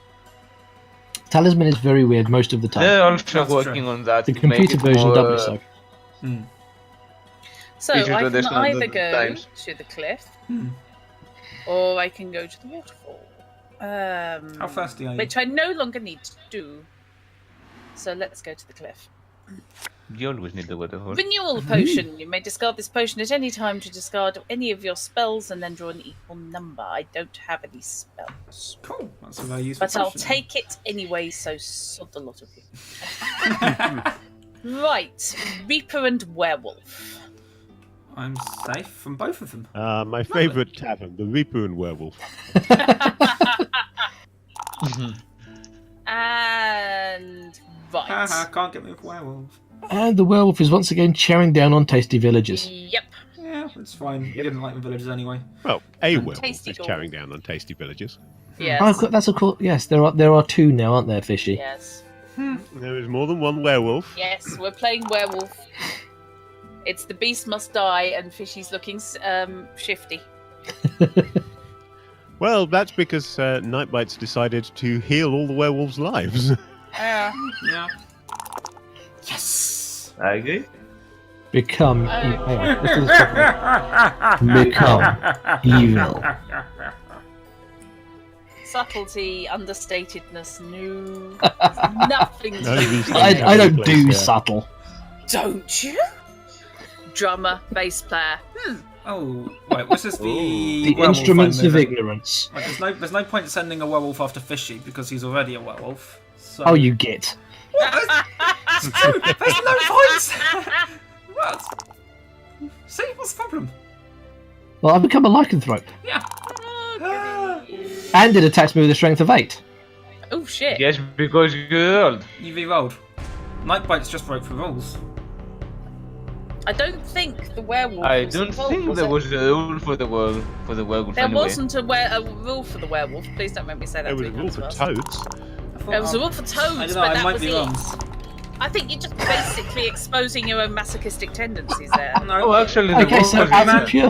Talisman is very weird most of the time. They're also That's working true. on that. The to make computer it version more, doubly so. So Easier to I can understand either the go times. to the cliff, Hmm. or I can go to the waterfall. How thirsty are you? Which I no longer need to do. So let's go to the cliff. You always need the waterfall. Renewal potion. You may discard this potion at any time to discard any of your spells and then draw an equal number. I don't have any spells. Cool. That's a very useful. But I'll potion. take it anyway, so sod the lot of you. Right. Reaper and Werewolf. I'm safe from both of them. My favourite tavern, the Reaper and Werewolf. And... Haha, Right. can't get me with werewolves. And the werewolf is once again chowing down on tasty villagers. Yep. Yeah, it's fine. You didn't like the villagers anyway. Well, a werewolf Tasty is gold. chowing down on tasty villagers. Yes. Oh, that's of course. Yes, there are two now, aren't there, Fishy? Yes. There is more than one werewolf. Yes, we're playing werewolf. It's the beast must die, and Fishy's looking shifty. Well, that's because Nitebytes decided to heal all the werewolves' lives. Yeah. I agree. Become Oh. evil. Hang on, let's do this properly. Become evil. Subtlety, understatedness, no. There's nothing to No, do. these things I don't do Yeah. subtle. Don't you? Drummer, bass player. Oh, wait. Was this the The werewolf instruments I'm of moving? ignorance. Like, there's no point sending a werewolf after Fishy because he's already a werewolf. So... Oh, you git. It's true. There's no points. What? See, what's the problem? Well, I've become a lycanthrope. Yeah. And it attacks me with a strength of 8. Oh shit. Yes, because you're old. You re-rolled. Nitebytes just broke the rules. I don't think the werewolf. I was don't involved, think there it? was a rule for the werewolf There anyway. wasn't a rule for the werewolf. Please don't make me say that. There was a three rule times for fast. toads. There was a rule for I toads, don't know, but I that might was be it. wrong. I think you're just basically exposing your own masochistic tendencies there. No, Oh, actually, the Okay, rule so was as a man- pure.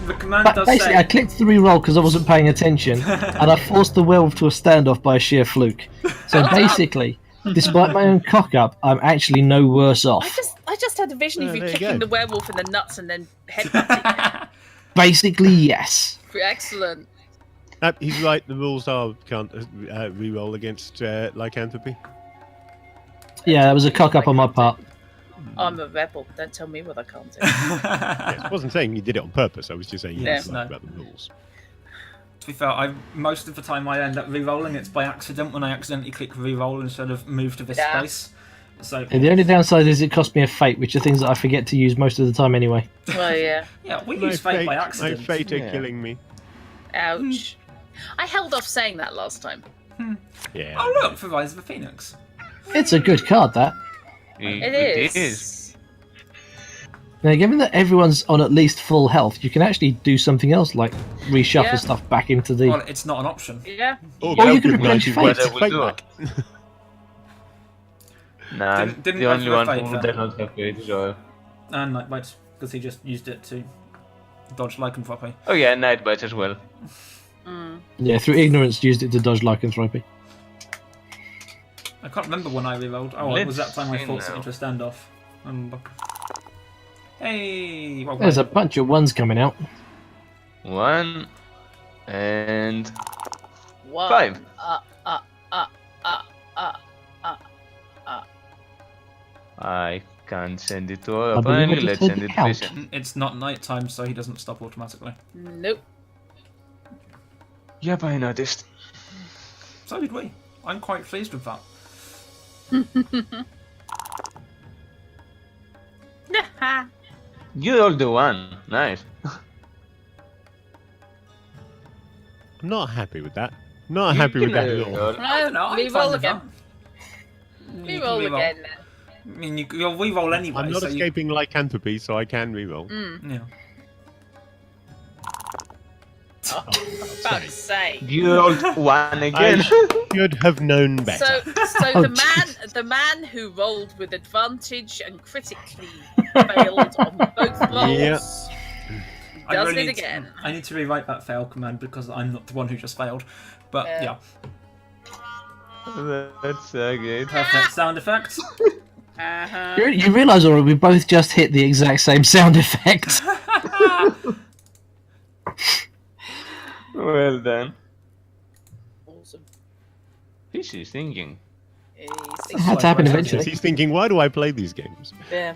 the command But does basically, I say... clicked the re-roll because I wasn't paying attention, and I forced the werewolf to a standoff by a sheer fluke. So basically, despite my own cock-up, I'm actually no worse off. I just had a vision of Yeah, you there you kicking go. the werewolf in the nuts and then headbutting Basically, yes. it. Excellent. He's right, the rules are can't re-roll against lycanthropy. Yeah, that was a cock-up on my part. I'm a rebel. Don't tell me what I can't do. Yes, I wasn't saying you did it on purpose, I was just saying you Yes, didn't like no. about the rules. To be fair, most of the time I end up re-rolling. It's by accident when I accidentally click re-roll instead of move to this Yeah. space. So And the only downside is it cost me a fate, which are things that I forget to use most of the time anyway. Well, yeah. yeah, we My use fate by my accident. fate are Yeah. killing me. Ouch. I held off saying that last time. Yeah. Oh look, for Rise of the Phoenix. It's a good card, that. It is. Now, given that everyone's on at least full health, you can actually do something else, like reshuffle Yeah. stuff back into the... Well, it's not an option. Yeah. Or you go could with replenish 90 fate. points What I of will fate do. back. Nah, Didn't the go only for a one fate who there. does not have fate, so... And Nitebytes, because he just used it to dodge lycanthropy. Oh yeah, Nitebytes as well. Yeah, through ignorance, used it to dodge lycanthropy. I can't remember when I rerolled. Oh, it was that Let's time I see fought now. something to a standoff. Hey, well, There's a bunch of ones coming out. 1 and 1. 5. I can't send it to her. I believe Apparently, I just let's heard send the it to count. Fishy. It's not night time, so he doesn't stop automatically. Nope. Yep, I noticed. So did we. I'm quite pleased with that. You rolled the 1. Nice. I'm not happy with that. Not happy with that at all. I don't know, I'm Reroll fine with again. that. You can Reroll reroll. again. I mean, you'll reroll anyway. I'm not so escaping lycanthropy, so I can reroll. Yeah. Oh, for fuck's sake. You rolled 1 again. I should have known better. So Oh, the man who rolled with advantage and critically failed on both rolls Yeah. I does really it need to- again. I need to rewrite that fail command because I'm not the one who just failed. But Yeah. yeah, That's so good. perfect sound effects. Uh-huh. You realise, already, we both just hit the exact same sound effect. Well done. Awesome. Fishy is thinking. He's It had to happen eventually. He's thinking, why do I play these games? Yeah.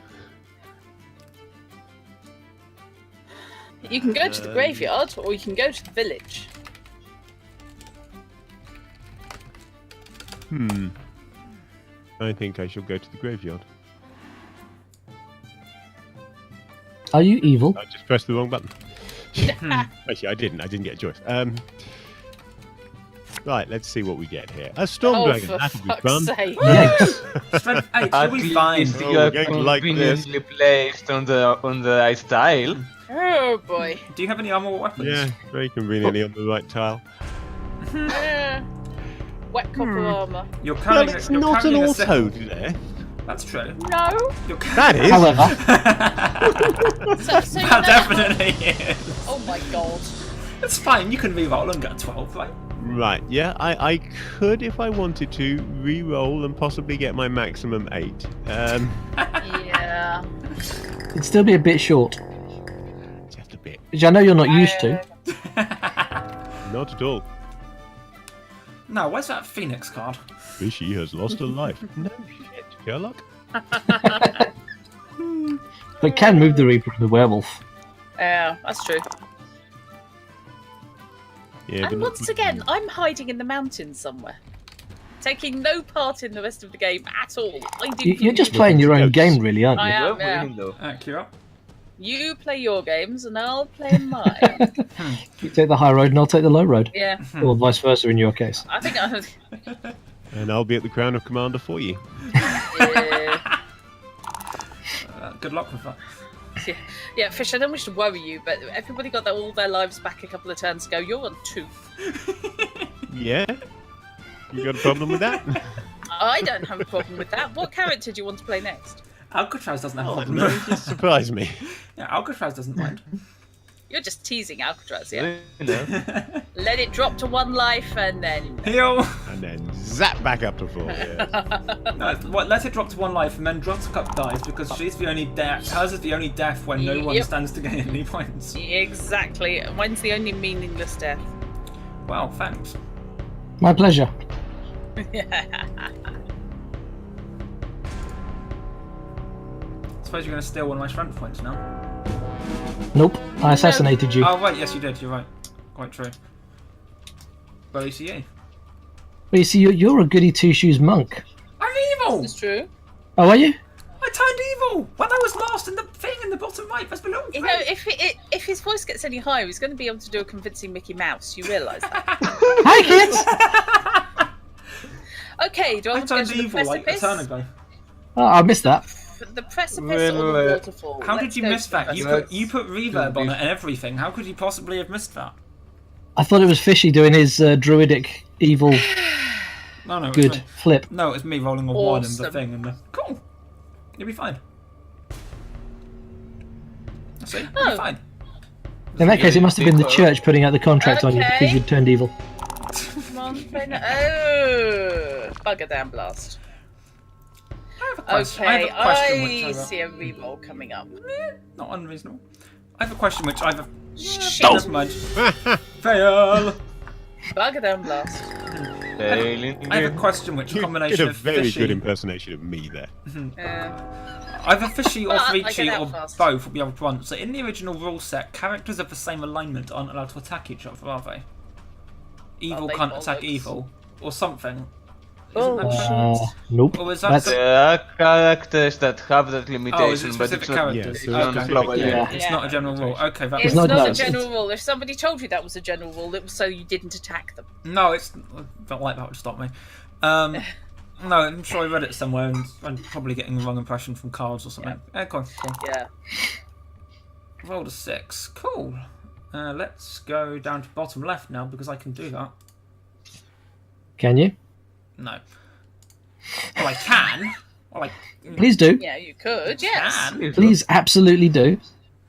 You can go to the graveyard or you can go to the village. I think I shall go to the graveyard. Are you evil? I just pressed the wrong button. Actually, I didn't get a choice. Right, let's see what we get here. A storm Oh, dragon. for That'll be fuck's fun. sake. Yikes. Strength 8, At you'll be fine. least Oh, you are getting like this. conveniently placed on the right tile. Oh boy. Do you have any armor or weapons? Yeah, very conveniently on the right tile. Wet copper armor. You're Well, carrying, it's you're not an carrying a auto sickle. there. That's true. No. You're That is. However, So that definitely is. Oh my god. It's fine, you can reroll and get a 12, right? Right, yeah, I could, if I wanted to, re-roll and possibly get my maximum 8. Yeah. it'd still be a bit short, Just a bit. which I know you're not used to. Not at all. No, where's that Phoenix card? Fishy has lost a life. No shit, Sherlock. But can move the Reaper and the Werewolf. Yeah, that's true. Yeah, And once again, I'm hiding in the mountains somewhere. Taking no part in the rest of the game at all. You're just playing your own game, really, aren't I you? am. Well, Yeah. winning though. Accurate. You play your games and I'll play mine. You take the high road and I'll take the low road. Yeah. Or vice versa in your case. I think I And I'll be at the Crown of Commander for you. yeah. Good luck with that. Yeah, Fish, I don't wish to worry you, but everybody got all their lives back a couple of turns ago. You're on 2. Yeah? You got a problem with that? I don't have a problem with that. What character do you want to play next? Alcatraz doesn't have a Oh, problem. no, you just surprised me. Yeah, Alcatraz doesn't mind. You're just teasing Alcatraz, yeah? You know. Let it drop to 1 life and then... Heal! And then zap back up to 4. Yeah. No, let it drop to 1 life and then Druttercup dies because she's the only death. Hers is the only death when no one Yep. stands to gain any points. Exactly. When's the only meaningless death? Well, thanks. My pleasure. Suppose you're going to steal one of my strength points now. Nope, I assassinated you. Oh, right, yes, you did. You're right. Quite true. Well, ECA. Well, you see, you're a goody two-shoes monk. I'm evil! It's true. Oh, are you? I turned evil when I was last in the thing in the bottom right. That's below. You know, if his voice gets any higher, he's going to be able to do a convincing Mickey Mouse. You realise that? Hi, kids! Okay, do I I want to go turned to the evil like a precipice? turn ago. Oh, I missed that. The precipice or the waterfall? How Let's did you go miss to the that? precipice. You put reverb on it and everything. How could you possibly have missed that? I thought it was Fishy doing his druidic evil No, it was good me. flip. No, it's me rolling a 1 and the Awesome. thing and the... Cool. You'll be fine. See? You'll Oh. be fine. In that case, it must have been the church putting out the contract on you Okay. because you'd turned evil. Come on, Fiona. Oh, bugger down blast. I have a question. Okay, which I see a reroll coming up. not unreasonable. I have a question which I've... Shit. That's mine. Fail! Bugger down blast. I have a question which a You combination did a of very fishy... good impersonation of me there. Either fishy or But I Frici get out or fast. both will be able to run. So in the original rule set, characters of the same alignment aren't allowed to attack each other, are they? Evil they can't attack bollocks? evil. Or something. Oh, Nope. Or is that... That's- There are characters that have that Oh, is limitation, it but specific it's not. characters? Yeah, so it's Okay. global, Yeah. It's not a general rule. Okay, that It's makes not- not no, a it's- general rule. If somebody told you that was a general rule, it was so you didn't attack them. No, it's... I don't like that would stop me. No, I'm sure I read it somewhere and I'm probably getting the wrong impression from cards or something. Cool. Yeah. Rolled a 6. Cool. Let's go down to bottom left now because I can do that. Can you? No. Well, I can. Well, I Please do. Yeah, you could. Yes. can. Please, absolutely do.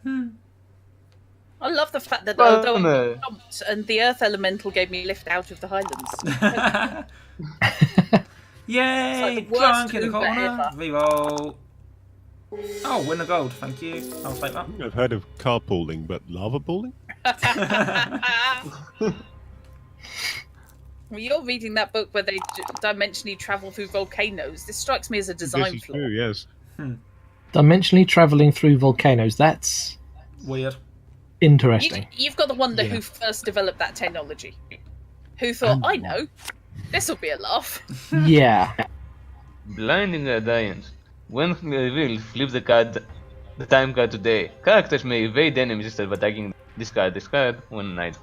I love the fact that Well, although no. I jumped and the Earth Elemental gave me a lift out of the Highlands. Yay! It's like the worst Drunk in the Uber corner. ever. Reroll. Oh, win a gold. Thank you. I'll take that. I've heard of carpooling, but lava pooling? Well, you're reading that book where they dimensionally travel through volcanoes. This strikes me as a This design is flaw. true, yes. Dimensionally travelling through volcanoes. That's Weird. interesting. You've got to wonder Yeah. who first developed that technology. Who thought, I know, this will be a laugh. Yeah. Blinding Radiance. When revealed, flip the time card today. Characters may evade enemies instead of attacking this card when night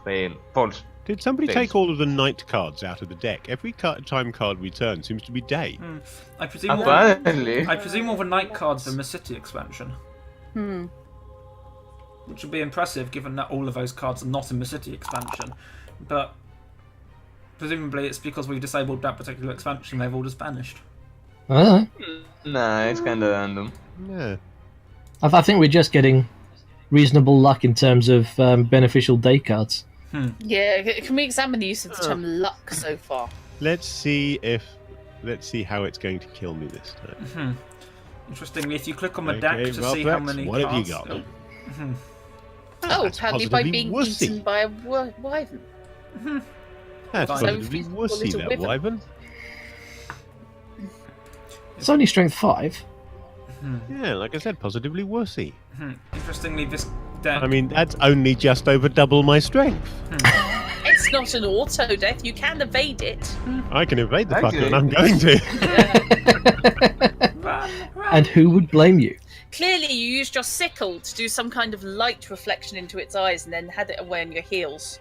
falls. Did somebody Thanks. take all of the night cards out of the deck? Every time card we turn seems to be day. I presume all Apparently. the night cards in the city expansion. Hmm. Which would be impressive given that all of those cards are not in the city expansion. But presumably it's because we've disabled that particular expansion, they've all just vanished. Uh, Nah, it's kinda random. Yeah. I think we're just getting reasonable luck in terms of beneficial day cards. Yeah, can we examine the use of the term luck so far? Let's see how it's going to kill me this time. Interestingly, if you click on the Okay, deck to see how Valprex, many what have you cards... got? Oh, That's apparently by positively being wussy. eaten by a wyvern. That's So positively if we wussy, call it a that wyvern. wyvern. It's only strength 5. Yeah, like I said, positively wussy. Interestingly, this deck... I mean, that's only just over double my strength. It's not an auto death. You can evade it. I can evade the Actually- fucker, and I'm going to. And who would blame you? Clearly, you used your sickle to do some kind of light reflection into its eyes and then had it away on your heels.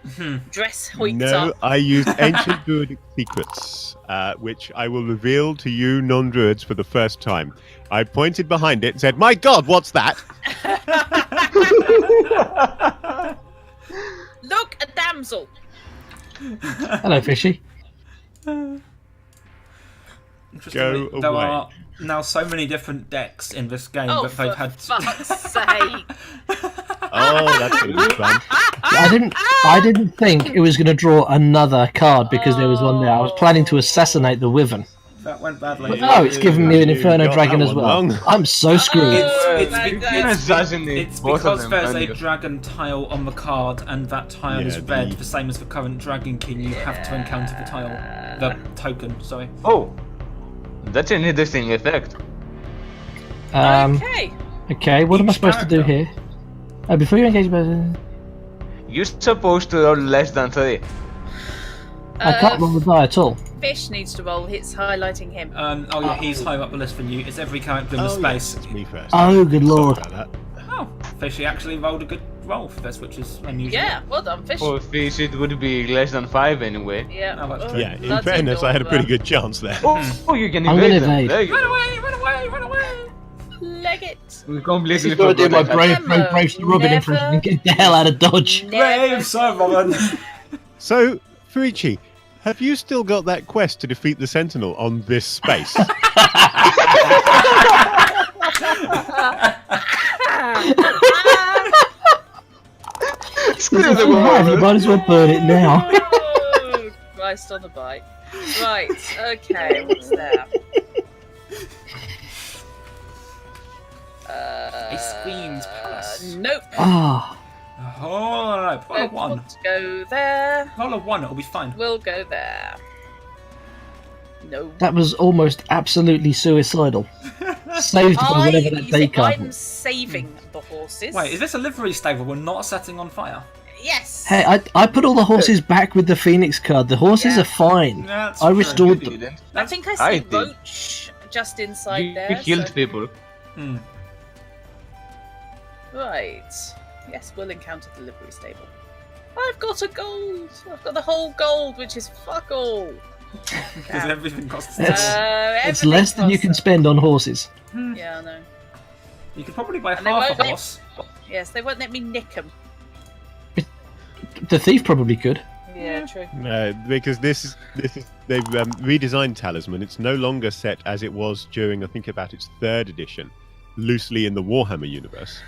Dress hoiked No, up. I used ancient druidic secrets, which I will reveal to you non-druids for the first time. I pointed behind it and said, "My God, what's that?" Look, a damsel. Hello, Fishy. Interestingly, Go there away. are now so many different decks in this game Oh, that for they've had... fuck's sake. Oh, that's going to be fun. I didn't think it was going to draw another card because there was one there. I was planning to assassinate the wyvern. That went badly. But no, it's given me an You Inferno got Dragon that as one well. wrong. I'm so screwed. It's Both of because them, there's a and you- dragon tile on the card, and that tile Yeah, is red, the- the same as the current Dragon King. You have to encounter the tile, the token. Sorry. Oh, that's an interesting effect. Okay. Okay, what am I Each supposed to do character. here? Before you engage... You're supposed to roll less than 3. I can't roll the die at all. Fish needs to roll. It's highlighting him. Oh yeah, he's higher up the list than you. It's every character in the space. It's me first. Oh, good lord. Sorry about that. Oh, Fishy actually rolled a good roll for this, which is unusual. Yeah, well done, Fish. For fish, it would be less than 5 anyway. Yeah. Oh, that's true. Yeah, in Bloody fairness, I had a pretty adorable. good chance there. Oh, you can I'm gonna evade them. evade. There you Run go. away! Run away! Run away! Leg it. We completely Just gotta do my forgot that. brave Robin impression and get the hell out of Dodge. Brave Sir Robin! So, Frici, have you still got that quest to defeat the Sentinel on this space? Screw If the you have, you world. might as well burn it now. Oh, Christ on the bike. Right, okay, what's there? A Scream's Palace. Nope. Ah, Oh, no, roll a Don't 1. want to go there. Roll a 1, it'll be fine. We'll go there. No. that was almost absolutely suicidal. Saved by whatever that day card I'm was. saving the horses. Wait, is this a livery stable we're not setting on fire? Yes. Hey, I put all the horses back with the Phoenix card. The horses Yeah. are fine. That's I true. restored You them. didn't. I think I I see did. Roach just inside You there. killed so- people. Hmm. Right. Yes, we'll encounter the livery stable. I've got a gold. I've got the whole gold, which is fuck all. Because everything costs It's- us. It's less than you can spend on horses. Yeah, I know. You could probably buy And they half won't a let- horse. Yes, they won't let me nick them. The thief probably could. Yeah, true. Because they've redesigned Talisman. It's no longer set as it was during, I think, about its 3rd edition, loosely in the Warhammer universe,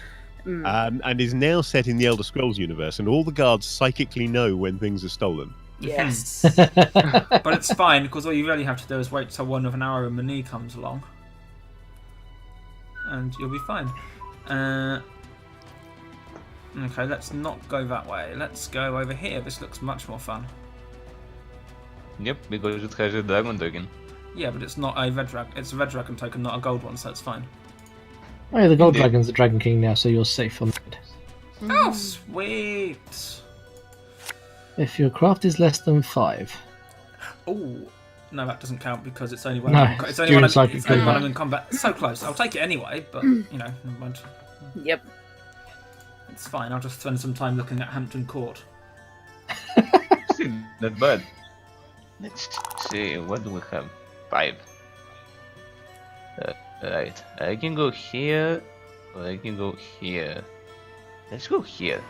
and is now set in the Elder Scrolls universe. And all the guards psychically know when things are stolen. Yes. But it's fine, because all you really have to do is wait till one with an arrow in the knee comes along. And you'll be fine. Okay, let's not go that way. Let's go over here. This looks much more fun. Yep, because it has a dragon token. Yeah, but it's not a red dragon. It's a red dragon token, not a gold one, so it's fine. Oh yeah, the gold Indeed. dragon's the Dragon King now, so you're safe on that. Oh, sweet! If your craft is less than 5. Oh, no, that doesn't count because it's only when No, I'm, it's only during when, psychic it's only when combat. I'm in combat. So close. I'll take it anyway, but you know, never mind. Yep. It's fine. I'll just spend some time looking at Hampton Court. Still not bad. Let's see, what do we have? 5. Right, I can go here, or I can go here. Let's go here.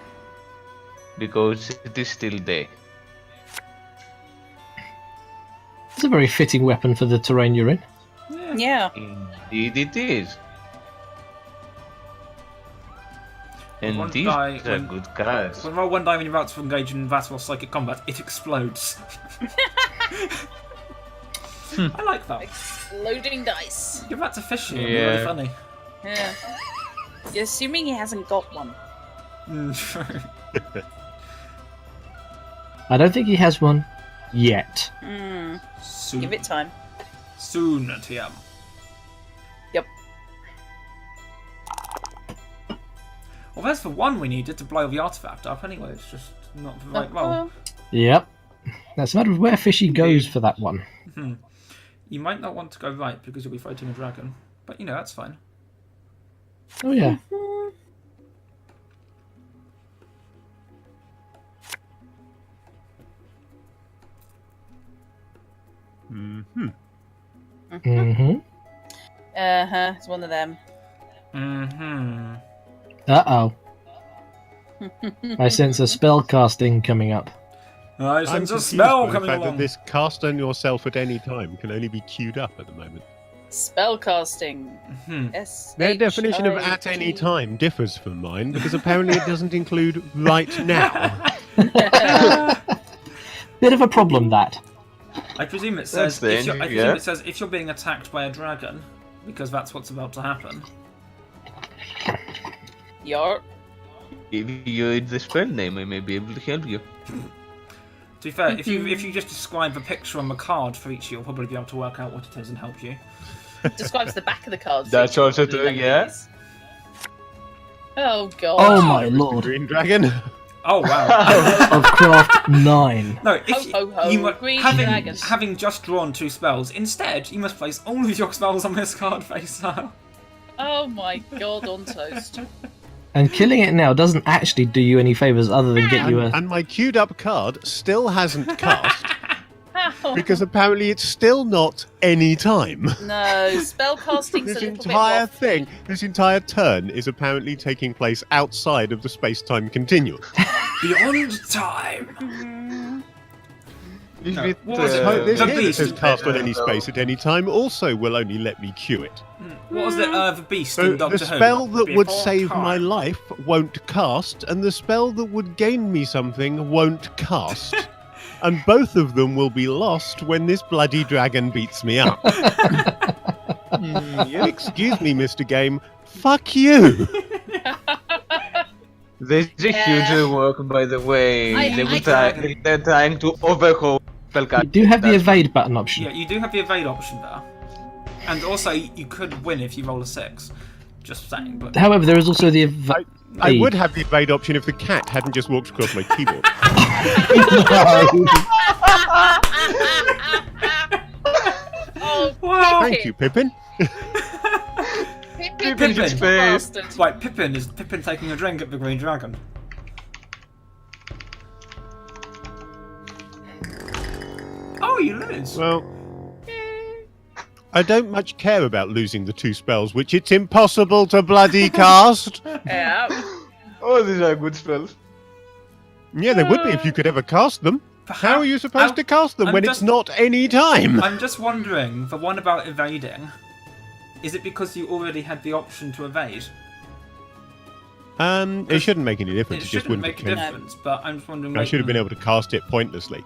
Because it is still day. It's a very fitting weapon for the terrain you're in. Yeah. Indeed it is. And One these die are when- good cards. When roll one die when you're about to engage in battle or psychic combat, it explodes. I like that. Exploding dice. Give that to Fishy. It'd be Yeah. really funny. Yeah. You're assuming he hasn't got one. True. I don't think he has one yet. Soon. Give it time. Soon, TM. Yep. Well, there's the one we needed to blow the artifact up anyway. It's just not the right roll. Yep. That's a matter of where Fishy goes for that one. You might not want to go right because you'll be fighting a dragon. But, you know, that's fine. Oh yeah. Mm-hmm. Mm-hmm. It's one of them. Mm-hmm. Uh-oh. I sense a spell casting coming up. I I'm sense a confused smell by the coming fact along. that this cast on yourself at any time can only be queued up at the moment. Spellcasting. Their definition of at any time differs from mine because apparently it doesn't include right now. Bit of a problem, that. I presume it says That's if you're, I strange, presume yeah. it says if you're being attacked by a dragon, because that's what's about to happen. Yarp. If you read the spell name, I may be able to help you. To be fair, if you just describe the picture on the card for each, you'll probably be able to work out what it is and help you. Describes the back of the card. That's so also you true, know what it yeah. is. Oh god. Oh my There was the lord. Green Dragon. Oh wow. of craft 9. No, if Ho, ho, ho, you green dragons. having just drawn 2 spells, instead you must place all of your spells on this card face up. Oh my god, on toast. And killing it now doesn't actually do you any favours other than get you a... And my queued up card still hasn't cast How? because apparently it's still not any time. No, spellcasting's This a little entire bit off. thing, this entire turn is apparently taking place outside of the space-time continuum. Beyond time. If No, it, what was it? This The here that beast. says cast on any space at any time also will only let me queue it. What was it? The beast So in Doctor the Who? spell that would Before save time. my life won't cast, and the spell that would gain me something won't cast. And both of them will be lost when this bloody dragon beats me up. Excuse me, Mr. Game. Fuck you! There's a huge work, by the way. They're trying to overhaul spellcasting. You do have the evade button option. Yeah, you do have the evade option there. And also, you could win if you roll a 6. Just saying, but... However, there is also the evade. I would have the evade option if the cat hadn't just walked across my keyboard. Oh, Wow. Thank you, Pippin. Pippin, Pippin. you bastard. Right, Pippin is Pippin taking a drink at the Green Dragon. Oh, you lose. Well, I don't much care about losing the 2 spells, which it's impossible to bloody cast. Yeah. Oh, these are good spells. Yeah, they would be if you could ever cast them. How are you supposed to cast them I'm when just- it's not any time? I'm just wondering, the one about evading, is it because you already had the option to evade? It shouldn't make any difference. It It just shouldn't wouldn't make a have changed. difference, but I'm just wondering... I should have been able to cast it pointlessly.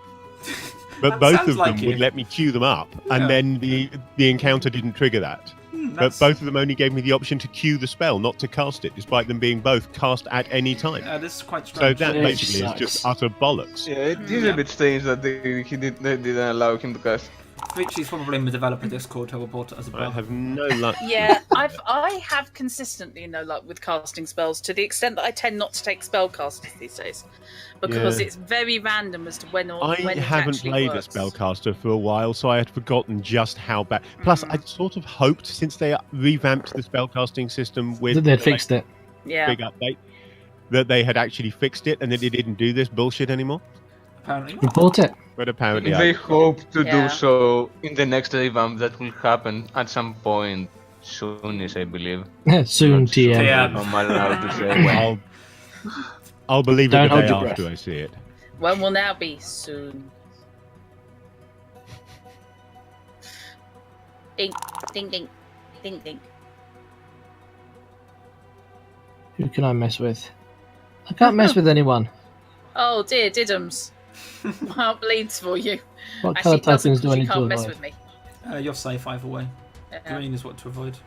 But That both sounds of them like you. would let me queue them up, Yeah. and then the encounter didn't trigger that. But That's- both of them only gave me the option to queue the spell, not to cast it, despite them being both cast at any time. This is quite So strange. that It basically is sucks. just utter bollocks. Yeah, it is a bit strange that they didn't allow him to cast. Frici's probably in the developer Discord, he'll report it as a I bug. have no luck. Yeah, I have consistently no luck with casting spells to the extent that I tend not to take spellcasters these days because Yeah. it's very random as to when I it haven't actually played works. a spellcaster for a while, so I had forgotten just how bad. Plus, I'd sort of hoped, since they revamped the spellcasting system with That they'd fixed it. Yeah. big update, that they had actually fixed it and that it didn't do this bullshit anymore. Apparently. Report it. But apparently, They I... hope to Yeah. do so in the next revamp. That will happen at some point soonish, I believe. Soon, Not sure TM. Yeah. if I'm allowed to say when. I'll believe it Don't the hold day your after breath. I see it. When will now be soon? Ding, ding, ding, ding, ding. Who can I mess with? I can't mess with anyone. Oh dear, Diddums. My heart bleeds for you. What Actually, colour it doesn't typings do I because you need to can't mess avoid? with me. You're safe either way. Yeah. Green is what to avoid.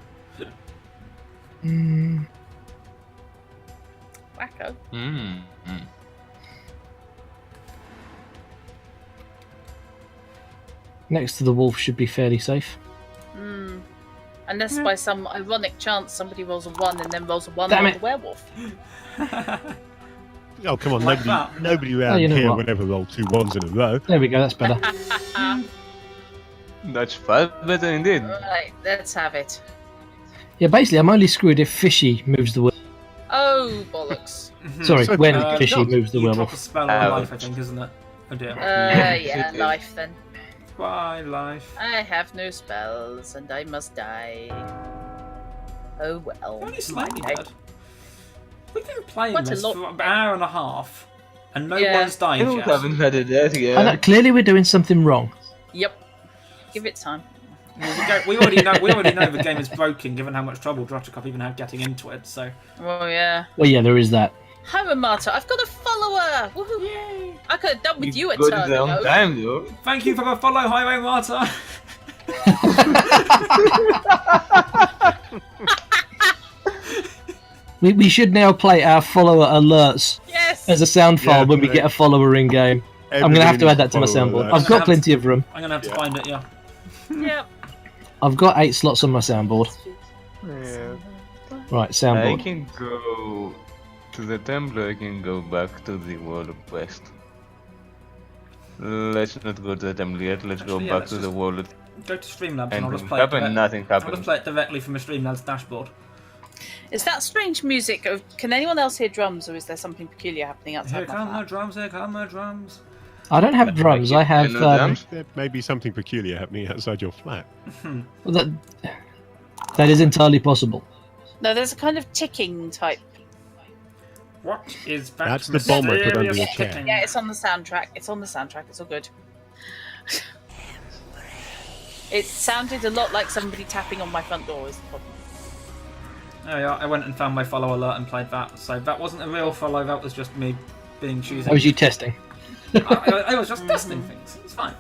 Wacko. Next to the wolf should be fairly safe. Unless by some ironic chance somebody rolls a 1 and then rolls a 1 Damn on it. the werewolf. Oh, come on, Like that. nobody around you know here what? would ever roll 2 1s in a row. There we go, that's better. That's far better indeed. Right, let's have it. Yeah, basically, I'm only screwed if Fishy moves the werewolf. Oh, bollocks. Sorry, So, when uh, Fishy no, moves the You drop a werewolf. spell on life, I think, isn't it? Oh dear. Yeah, It is. life then. Bye, life. I have no spells and I must die. Oh well. Only slightly Okay. dead. We've been playing Quite a this lot. for an hour and a half, and no Yeah. one's died You yet. haven't had a death I know, yet. clearly we're doing something wrong. Yep. Give it time. Well, we already know the game is broken, given how much trouble Druttercup even had getting into it. So Oh yeah. Well, yeah, there is that. Hi, Marta. I've got a follower. Woohoo! Yay! I could have done with you a Good turn long ago. time though. thank you for the follow, Highway Marta. We should now play our follower alerts Yes. as a sound file Yeah, when we correct. get a follower in game. I'm going to have to add that to my Follow soundboard. alerts. I've got plenty of room. I'm gonna have to find it. Yeah. Yep. I've got 8 slots on my soundboard. Yeah. Right, I soundboard. can go to the temple, I can go back to the wall of quest. Let's not go to the temple yet. Let's Actually, go yeah, back let's to the just wall. Go to Streamlabs and And I'll just play it. nothing I'll just happens. play it directly from a Streamlabs dashboard. Is that strange music? Can anyone else hear drums, or is there something peculiar happening outside Here my come the flat? drums, here come the drums. I don't have drums. I have. no drums? There may be something peculiar happening outside your flat. That is entirely possible. No, there's a kind of ticking type. What is that? That's the bomb I put under your mysterious chair. ticking? Yeah, it's on the soundtrack. It's on the soundtrack. It's all good. It sounded a lot like somebody tapping on my front door. Is the problem. Oh yeah, I went and found my follow alert and played that. So that wasn't a real follow. That was just me being choosy. How was you testing? I was just testing things. It's fine.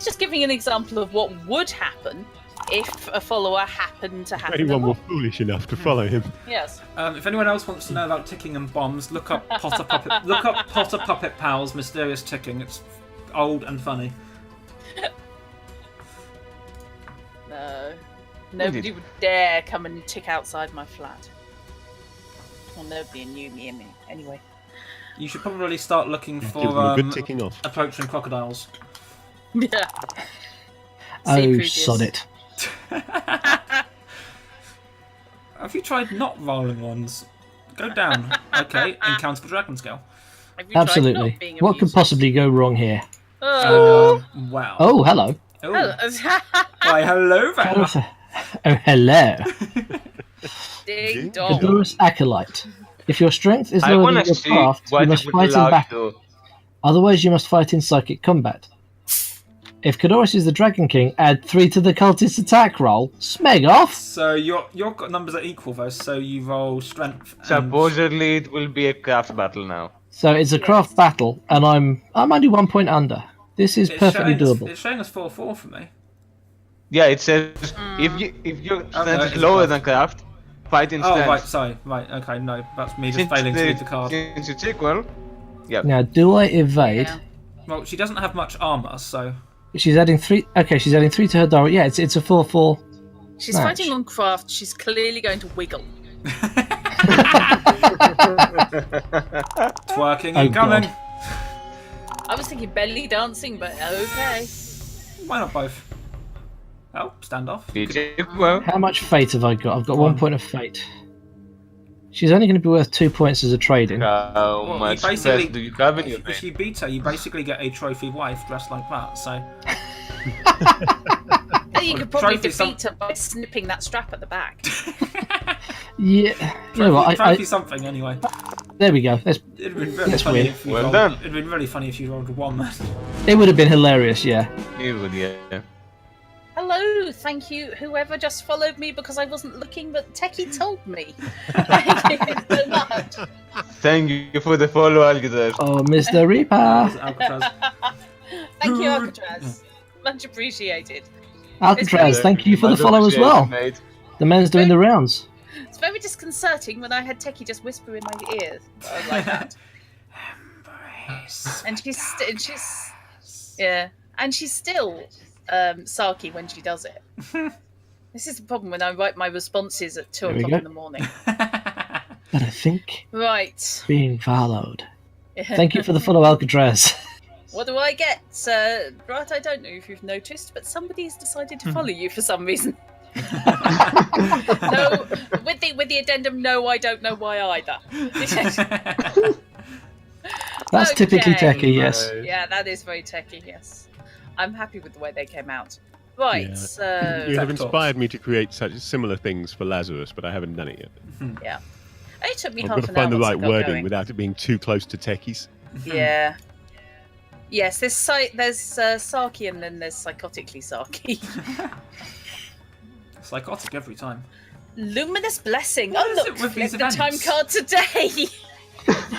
Just giving an example of what would happen if a follower happened to happen. Anyone along. were foolish enough to follow him. Yes. If anyone else wants to know about ticking and bombs, look up Potter Puppet. Look up Potter Puppet Pals Mysterious Ticking. It's old and funny. No. Nobody would dare come and tick outside my flat. Well, nobody knew me anyway. You should probably start looking Give them a for good ticking off. approaching crocodiles. Yeah. Oh, previous. sod it. Have you tried not rolling ones? Go down. Okay, encounter the dragon scale. Have you tried Absolutely. not being What could abusive? possibly go wrong here? Oh. Wow. Oh, hello. Oh. Hello. Why, hello there. Oh, hello. Ding dong. Auroris Acolyte. If your strength is I lower want than to your see craft, what you it must would fight in allow battle. you to. Otherwise, you must fight in psychic combat. If Auroris is the Dragon King, add 3 to the cultist's attack roll. Smeg off! So your numbers are equal though, so you roll strength and... Supposedly it will be a craft battle now. So it's a craft battle, and I'm only 1 point under. This is perfectly doable. It's showing us 4-4 for me. Yeah, it says if your no, strength is it's lower craft. than craft, fight in Oh, strength. right, sorry. Right, okay, no. That's me just failing to read the card. Since it's equal, yeah. Now, do I evade? Yeah. Well, she doesn't have much armour, so... She's adding 3. Okay, she's adding 3 to her direct. Yeah, it's a 4-4. She's Match. fighting on craft. She's clearly going to wiggle. Twerking Oh, incoming! God. I was thinking belly dancing, but okay. Why not both? Oh, standoff. It's equal. How much fate have I got? I've got 1 point of fate. She's only going to be worth 2 points as a trade-in. How Well, much you basically, stress do you have in your if you vein? beat her, you basically get a trophy wife dressed like that, so... And you could probably Trophy defeat her by snipping that strap at the back. Yeah. You know what? Trophy something, anyway. There we go. It'd been very That's funny weird. if you Well rolled, done. It'd been really funny if you rolled a 1, man. It would have been hilarious, yeah. You would, yeah. Hello, thank you, whoever just followed me because I wasn't looking, but Techie told me. Thank you so much. Thank you for the follow, Alcatraz. Oh, Mr. Reaper. Alcatraz. Thank you, Alcatraz. Much appreciated. Alcatraz, thank you for the Much follow as well. appreciated, mate. The man's doing the rounds. It's very disconcerting when I had Techie just whisper in my ear. I was like that. And she's still sarky when she does it. This is the problem when I write my responses at 2 There we o'clock go. in the morning. But I think Right. being followed. Thank you for the follow, Alcatraz. What do I get? Right, I don't know if you've noticed, but somebody's decided to follow you for some reason. No, with the addendum, no, I don't know why either. That's typically Okay. techie, yes. Yeah, that is very techy, yes. I'm happy with the way they came out. Right, Yeah. so... You have Talks. inspired me to create such similar things for Lazarus, but I haven't done it yet. Yeah. It took me I've half got to an hour find the once I right got wording going. without it being too close to techies. Yeah. Yes, there's Sarky and then there's Psychotically Sarky. Psychotic every time. Luminous Blessing. What Oh, is look, it with flip these the time events? card today.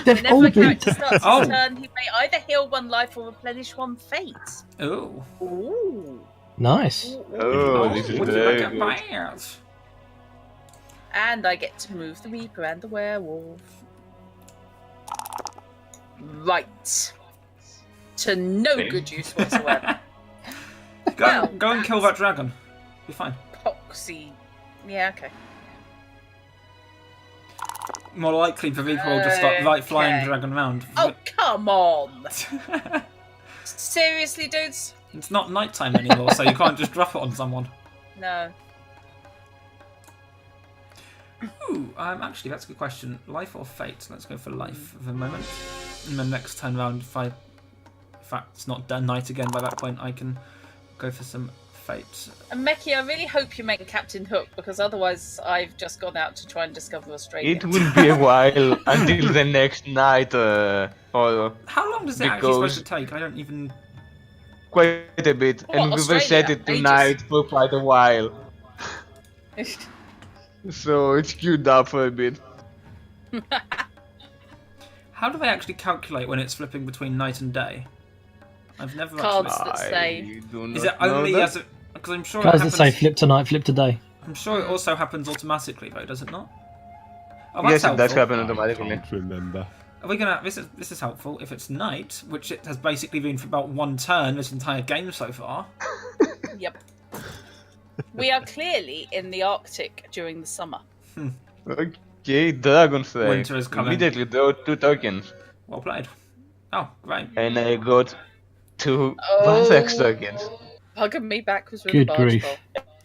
They've all Whenever a been. character starts Oh. his turn, he may either heal one life or replenish one fate. Ooh. Ooh. Nice. Oh, this is would you very look at good. my ears? And I get to move the Reaper and the Werewolf. Right. To no good use whatsoever. Go, Well, go and kill that dragon. Be fine. Poxy. Yeah, okay. more likely the Reaper will just start flying dragon around. Oh, come on! Seriously, dudes? It's not nighttime anymore, so you can't just drop it on someone. No. Ooh, actually, that's a good question. Life or fate? Let's go for life for the moment. And then next turn round, if in fact it's not done night again by that point, I can go for some fate. And Meki, I really hope you make Captain Hook, because otherwise I've just gone out to try and discover Australia. It will be a while until the next night. Or How long does it actually supposed to take? I don't even... quite a bit, What, and we will Australia? set it tonight for quite a while. So it's queued up for a bit. How do they actually calculate when it's flipping between night and day? I've never Cards actually... that say... Is it only as a... Because I'm sure it Guys happens... that say flip to night, flip to day. I'm sure it also happens automatically, though, does it not? Oh, Yes, that's it does helpful. happen automatically. I can't remember. Are we gonna? This is helpful. If it's night, which it has basically been for about one turn this entire game so far. Yep. We are clearly in the Arctic during the summer. Okay, Dragon Strike. Winter is coming. Immediately draw 2 tokens. Well played. Oh, great. And I got 2 Oh. Vortex tokens. Hugging me backwards with Good a barge grief. pole.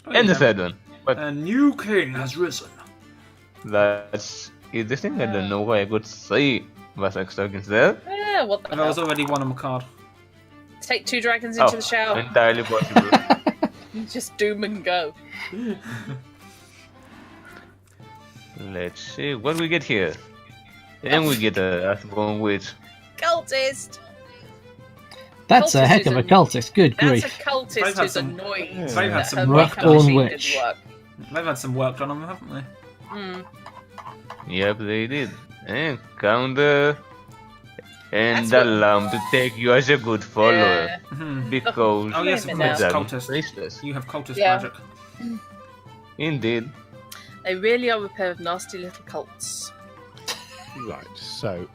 Oh, And yeah. the third one. But A new king has risen. that's interesting. I don't know why I got 3 Vortex tokens there. Yeah, what the There was hell? already one on the card. Take 2 dragons into the shower. Entirely possible. Just doom and go. Let's see what we get here. And we get a Earthborn Witch. Cultist! That's a Cultist heck is of a a- cultist. Good That's grief. a They've cultist had who's some- annoyed. they've had that some her rough makeup machine born didn't witch. work. They've had some work done on them, haven't they? Mm. Yep, they did. And counter. And That's what- allow them to take you as a good follower. Yeah. Mhm. Because Oh yes, of Wait a course, minute. cultist. faceless. You have cultist Yeah. magic. Indeed. They really are a pair of nasty little cults. Right, so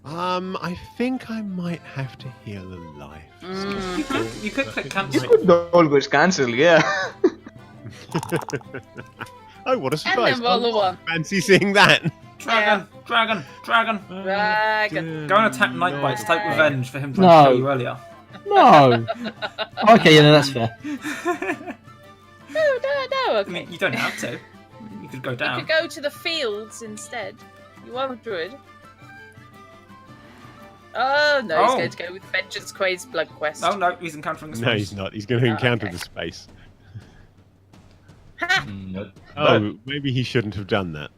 I think I might have to heal a life. Mm. You could click You cancel. could always cancel, yeah. Oh, what a And surprise! then roll a 1. Fancy seeing that. Dragon, dragon, dragon. Dragon. Go and attack Nitebytes. Take revenge for him trying No. to kill you earlier. No. Okay, yeah, no, that's fair. No, I okay. mean, you don't have to. You could go You down. could go to the fields instead. You are a druid. Oh, no, he's Oh. going to go with Vengeance Quaid's Blood Quest. Oh no, he's encountering the space. No, he's not. He's going to encounter okay. the space. Ha! Not Oh, maybe he shouldn't have done that.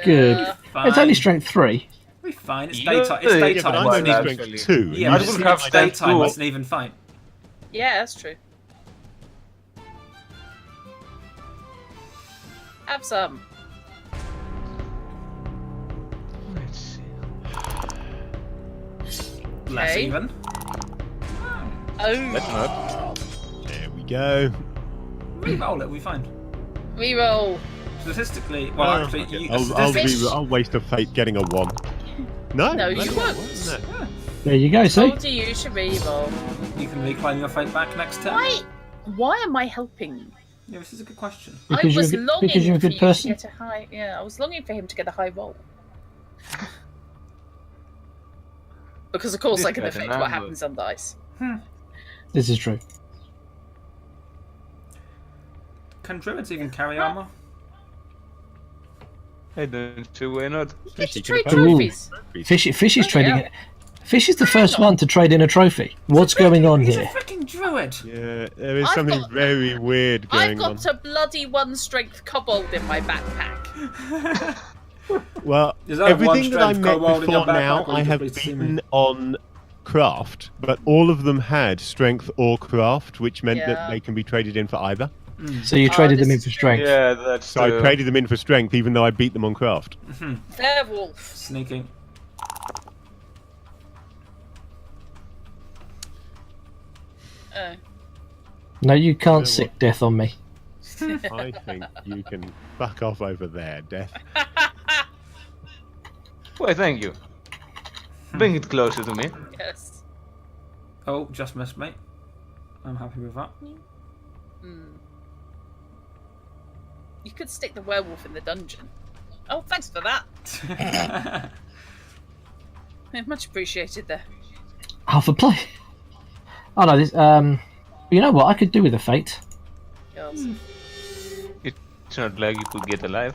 Good. Fine. It's only strength 3. We'll be fine. It's Yeah, daytime. It's yeah, Yeah, daytime. but I'm Well, only It's actually- strength 2. yeah, I but would it's have that daytime. too. It's an even fight. Yeah, that's true. Have some. Let's see. Less Okay. even. Let's Oh, not. There we go. Reroll it. We fine. reroll. Statistically, well, Oh, actually, okay. you, Fish. I'll waste a fate getting a 1. No, No, you that's won't. not, no. There you go, see? Told you you should reroll. you can reclaim your fate back next turn. Why am I helping you? Yeah, this is a good question. Because I you're was a good- longing because you're a for good you person. to get a high. Yeah, I was longing for him to get a high roll. Because of course This I can guy's affect an what ambush. happens on dice. This is true. Can druids even carry armor? I don't see why not. You get Fishy to trade could have Ooh. trophies. Fish is Oh, trading yeah. it. Fish is the first one to trade in a trophy. What's going on He's here? a freaking druid. Yeah, there is I've something got- very weird I've going on. got a bloody 1 strength kobold in my backpack. Well, Is that one everything that I strength met kobold in your before now, backpack, or I you have just basically been on craft, but all of them had strength or craft, which meant Yeah. that they can be traded in for either. So you Oh, traded this them in is for strength. Yeah, that's So I traded them in for strength, even though I beat them on craft. Werewolf. Sneaking. Oh. No, you can't what? sick death on me. I think you can fuck off over there, Death. Why, thank you. Bring it closer to me. Yes. Oh, just missed, mate. I'm happy with that. Hmm. You could stick the werewolf in the dungeon. Oh, thanks for that. Much appreciated there. Half a play. Oh no, this. You know what? I could do with a fate. Girls. It's not like you could get alive.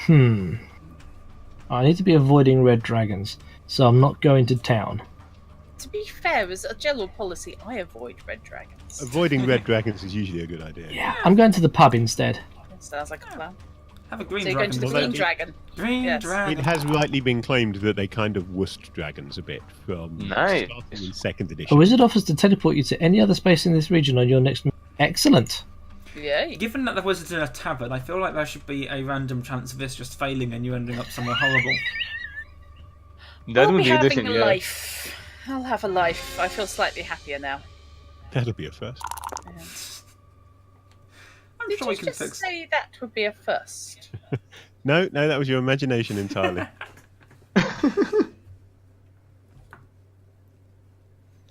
I need to be avoiding red dragons, so I'm not going to town. To be fair, as a general policy, I avoid red dragons. Avoiding red dragons is usually a good idea. Yeah, I'm going to the pub instead. Sounds like a plan. Have a green So you're going dragon. to the green dragon. Green Yes. dragon. It has rightly been claimed that they kind of wussed dragons a bit from Nice. starting in 2nd A edition. wizard offers to teleport you to any other space in this region on your next move. Excellent. Yay. Given that the wizard's in a tavern, I feel like there should be a random chance of this just failing and you ending up somewhere horrible. That I'll would be be having interesting, a yeah. life. I'll have a life. I feel slightly happier now. That'll be a first. I'm Did sure you we can just fix. say that would be a first? No, that was your imagination entirely.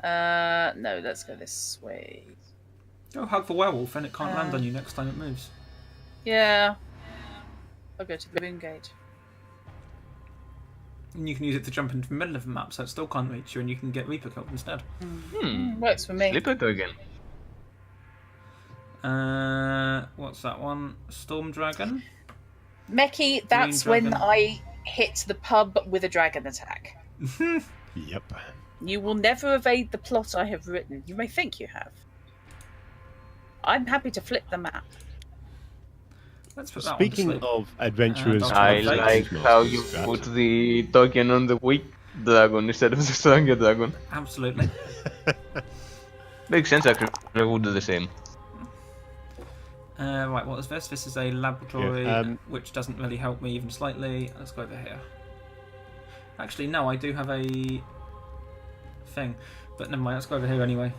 No, let's go this way. Go hug the werewolf and it can't land on you next time it moves. Yeah. I'll go to the moon gate. And you can use it to jump into the middle of the map so it still can't reach you and you can get Reaper killed instead. Works for me. Slip it again. What's that one? Storm Dragon? Meki, that's when dragon. I hit the pub with a dragon attack. Yep. You will never evade the plot I have written. You may think you have. I'm happy to flip the map. Let's put that Speaking one to sleep. of adventurers, That's I what like how you put the token on the weak dragon instead of the stronger dragon. Absolutely. Makes sense, actually. I would do the same. Right, what is this? This is a laboratory, Yeah, which doesn't really help me even slightly. Let's go over here. Actually, no, I do have a thing. But never mind, let's go over here anyway.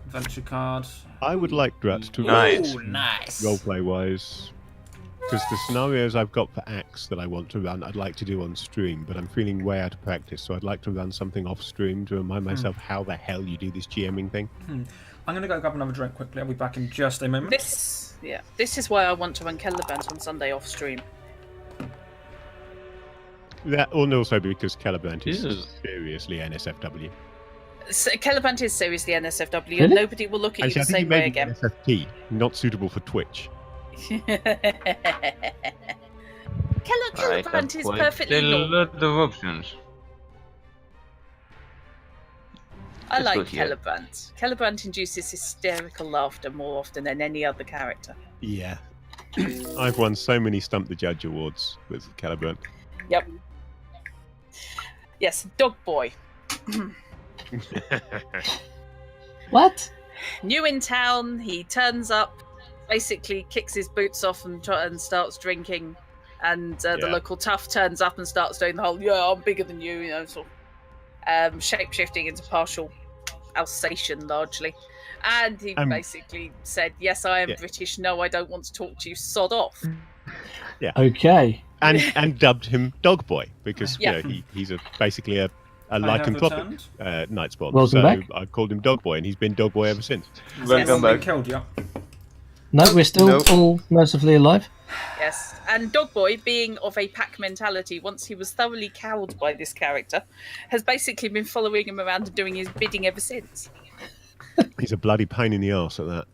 Adventure card. I would like Drat to Nice. Ooh, nice. roleplay wise, because the scenarios I've got for Axe that I want to run, I'd like to do on stream, but I'm feeling way out of practice, so I'd like to run something off stream to remind myself how the hell you do this GMing thing. I'm going to go grab another drink quickly. I'll be back in just a moment. This is why I want to run Caliban on Sunday off stream. That, and also because Caliban is Jesus. seriously NSFW. So, Caliban is seriously NSFW, Really? and nobody will look at you Actually, the I think same you way made again. NSFP, not suitable for Twitch. Caliban is quite perfectly a normal. lot of options. I Let's go like here. Caliban. Caliban induces hysterical laughter more often than any other character. Yeah. I've won so many Stump the Judge awards with Caliban. Yep. Yes, Dog Boy. What? New in town, he turns up, basically kicks his boots off and starts drinking. And the Yeah. local tough turns up and starts doing the whole, yeah, I'm bigger than you, sort of shape-shifting into partial Alsatian, largely. And he basically said, yes, I am Yeah. British, no, I don't want to talk to you, sod off. Okay. And dubbed him Dog Boy because Yeah. you know, he's basically a I have lycanthropic returned. night spawn. Welcome so back. I called him Dog Boy, and he's been Dog Boy ever since. Welcome Been back. killed, yeah. No, we're still Nope. all mercifully alive. Yes, and Dog Boy, being of a pack mentality, once he was thoroughly cowed by this character, has basically been following him around and doing his bidding ever since. He's a bloody pain in the arse at that.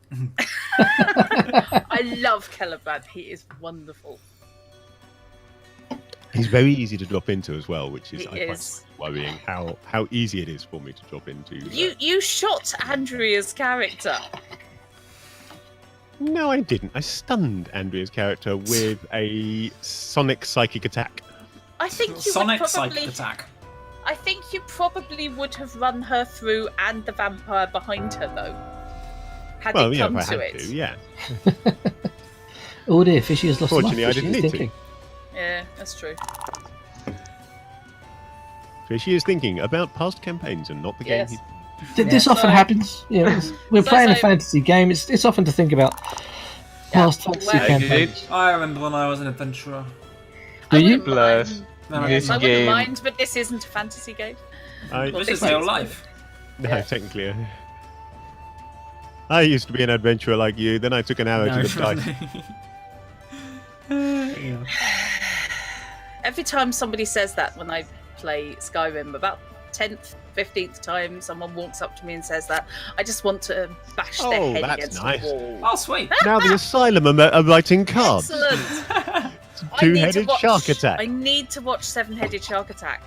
I love Caliban, he is wonderful. He's very easy to drop into as well, which is, He I find is. worrying how easy it is for me to drop into. You shot Andrea's character. No, I didn't. I stunned Andrea's character with a sonic psychic attack. I think you Sonic would Psychic probably. Attack. I think you probably would have run her through and the vampire behind her though. Had Well, it yeah, come if I to had it. to, yeah. Oh dear, Fishy has lost a life. Fortunately, I Fishy didn't is need to. thinking. Yeah, that's true. Fishy is thinking about past campaigns and not the game. Yes. This often so- happens. You know, we're So- playing a so- fantasy game. It's often to think about past fantasy well- campaigns. I remember when I was an adventurer. Do I you? wouldn't Plus, mind. No, no, this I wouldn't game. mind, but this isn't a fantasy game. I, This is real life. no, Yeah. technically. I used to be an adventurer like you. Then I took an arrow to the dice. Yeah. Every time somebody says that when I play Skyrim, about 10th, 15th time someone walks up to me and says that, I just want to bash their head that's against nice. the wall. Oh, sweet. Now the Asylum are writing cards. Excellent. I need to Two-headed watch- shark attack. I need to watch Seven-Headed Shark Attack.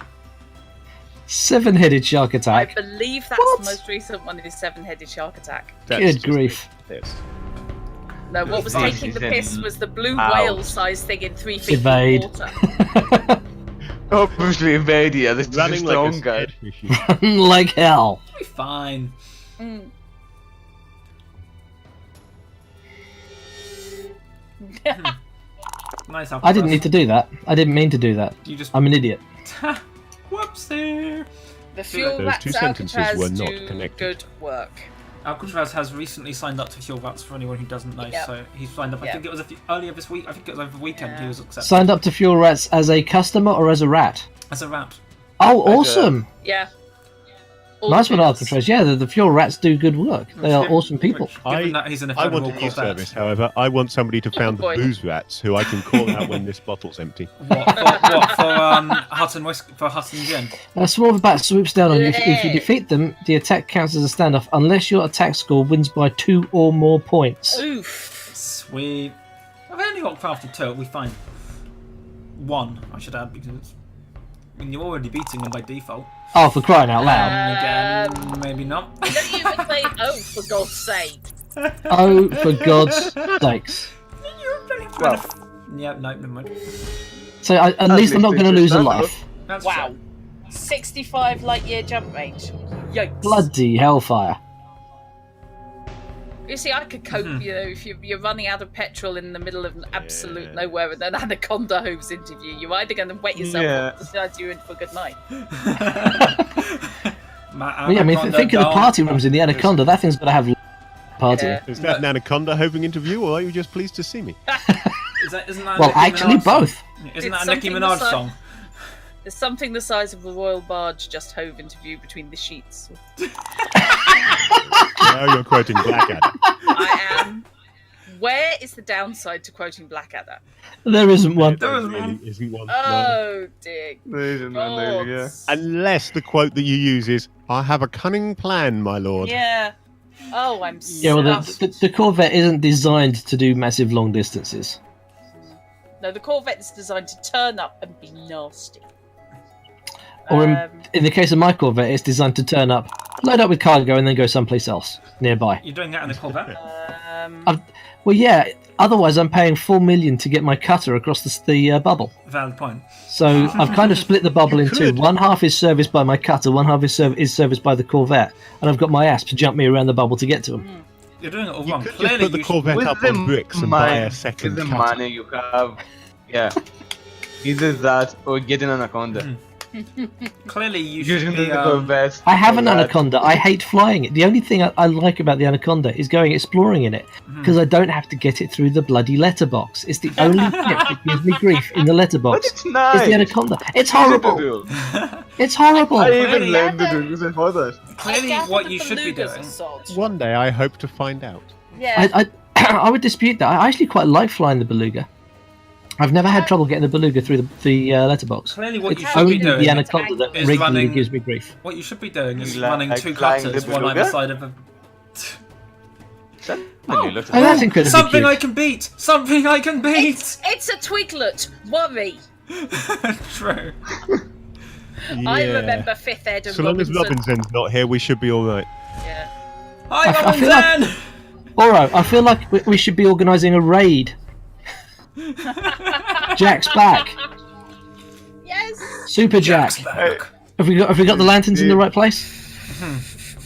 7-headed shark I attack. believe that's What? the most recent one is Seven-Headed Shark Attack. That's Good just grief. this. No, what was This taking the is piss an was the blue out. whale-sized thing in 3 feet Evade. of water. Obviously, Invadia, this is a Running like a strong guy. scared fishy. Like hell. It'll be fine. Mm. Nice. I didn't need to do that. I didn't mean to do that. You just. I'm an idiot. Whoopsie. The fuel Those rats two sentences Alcatraz were not do connected. good work. Alcatraz has recently signed up to Fuel Rats for anyone who doesn't know. Yep. So he's signed up. I Yep. think it was earlier this week. I think it was over the weekend. Yeah. He was accepted Signed up to Fuel Rats as a customer or as a rat? as a rat. Oh, Like a- awesome. Yeah. All Nice the one, bits. Alcatraz. Yeah, the Fuel Rats do good work. They are awesome people. Given that he's an I want ephemeral a new Corvette. service, however. I want somebody to found the boy. booze rats who I can call out when this bottle's empty. What for Hut and Gin? A swarm of bats swoops down on you. If you Yeah. defeat them, the attack counts as a standoff unless your attack score wins by 2 or more points. Oof. Sweet. I've only got crafted 2. It'll be fine. 1, I should add, because it's, I mean, you're already beating them by default. Oh, for crying out loud. Again, maybe not. Don't you even say, oh, for God's sake. Oh, for God's sakes. Well, Yeah, no, never mind. So at least I'm not going to lose a That's life. That's Wow. fine. 65 light year jump range. Yikes. Bloody hellfire. You see, I could cope, you know, if you're running out of petrol in the middle of absolute nowhere and then Anaconda Hoves interview, you're either going to wet yourself Yeah. or decide you're in for a good night. Well, yeah, I mean, think of the party rooms in the Anaconda. That thing's going to have party. Yeah. Is that an Anaconda Hoving interview, or are you just pleased to see me? Isn't that a Well, Nicki actually, Minaj song? both. Isn't It's that a Nicki something Minaj beside- song? There's something the size of a royal barge just hove interview between the sheets. Now you're quoting Blackadder. I am. Where is the downside to quoting Blackadder? There isn't one. There was really one. isn't one. no. Oh, dear. there isn't one there, yeah. gods. Unless the quote that you use is, I have a cunning plan, my lord. Yeah. Oh, I'm Yeah, well, stuffed. the Corvette isn't designed to do massive long distances. No, the Corvette is designed to turn up and be nasty. Or Um, in the case of my Corvette, it's designed to turn up, load up with cargo, and then go someplace else nearby. You're doing that in a Corvette? Well, yeah. Otherwise, I'm paying $4 million to get my cutter across the bubble. Valid point. So I've kind of split the bubble in two. One half is serviced by my cutter, one half is serviced by the Corvette, and I've got my ass to jump me around the bubble to get to them. You're doing it all You wrong. could just Clearly, put the you should- Corvette With up the on bricks and buy a money, second with the cutter. money you have, yeah. Either that or get an Anaconda. Clearly, you should Using be. the Corvette. I have an for that. Anaconda. I hate flying it. The only thing I like about the Anaconda is going exploring in it, because I don't have to get it through the bloody letterbox. It's the only bit that gives me grief in the But letterbox. it's nice. Is the Anaconda. It's Easy to horrible. do. It's horrible. I Clearly- even learned to do this for that. Clearly, what you should be doing. One day I hope to find out. Yeah. I would dispute that. I actually quite like flying the Beluga. I've never had trouble getting the Beluga through the letterbox. Clearly, what It's you should only be doing. the Anaconda that is regularly running- gives me grief. What you should be doing is You running like 2 flying cutters, the one either beluga? side of a. Oh, look at Oh, that. that's incredibly Something cute. I can beat! Something I can beat! It's a twiglet. Worry. True. I Yeah. remember Fifth Ed and So long as Robinson. Robinson's not here, we should be all right. Yeah. Hi, I feel like- Robinson! Alright, I feel like we should be organising a raid. Jack's back. Yes. Super Jack. Jack's back. Have we got the lanterns in the right place?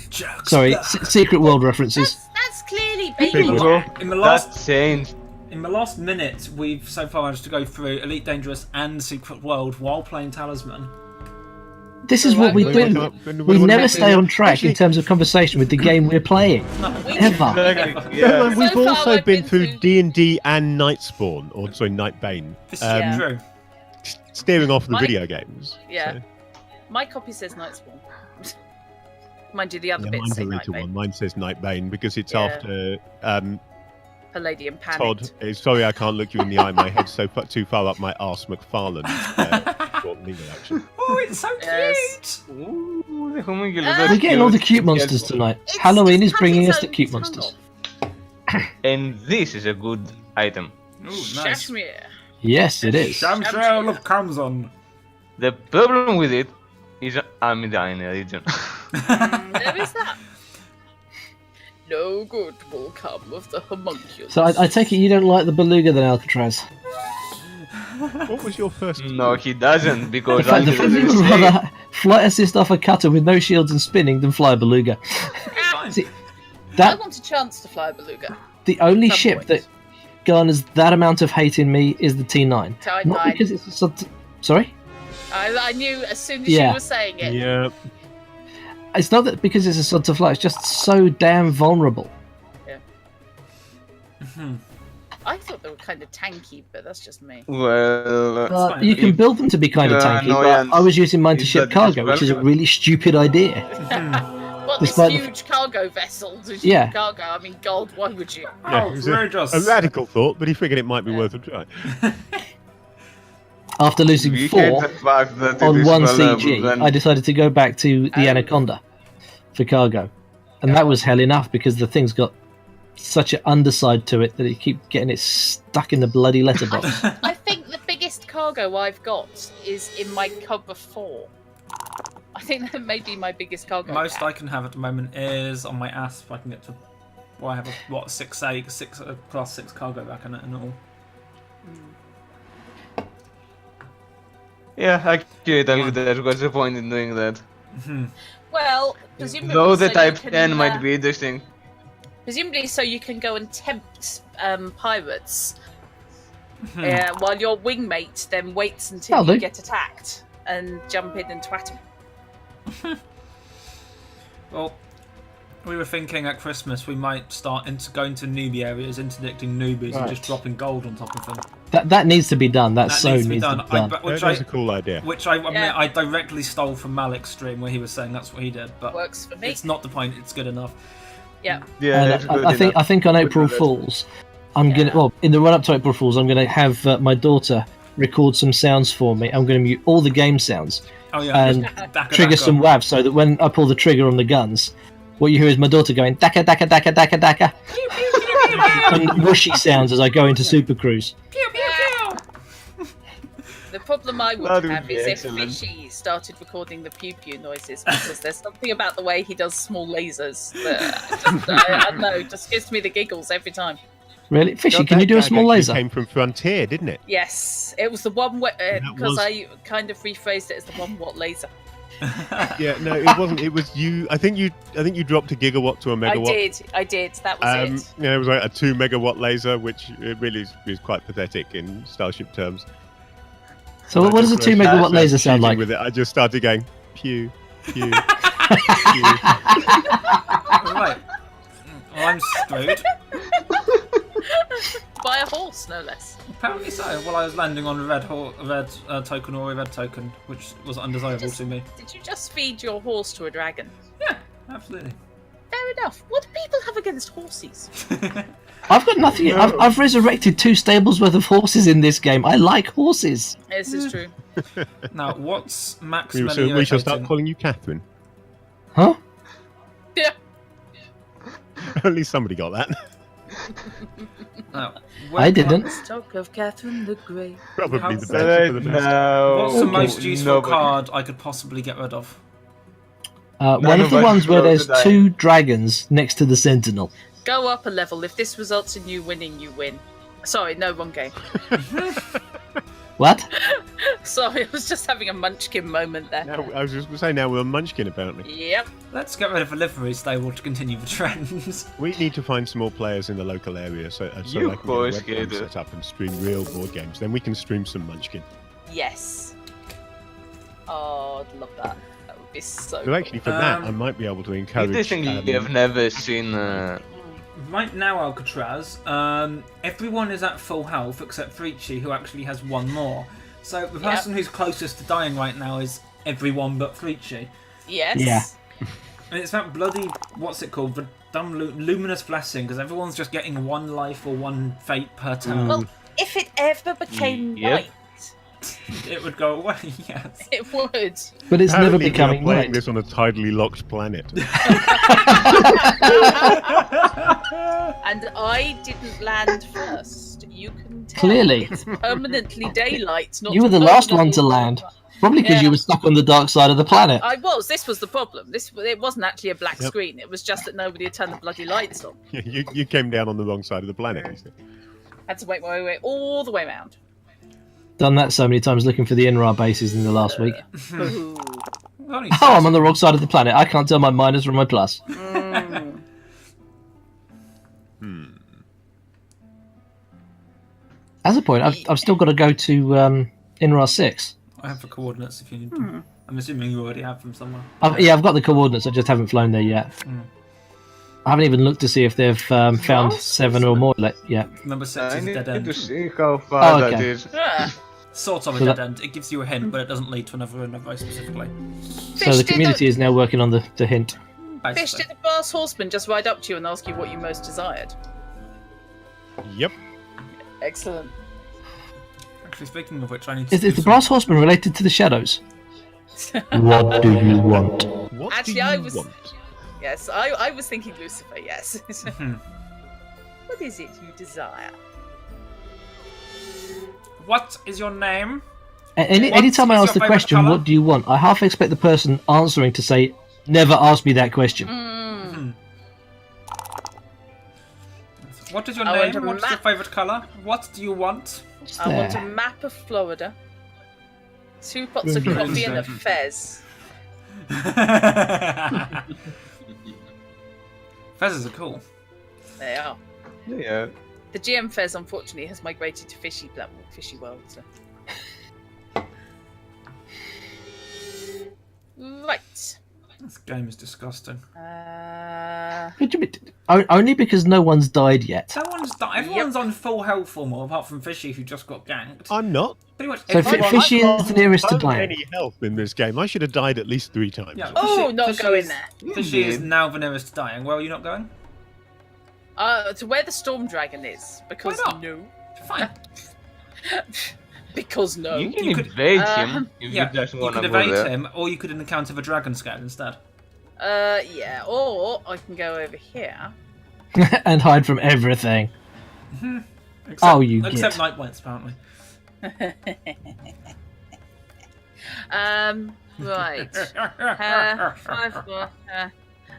Jack's Sorry, back. Secret World references. That's clearly Big baby one. Jack. In the That last changed. minute, we've so far managed to go through Elite Dangerous and Secret World while playing Talisman. This is what we When do. we We want never to- stay on track Actually- in terms of conversation with the game we're playing. We- Ever. Exactly. No, Yeah. we've So far also I've been been through through- D&D and Nightspawn, or sorry, Nightbane, This is Yeah. true. steering off the My- video games. Yeah. So- My copy says Nightspawn. Mind you, the other Yeah, bits mine's say a later Nightbane. one. Mine says Nightbane because it's Yeah. after Palladium Panic. Todd. Sorry, I can't look you in the eye. My head's too far up my arse, McFarlane. Short legal action. Oh, it's so Yes. cute! Ooh, the homunculus. We're We're that's getting all the cute Yes. monsters tonight. It's- Halloween it's is bringing its us the own cute tongue monsters. off. And this is a good item. Ooh, nice. Shashmir. Yes, it is. Shamshell of Kamzon. The problem with it is Amidine region. There is that. No good will come of the homunculus. So I take it you don't like the beluga then, Alcatraz? What was your first? No, he doesn't, In because fact, the until fact you this would day, rather flight assist off a cutter with no shields and spinning than fly a beluga. Fine. See, I that want a chance to fly a beluga. the only Some ship point. that garners that amount of hate in me is the T9. Type Not 9. because it's a sorry? I knew as soon as Yeah. you were saying it. Yeah, It's not that because it's a sod to fly, it's just so damn vulnerable. I thought they were kind of tanky, but that's just me. well, But fine. you can build them to be kind of Yeah, tanky, annoyance but I was using mine to is ship that cargo, it's which is a vulnerable. really stupid idea. What, this Despite the- huge cargo vessel to ship Yeah. cargo? I mean, God, why would you? yeah, Oh, it was very just. a radical thought, but he figured it might be worth a try. After losing we hate 4 the fact that it on is 1 vulnerable CG, when- I decided to go back to the Oh. Anaconda for cargo. And that was hell enough because the thing's got such an underside to it that it keeps getting it stuck in the bloody letterbox. I think the biggest cargo I've got is in my cover 4. I think that may be my biggest cargo. Most pack. I can have at the moment is on my asp. I can get to. Well, I have a 6 class 6 cargo back in it and all. Yeah, accurate. I would that. What's the point in doing that? Well, presumably Though the so Type you can, 10 might be interesting. Presumably, so you can go and tempt pirates while your wingmate then waits until That'll you do. get attacked and jump in and twat him. Well, we were thinking at Christmas we might start going to newbie areas, interdicting newbies, and just Right. dropping gold on top of them. That needs to be done. That That so needs to be done. That's a cool idea. Which I admit Yeah. I directly stole from Malik's stream where he was saying that's what he did, but Works for me. it's not the point. It's good enough. Yeah. Yeah, And that's good I think enough. on April Good Fools, I'm gonna in the run up to April Fools, I'm gonna have my daughter record some sounds for me. I'm gonna mute all the game sounds Oh yeah, and Daka trigger Daka. some WAVs so that when I pull the trigger on the guns, what you hear is my daughter going daka daka daka daka daka, and whooshy sounds as I go into Super Cruise. Pew, pew, pew. The problem I would That would have be is excellent. if Fishy started recording the pew pew noises because there's something about the way he does small lasers that I don't know, just gives me the giggles every time. Really, Fishy? God, Can you that do a gag small actually laser? Came from Frontier, didn't it? Yes, it was the one because was- I kind of rephrased it as the 1 watt laser. Yeah, no, it wasn't. It was you. I think you dropped a gigawatt to a megawatt. I did. That was it. Yeah, it was like a 2 megawatt laser, which it really is quite pathetic in Starship terms. So what does a 2 megawatt laser sound Shooting like? With it, I just started going pew, pew, pew. Right. Well, I'm screwed. By a horse, no less. Apparently so. Well, I was landing on a red token or a red token, which was undesirable to me. Did you just feed your horse to a dragon? Yeah, absolutely. Fair enough. What do people have against horses? I've got nothing. I've resurrected 2 stables worth of horses in this game. I like horses. This is true. Now, what's Max So smelling we shall start irritating? calling you Catherine. Huh? Yeah. At least somebody got that. Now, I didn't. Let's talk of Catherine the Great. Probably How's the best. Right For the best. now, what's the Okay. most useful Nobody. card I could possibly get rid of? One of the of us ones where will there's die. 2 dragons next to the Sentinel. Go up a level. If this results in you winning, you win. Sorry, no, wrong game. What? Sorry, I was just having a munchkin moment there. Now, I was just going to say, now we're a munchkin, apparently. Yep. Let's get rid of a livery stable to continue the trends. We need to find some more players in the local area so You I can boys get a webcam get it. set up and stream real board games. Then we can stream some Munchkin. Yes. Oh, I'd love that. That would be so So actually, for that, I Um, might be able to encourage. interestingly, we have never seen. Right now, Alcatraz, everyone is at full health except Frici, who actually has 1 more. So the person who's closest to dying right now is everyone but Frici. Yes. Yeah. And it's that bloody, what's it called? The dumb luminous blessing, because everyone's just getting one life or one fate per turn. Well, if it ever became night, it would go away, yes. it would. But it's never Apparently we are becoming playing night. this on a tidally locked planet. And I didn't land first. You can tell. Clearly. It's permanently daylight. Not You were the last one to land. Probably because you were stuck on the dark side of the planet. I was. This was the problem. It wasn't actually a black screen. It was just that nobody had turned the bloody lights on. You came down on the wrong side of the planet. You see. Had to make my way all the way around. Done that so many times looking for the INRA bases in the last week. Ooh. Only Oh, I'm on the wrong side of the planet. I can't tell my minus from my plus. As a point, I've still got to go to INRA 6. I have the coordinates if you need them. I'm assuming you already have them somewhere. I've got the coordinates. I just haven't flown there yet. I haven't even looked to see if they've found 7 or more yet. Number 6 I is need dead end. to see how far that okay. is. Sort of a So dead end. It gives you a hint, but it doesn't lead to another very specifically. So the community is now working on the hint. Fish, Basically. did the brass horseman just ride up to you and ask you what you most desired? Yep. Excellent. Actually, speaking of which, I need to. Is do the some- brass horseman related to the shadows? What do you want? What Actually, do you I was- want? Yes, I was thinking Lucifer, yes. What is it you desire? What is your name? Anytime I What's ask the your favourite question, colour? what do you want? I half expect the person answering to say, never ask me that question. What is your I want name? a What's your map. favourite colour? What do you want? I want a There. map of Florida, 2 pots of Good. coffee and a fez. Fezzes are cool. They are. Yeah. The GM fez, unfortunately, has migrated to Fishy World. So. Right. This game is disgusting. What do you mean? Only because no one's died yet. Everyone's on full health or more, apart from Fishy, who just got ganked. I'm not. Pretty much So everyone. Fishy is the nearest to I don't have dying. any health in this game. I should have died at least 3 times. Yeah, Oh, Fishy- not Fishy going is- there. Fishy is did. now the nearest to dying. Where are you not going? To where the storm dragon is, because Why not? no. Fine. Because no. You can You could- invade him if Yeah, you just you want could to go evade there. him, or you could encounter the dragon scout instead. Yeah, or I can go over here. And hide from everything. Except, Oh, you Except git. Nitebytes, apparently. Right. 5 more,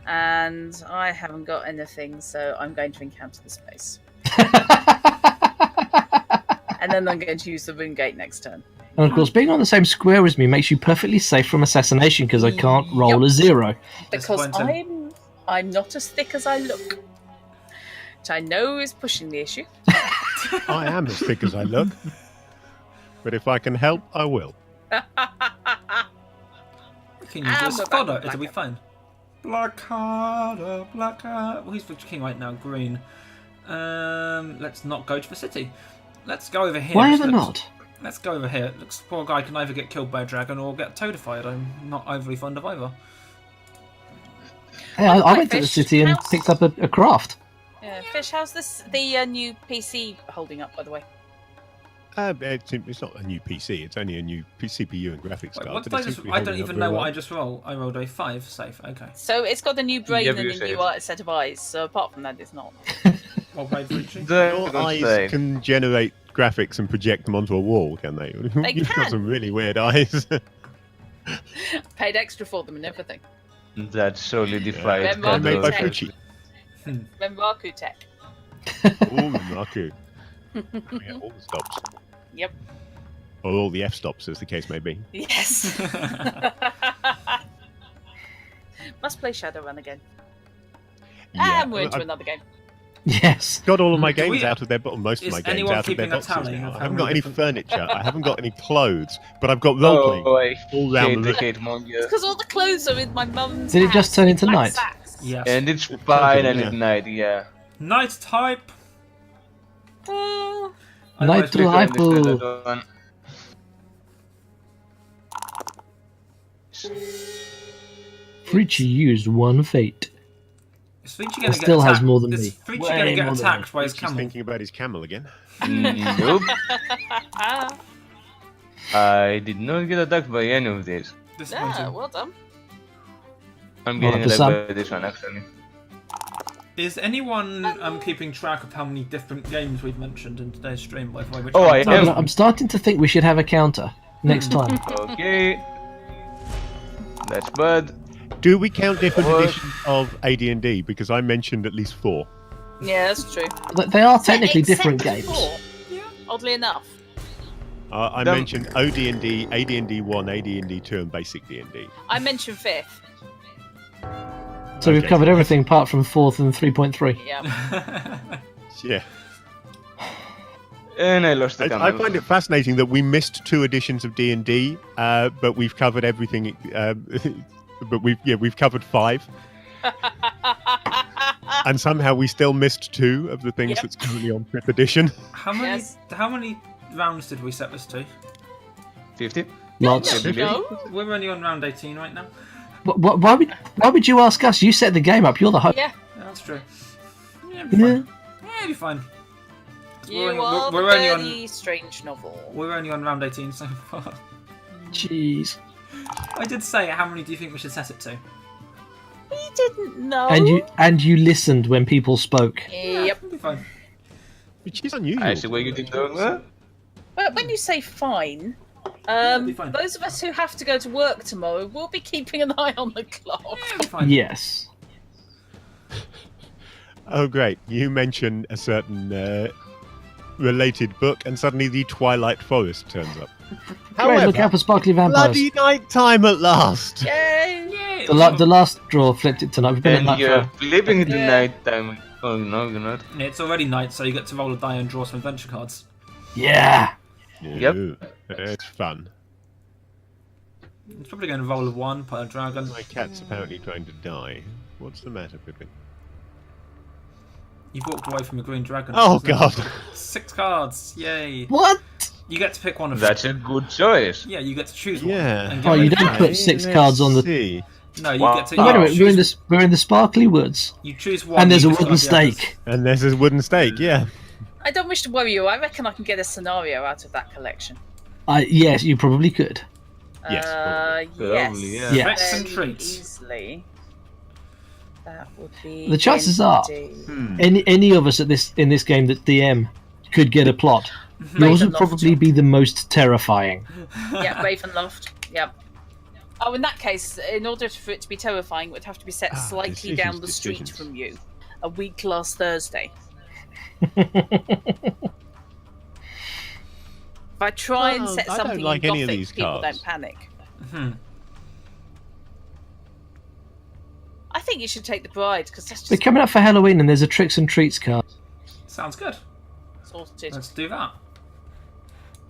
and I haven't got anything, so I'm going to encounter the space. And then I'm going to use the rune gate next turn. And of course, being on the same square as me makes you perfectly safe from assassination because I can't roll a 0. Because Disappointing. I'm not as thick as I look. Which I know is pushing the issue. I am as thick as I look. But if I can help, I will. You can use And this we're back fodder, to it'll be fine. Black Harder, Black Harder. Well, he's the king right now, green. Let's not go to the city. Let's go over here. Why Let's- ever not? Let's go over here. Looks poor guy can either get killed by a dragon or get toadified. I'm not overly fond of either. Hey, I went to the Fish city and house. picked up a craft. Yeah, Fish, how's the new PC holding up, by the way? It's not a new PC. It's only a new CPU and graphics Wait, card. what did but I it seems just? to be I don't holding up even very know what well. I just rolled. I rolled a 5 safe. Okay. So it's got a new brain Yeah, and a you new said. set of eyes. So apart from that, it's not. Well played, Frici. Your Don't eyes say. can generate graphics and project them onto a wall, can they? You've can. got some really weird eyes. Paid extra for them and everything. That solidified. Yeah. They're made by Control. Frici. Renraku Tech. All Renraku. Yeah, all the stops. Yep. Or all the F-stops, as the case may be. Yes. Must play Shadowrun again. And we're into I've another game. Yes. got all of my Do games we- out of their, or most of Is my games anyone out of their keeping a boxes tally now. of I how haven't many got any different- furniture. I haven't got any clothes, but I've got role-playing Oh, I all round hate the the room. hate monger. Because all the clothes are in my mum's Did it just house turn in into black night? sacks. Yes. And it's finally yeah. night, yeah. Night type. Oh, I Night always to make- life. I understood that one. Frici used one fate. Is Frici He going to get still has attacked? more than Is me. Frici Way going to get more than attacked by his He's camel? thinking about his camel again. Nope. I did not get attacked by any of these. Disappointing. Yeah, well done. I'm getting for attacked some. by this one, actually. Is anyone keeping track of how many different games we've mentioned in today's stream, by the way? Which Oh, I ones- am. I'm starting to think we should have a counter next time. Okay. That's bad. Do we count different What? editions of AD&D? Because I mentioned at least 4. Yeah, that's true. They are technically Except different for games. 4, oddly enough. I Them- mentioned OD&D, AD&D 1, AD&D 2, and basic D&D. I mentioned 5th. So we've Okay. covered everything apart from 4th and 3.3. Yeah. Yeah. And I lost the I camel. find it fascinating that we missed 2 editions of D&D, but we've covered everything. But we've covered 5, and somehow we still missed 2 of the things Yep. that's currently on 5th edition. How many? Yes. How many rounds did we set this to? 50? Lots. No. We're only on round 18 right now. Why would you ask us? You set the game up. You're the host. Yeah. Yeah, that's true. Yeah, it'll be Yeah. fine. Yeah, it'll be fine. You We're only- are we're the only on- Birdie Strange novel. We're only on round 18 so far. Jeez. I did say, how many do you think we should set it to? We didn't know. And you listened when people spoke. Yep. It'll be fine. Which is unusual. I see what you did there. But when you say fine, it'll be fine. those of us who have to go to work tomorrow will be keeping an eye on the clock. Yeah, it'll be fine. Yes. Oh, great. You mentioned a certain related book, and suddenly the Twilight Forest turns up. Great, look out for sparkly vampires. bloody night time at last! Yay! Yeah, The last draw flipped it tonight. We've been at And night you're for... flipping it to Yeah. night time. Oh, no, you're not. it's already night, so you get to roll a die and draw some adventure cards. Yeah. Yep. Ooh, it's fun. It's probably going to roll a 1 per dragon. My cat's apparently trying to die. What's the matter with it? You've walked away from a green dragon. Oh, Isn't it? God. 6 cards, yay. What? You get to pick one of them. That's a good choice. Yeah, you get to choose one. Yeah. and Oh, get you rid of don't it. put 6 cards on the... See. No, you Wow. get to. Oh, wait a you minute, choose- we're in the sparkly woods. You choose one. And there's a you wooden discard the others. stake. And there's a wooden stake, yeah. I don't wish to worry you. I reckon I can get a scenario out of that collection. Yes, you probably could. Yes, Probably, yeah. Yeah. Tricks and Very treats. Easily. That would be. The chances are- D&D. Any of us in this game that DM could get a plot. Yours would Ravenloft. probably be the most terrifying. Yeah, Ravenloft. Yep. Oh, in that case, in order for it to be terrifying, it would have to be set slightly down the street decisions. from you. A week last Thursday. If I try and Well, set I don't something like in any of Gothic, these people cards. don't panic. Hmm. I think you should take the bride because that's We're just coming up for Halloween and there's a tricks and treats card. Sounds good. sorted. Let's do that.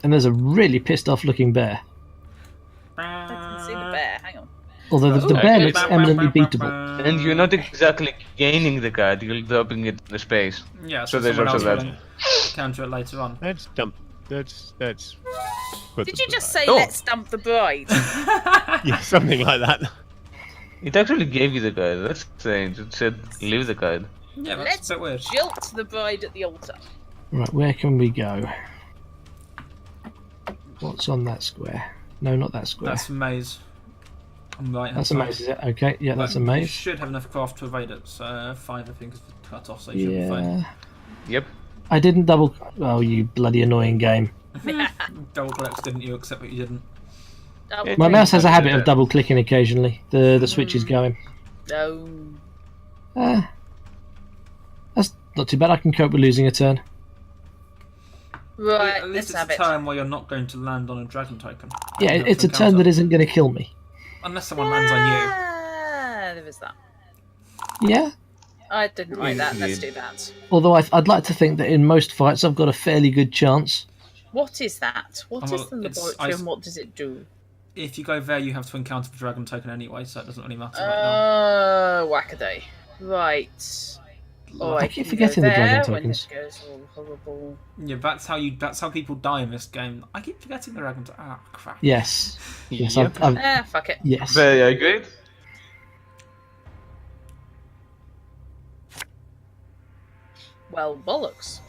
And there's a really pissed off looking bear. I can see the bear. Hang on. Although the bear Okay. looks eminently beatable. And you're not exactly gaining the card, you're dropping it in the space. Yeah, So so there's someone also else that. will counter it later on. Let's dump. Let's. Put Did them you to just that. say, Oh. let's dump the bride? Yeah, something like that. It actually gave you the card, that's strange. It said leave the card. Yeah, that's Let's a bit weird. jilt the bride at the altar. Right, where can we go? What's on that square? No, not that square. That's a maze. On the right That's a maze, is it? Okay, yeah, that's a You maze. should have enough craft to evade it. So 5, I think, is the cut off, so you should be fine. Yeah. Yep. I didn't double... Oh, you bloody annoying game. Double clicks, didn't you? Except that you didn't. Oh, My mouse has a habit of Yeah. double clicking occasionally. The switch is going. no. That's not too bad. I can cope with losing a turn. Right, At let's least it's have a it. time where you're not going to land on a dragon token. Yeah, You have it's to a turn encounter. that isn't going to kill me. Unless someone lands on you. Ah, there is that. Yeah. I didn't write that. Let's do that. Although I'd like to think that in most fights I've got a fairly good chance. What is that? What Oh, is the it's laboratory ice- and what does it do? If you go there, you have to encounter the dragon token anyway, so it doesn't really matter right Wackaday. Right. Oh, I keep forgetting the dragon tokens. When it goes all horrible. now. Yeah, that's how people die in this game. I keep forgetting the dragon token. Ah, crap. Yes. Yes, Yep. I've Fuck it. yes. Very good. Well, bollocks.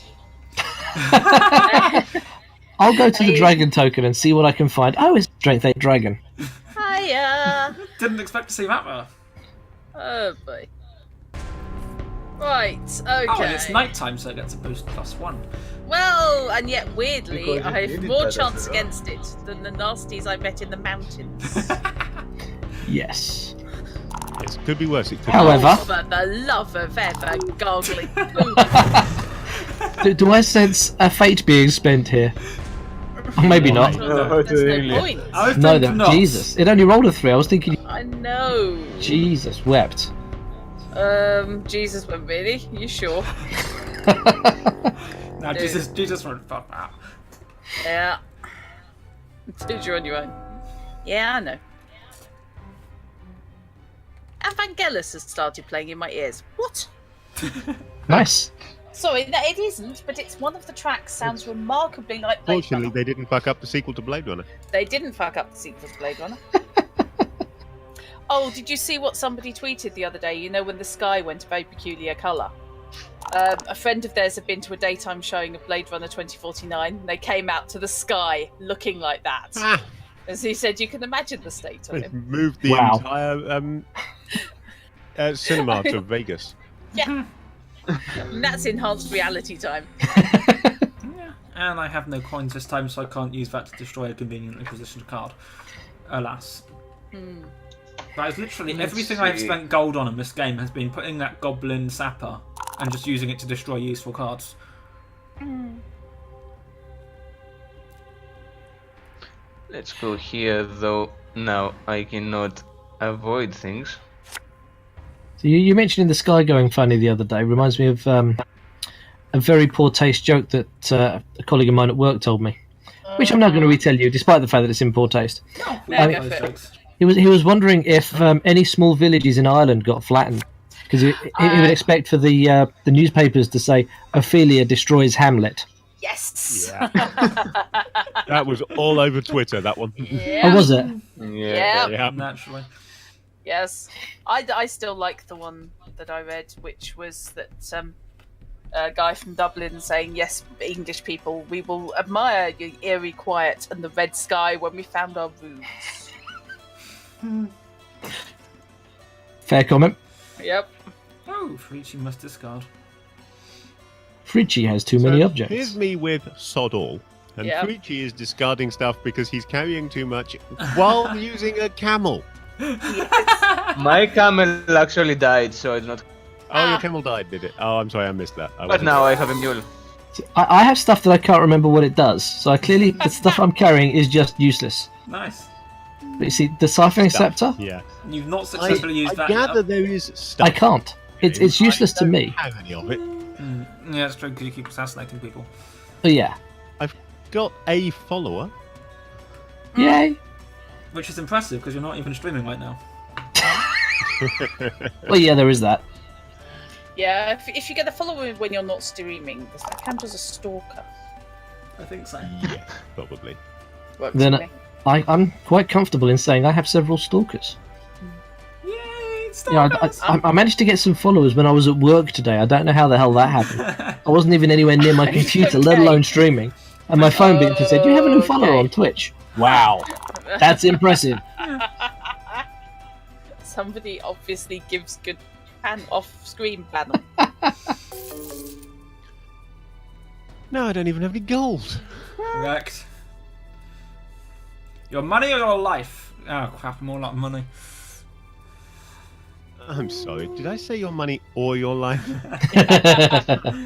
I'll go to the dragon token and see what I can find. Oh, it's Strength 8 dragon. Hiya! Didn't expect to see that there. Oh boy. Right, okay. Oh, and it's nighttime, so it gets a boost +1. Well, and yet weirdly, Because you I have needed more that chance as well. against it than the nasties I met in the mountains. Yes. Yes, could be worse. It could However- For the love of ever, gargling poop. Do I sense a fate being spent here? Or maybe not. No, There's no really. point. I would No, think then not. Jesus. It only rolled a 3. I was thinking, I know. Jesus wept. Jesus went really? You sure? No, Jesus won't fuck that. Yeah. Dude, you're on your own. Yeah, I know. Evangelus has started playing in my ears. What? Nice. Sorry, no, it isn't, but it's one of the tracks sounds remarkably like Blade Fortunately, Runner. they didn't fuck up the sequel to Blade Runner. They didn't fuck up the sequel to Blade Runner. Oh, did you see what somebody tweeted the other day? You know, when the sky went a very peculiar colour? A friend of theirs had been to a daytime showing of Blade Runner 2049, and they came out to the sky looking like that. Ah, As he said, you can imagine the state of they've him. moved the Wow. entire cinema to Vegas. Yeah. And that's enhanced reality time. Yeah. And I have no coins this time, so I can't use that to destroy a conveniently positioned card. Alas. That is literally everything I've spent gold on in this game has been putting that goblin sapper and just using it to destroy useful cards. Let's go here, though. Now I cannot avoid things. So you mentioning the sky going funny the other day reminds me of a very poor taste joke that a colleague of mine at work told me, which I'm not going to retell you, despite the fact that it's in poor taste. No, I go mean, for it. Jokes. He was wondering if any small villages in Ireland got flattened, because he would expect for the newspapers to say Ophelia destroys Hamlet. Yes! Yeah. That was all over Twitter, that one. Yeah. Oh, was it? Yeah. Yeah. Naturally. Yes. I still like the one that I read, which was that a guy from Dublin saying, yes, English people, we will admire your eerie quiet and the red sky when we found our roots. Fair comment. Yep. Oh, Frici must discard. Frici has too many So, objects. Here's me with sod all. And Yeah. Frici is discarding stuff because he's carrying too much while using a camel. My camel actually died, so it's not. Oh, your camel died, did it? Oh, I'm sorry, I missed that. But now I have a mule. I have stuff that I can't remember what it does, so the stuff I'm carrying is just useless. Nice. But you see, the Ciphering Scepter, Yeah. You've not successfully used I that gather yet. there is stuff. I can't. It's useless to me. I don't have any of it. Yeah, it's true because you keep assassinating people. But yeah. I've got a follower. Yay. Which is impressive because you're not even streaming right now. Well, yeah, there is that. Yeah, if you get the follower when you're not streaming, does that count as a stalker? I think so. Yeah, probably. Works Then for me. I'm quite comfortable in saying I have several stalkers. Yay, Yeah, stalkers! I managed to get some followers when I was at work today. I don't know how the hell that happened. I wasn't even anywhere near my computer, let alone streaming. And my phone beeped and said, "You have a new follower Okay. on Twitch." Wow, that's impressive. Somebody obviously gives good off-screen panel. No, I don't even have any gold. Correct. Your money or your life? Oh crap, more like money. I'm sorry. Did I say your money or your life?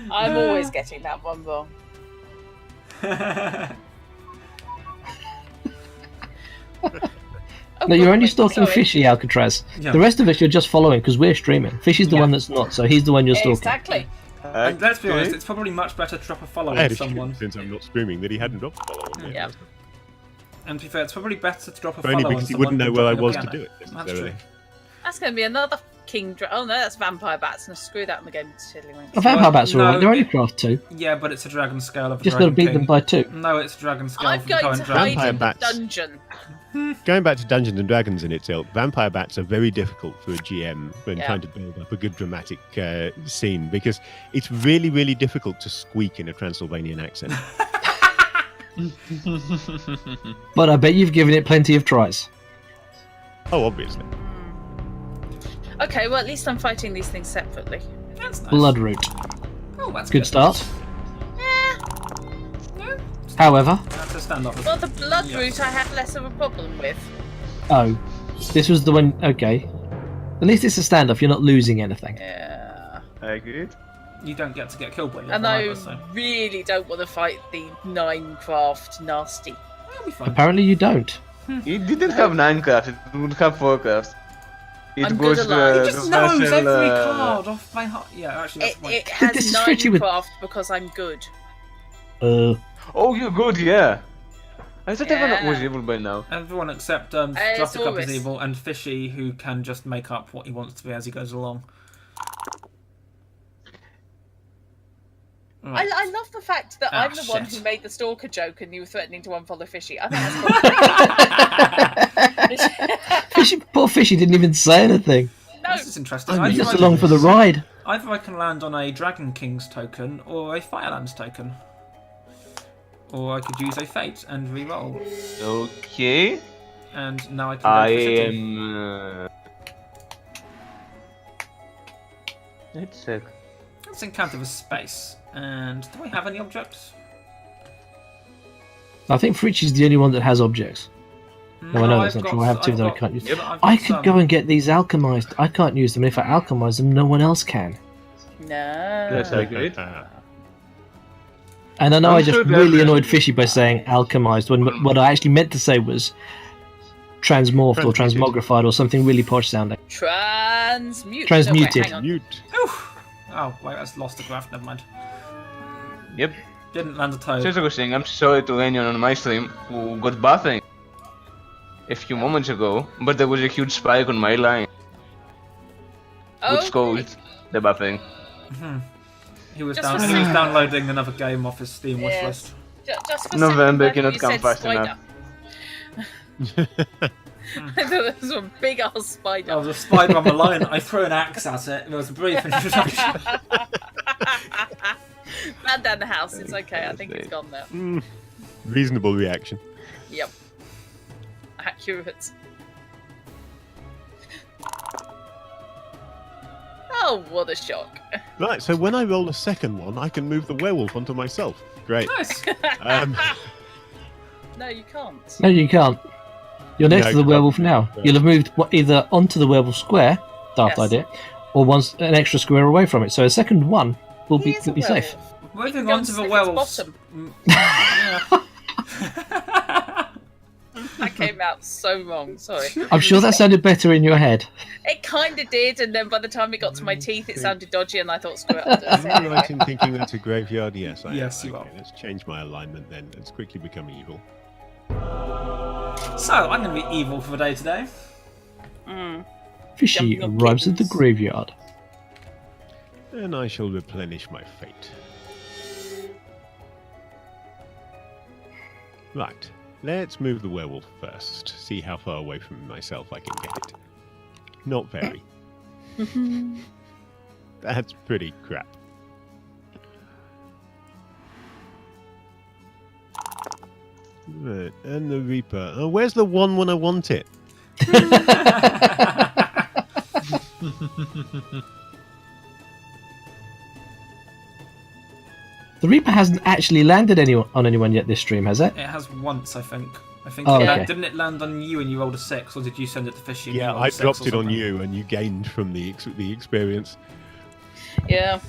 I'm always getting that one wrong. No, you're only wait, stalking sorry. Fishy, Alcatraz. Yeah. The rest of us you're just following because we're streaming. Fishy's the Yeah. one that's not, so he's the one you're stalking. Exactly. And let's be honest, it's probably much better to drop a follow I had on a someone. since I'm not streaming that he hadn't dropped a follow on me. Yeah. And to be fair, it's probably better to drop a But only follow on because he someone wouldn't know than where I dropping a was to piano. do it That's necessarily. true. That's going to be another oh no, that's vampire bats. No, screw that in the game. Oh, vampire bats are No. alright. They're only craft 2. Yeah, but it's a dragon scale of a Just got to dragon beat king. them by 2. No, it's a dragon scale I'm of the going current to dragon. hide Vampire in the bats. dungeon. Going back to Dungeons and Dragons in its ilk, vampire bats are very difficult for a GM when Yeah. trying to build up a good dramatic scene because it's really, really difficult to squeak in a Transylvanian accent. But I bet you've given it plenty of tries. Oh, obviously. Okay, well, at least I'm fighting these things separately. That's nice. Bloodroot. Oh, that's Good start. No, However, that's a stand up. Well, the blood Yeah. root I have less of a problem with. oh, this was the one. Okay. At least it's a standoff. You're not losing anything. Yeah. Agreed. You don't get to get killed by the And other I either, so really don't want to fight the 9-craft nasty. that'll be fine. Apparently, you don't. It didn't have 9 crafts, it would have 4 crafts. It I'm good was alive. He the just knows vessel, every card off by heart. Yeah, actually, that's fine. It has This is Frici with- 9-craft because I'm good. Oh, you're good, yeah. I thought everyone Yeah. was evil by now. Everyone except it's Druttercup is Auroris. evil, and Fishy, who can just make up what he wants to be as he goes along. Right. I love the fact that Ah, I'm the one shit. who made the stalker joke and you were threatening to unfollow Fishy. I think that's Fishy, poor Fishy didn't even say anything. No, This is interesting. I'm Either Just I, along for the ride. either I can land on a Dragon King's token or a Firelands token. Or I could use a Fate and re-roll. Okay. And now I can go I for City. am. Let's check. Let's encounter the space. And do we have any objects? I think Frici's the only one that has objects. No, I know that's I've not got- true. I have two I've that I got- can't use. I've got I could some. go and get these alchemized. I can't use them. If I alchemize them, no one else can. no. That's agreed. And I know I'm I just sure really they're- annoyed Fishy by saying alchemized when what I actually meant to say was transmorphed or Transmuted. transmogrified or something really posh sounding. Transmute. Transmuted. No, wait, hang on. Mute. Oh, wait, that's lost a graph, never mind. Yep. Didn't land a toad. Just was saying, I'm sorry to anyone on my stream who got buffing a few moments ago, but there was a huge spike on my line, which Okay. caused the buffing. He was, Just down, for he was some- downloading another game off his Steam Yes. wishlist. Just for November a second, cannot you come said fast spider. enough. I thought there was one big ass spider. There was a spider on the line. I threw an axe at it. There was a brief introduction. Man down the house. It's okay. I think it's gone now. Reasonable reaction. Yep. Accurate. Oh, what a shock. Right, so when I roll a second one, I can move the werewolf onto myself. Great. Nice. Um, No, you can't. No, you can't. You're next No, to the you werewolf can't. now. You'll have moved either onto the werewolf square, daft Yes. idea, or an extra square away from it. So a second one will He be is a will be safe. werewolf. Moving Go on and to the sniff its werewolves. bottom. Yeah. That came out so wrong. Sorry. I'm sure that sounded better in your head. It kind of did, and then by the time it got to my teeth, it sounded dodgy, and I thought, screw it. I'll do am it I anyway. right in thinking that's a graveyard? Yes, I am. Yes, you Okay, are. let's change my alignment then. Let's quickly become evil. So, I'm going to be evil for the day today. Fishy Jumping on arrives at the kittens. graveyard. And I shall replenish my fate. Right, let's move the werewolf first. See how far away from myself I can get it. Not very. That's pretty crap. Right, and the Reaper. Oh, where's the one when I want it? The Reaper hasn't actually landed on anyone yet this stream, has it? It has once, I think. Oh, it okay. didn't it land on you and you rolled a 6, or did you send it to Fishy? and you Yeah, rolled a I 6 dropped or it on something? you, and you gained from the experience. Yeah.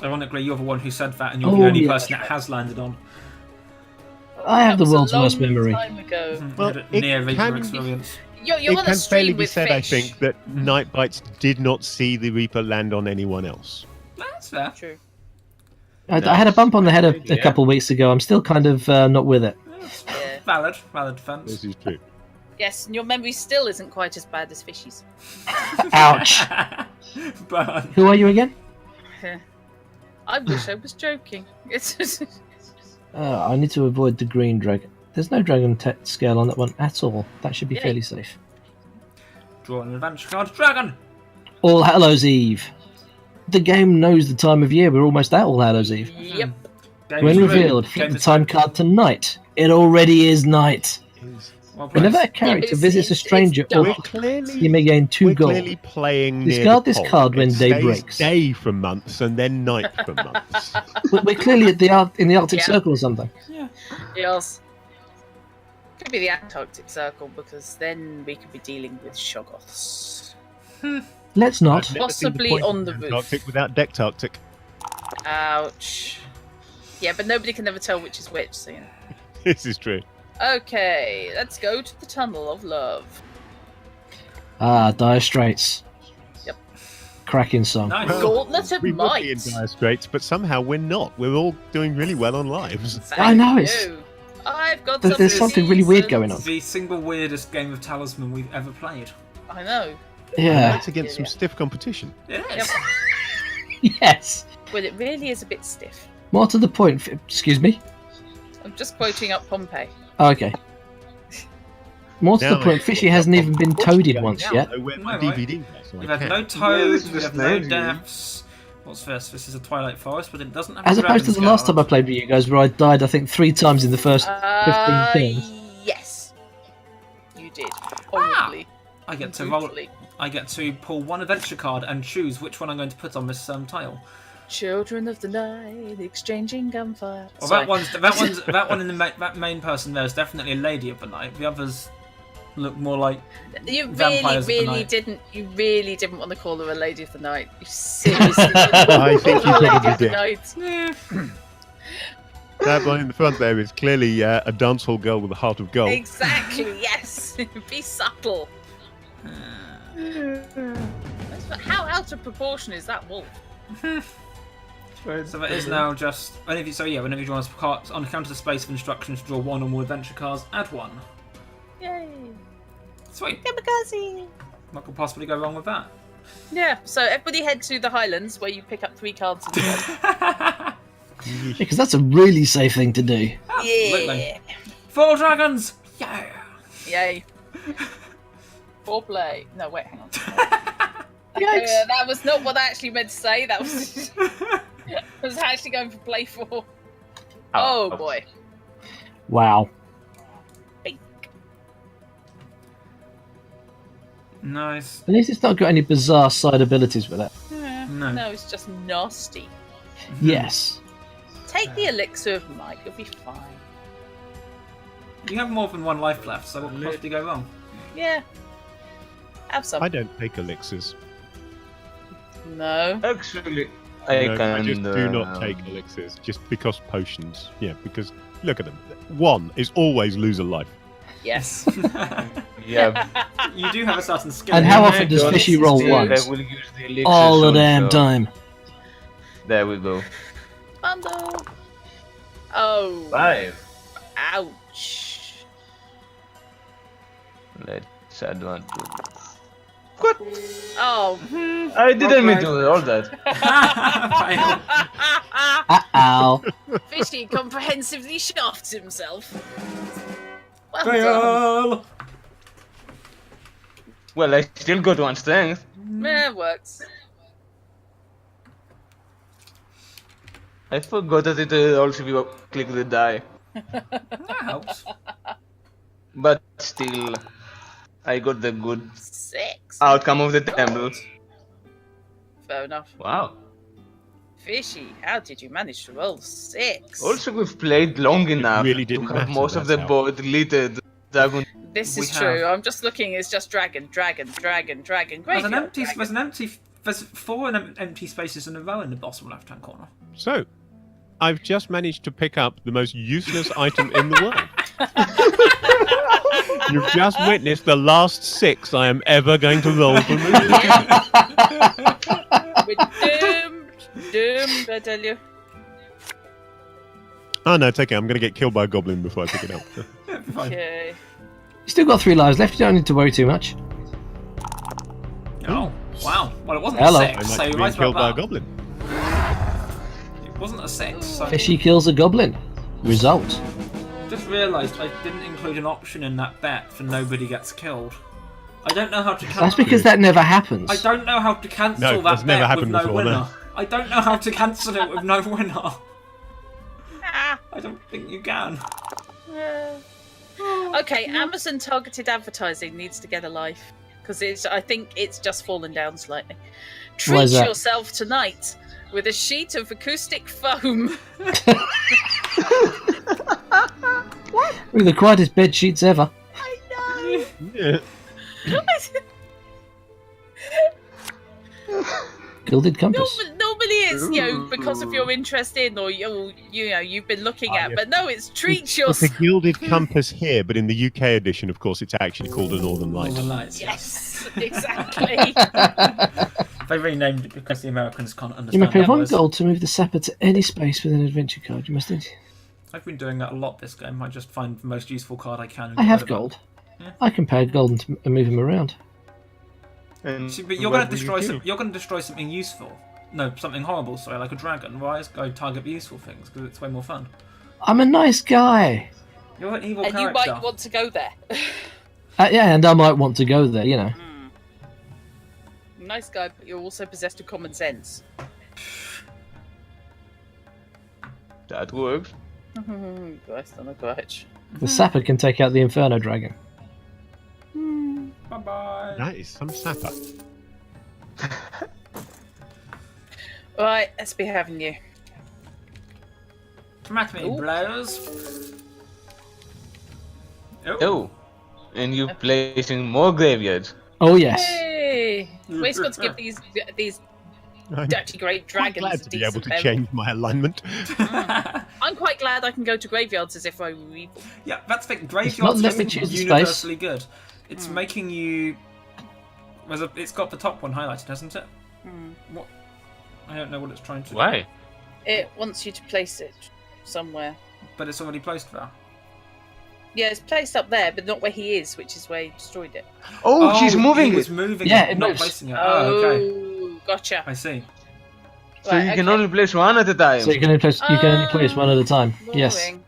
Ironically, you're the one who said that, and you're Oh, the only yeah, person that's it has landed on. I have That the was a world's worst long memory. Time ago. Well, Had a it near can Reaper be- experience. You're It on a can stream fairly be with said, fish. I think, that Nitebytes did not see the Reaper land on anyone else. That's fair. True. I had a bump on the head a Yeah. couple of weeks ago. I'm still kind of not with it. Yeah. Valid defense. This is true. Yes, and your memory still isn't quite as bad as Fishy's. Ouch! But Who are you again? I wish I was joking. It's I need to avoid the green dragon. There's no dragon scale on that one at all. That should be Yay. fairly safe. Draw an adventure card. Dragon! All Hallows Eve. The game knows the time of year. We're almost at All Hallows Eve. Yep. Game When is revealed, game flip the is time card to night. It already is night. well played. Whenever a character It's- visits a it's stranger, dark. We're clearly, you may gain 2 we're gold. clearly playing near Discard the this pole. card when It day stays breaks. day for months and then night for months. We're clearly at in the Arctic Yeah. Circle or something. Yes. Could be the Antarctic Circle because then we could be dealing with Shoggoths. Let's not. I've never seen Possibly point on of the roof. Antarctic without Dectarctic. Ouch. Yeah, but nobody can ever tell which is which, so you know. This is true. Okay, let's go to the Tunnel of Love. Dire Straits. Yep. Cracking song. Nice. Gauntlet of We would be in Might. dire straits, but somehow we're not. We're all doing really well on lives. I know, Thank it's- you. I've got There's something really weird going on. The single weirdest game of Talisman we've ever played. I know. Yeah. That's against some Yeah. stiff competition. It Yep. is. Yes. Well, it really is a bit stiff. More to the point. Excuse me. I'm just quoting up Pompeii. Oh, okay. More to Now the point. I- Fishy hasn't even been toaded once yet. I know where my No, right. DVD is, so I We've had can. no toads, this we is have no amazing. deaths. What's this? This is a Twilight Forest, but it doesn't have As a opposed to the dragon last time I scale. played with you guys, where I died, I think 3 times in the first 15 turns. Yes. You did. Horribly. I get to roll. Brutally. I get to pull one adventure card and choose which one I'm going to put on this tile. Children of the night, exchanging gunfire. Well, Sorry. that one in the that main person there is definitely a lady of the night. The others look more like You Vampires of the really night. didn't. You really didn't want to call her a lady of the night. You seriously didn't. I think you Call her a lady probably of the did. night. That one in the front there is clearly a dancehall girl with a heart of gold. Exactly. Yes. Be subtle. How out of proportion is that wolf? So it is now just whenever you want to card on account of the space of instructions to draw 1 or more adventure cards, add 1. Yay. Sweet. Kamikaze. What could possibly go wrong with that? Yeah. So everybody head to the Highlands where you pick up 3 cards. And Because that's a really safe thing to do. Absolutely. yeah. 4 dragons! Yeah! Yay. Foreplay. No, wait, hang on. Yikes. That was not what I actually meant to say. That was I was actually going for play 4. Oh boy. Wow. Nice. At least it's not got any bizarre side abilities with it. No. It's just nasty. Yes. Take the elixir of might, you'll be fine. You have more than 1 life left, so what could possibly go wrong? Yeah. Have some. I don't take elixirs. No. Actually, I No, can. I just do not take elixirs, just because potions. Yeah, because look at them. 1 is always lose a life. Yes. Yeah. You do have a certain skill. And how Yeah, often does God, Fishy roll still, I once? will use the elixirs All the damn also. time. There we go. Bundle. Oh. 5. Ouch. Let's add 1 to. Oh. I didn't mean to all that. Fail. Uh-oh. Fishy comprehensively shafts himself. Well done. Fail. Well, I still got 1 strength. Yeah, it works. I forgot that it also if you click the die. That helps. But still, I got the good 6. outcome of the temple. Fair enough. Wow. Fishy, how did you manage to roll 6? Also, we've played long enough really to didn't have matter, most of the that's how. board littered dragon. This We is true. have. I'm just looking. It's just dragon. There's there's 4 empty spaces in a row in the bottom left-hand corner. So, I've just managed to pick up the most useless item in the world. You've just witnessed the last 6 I am ever going to roll for me. We're doomed. Doomed, I tell you. Oh no, it's okay. I'm going to get killed by a goblin before I pick it up. Fine. Okay. You still got 3 lives left. You don't need to worry too much. Oh, wow. Well, it wasn't Hello. a I'm 6, so actually you're being right killed by a about that. goblin. It wasn't a 6, so... Fishy kills a goblin. Result. just realised I didn't include an option in that bet for nobody gets killed. I don't know how to cancel. That's because that never happens. I don't know how to cancel No, that's that never bet with happened no before, winner. no. I don't know how to cancel it with no winner. I don't think you can. Okay, Amazon targeted advertising needs to get a life because I think it's just fallen down slightly. Why Treat is that? yourself tonight with a sheet of acoustic foam. With the quietest bed sheets ever. I Yeah. know. Gilded compass. Normally it's because of your interest in or you've been looking at, yeah. but no, it's treat It's yourself. a gilded compass here, but in the UK edition, of course, it's actually called a Northern Light. Northern Lights. Yes, exactly. They renamed it because the Americans can't You understand may pay the 1 words. gold to move the sapper to any space with an adventure card. You must. I've been doing that a lot this game. I just find the most useful card I can. And I have get rid of gold. Yeah. I can pay gold and move him around. And it. See, but you're what going to will destroy. you do? You're going to destroy something useful. No, something horrible. Sorry, like a dragon. Why is go target useful things? Because it's way more fun. I'm a nice guy. You're an evil And you character. might want to go there. Yeah, and I might want to go there, you know. Nice guy, but you're also possessed of common sense. That works. Christ on a crutch. The sapper can take out the Inferno Dragon. Bye bye. That is some sapper. Right, let's be having you. Come at me, Ooh. blows. Oh, and you placing more graveyards. Oh, yes. Hey! We've got to give these I'm dirty great quite dragons glad a to be able decent to level. change my alignment. I'm quite glad I can go to graveyards as if I were evil. Yeah, that's the thing. not Graveyards let me isn't choose the space. universally good. It's making you. It's got the top one highlighted, hasn't it? What? I don't know what it's trying to do. Why? It wants you to place it somewhere. But it's already placed there. Yeah, it's placed up there, but not where he is, which is where he destroyed it. Oh, she's moving He was it. moving Yeah, it, it not moves. placing it. Oh, okay. Gotcha. I see. So you can only place one at a time. So you can only place one at a time. Yes. Boring.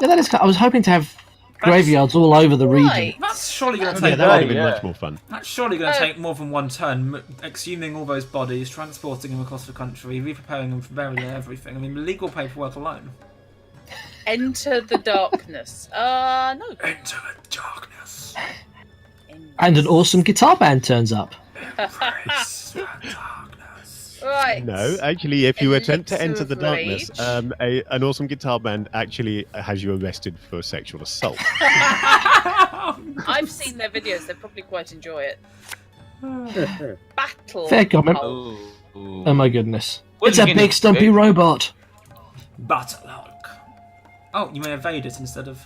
Yeah, that is. I was hoping to have graveyards all over the region. Right. That's surely going to Yeah, take. that would have been yeah. much more fun. That's surely going to Oh. take more than one turn. Exhuming all those bodies, transporting them across the country, re-preparing them for burial and everything. I mean, legal paperwork alone. Enter the darkness. No. Into the darkness. And an awesome guitar band turns up. Embrace the darkness. Right. No, actually, if you attempt to enter Elixir the of darkness, Rage. an awesome guitar band actually has you arrested for sexual assault. I've seen their videos. They probably quite enjoy it. Battle. Fair comment. Oh. Oh my goodness. Well, It's you a can big stumpy evade- robot. Battlehawk. Oh, you may evade it instead of.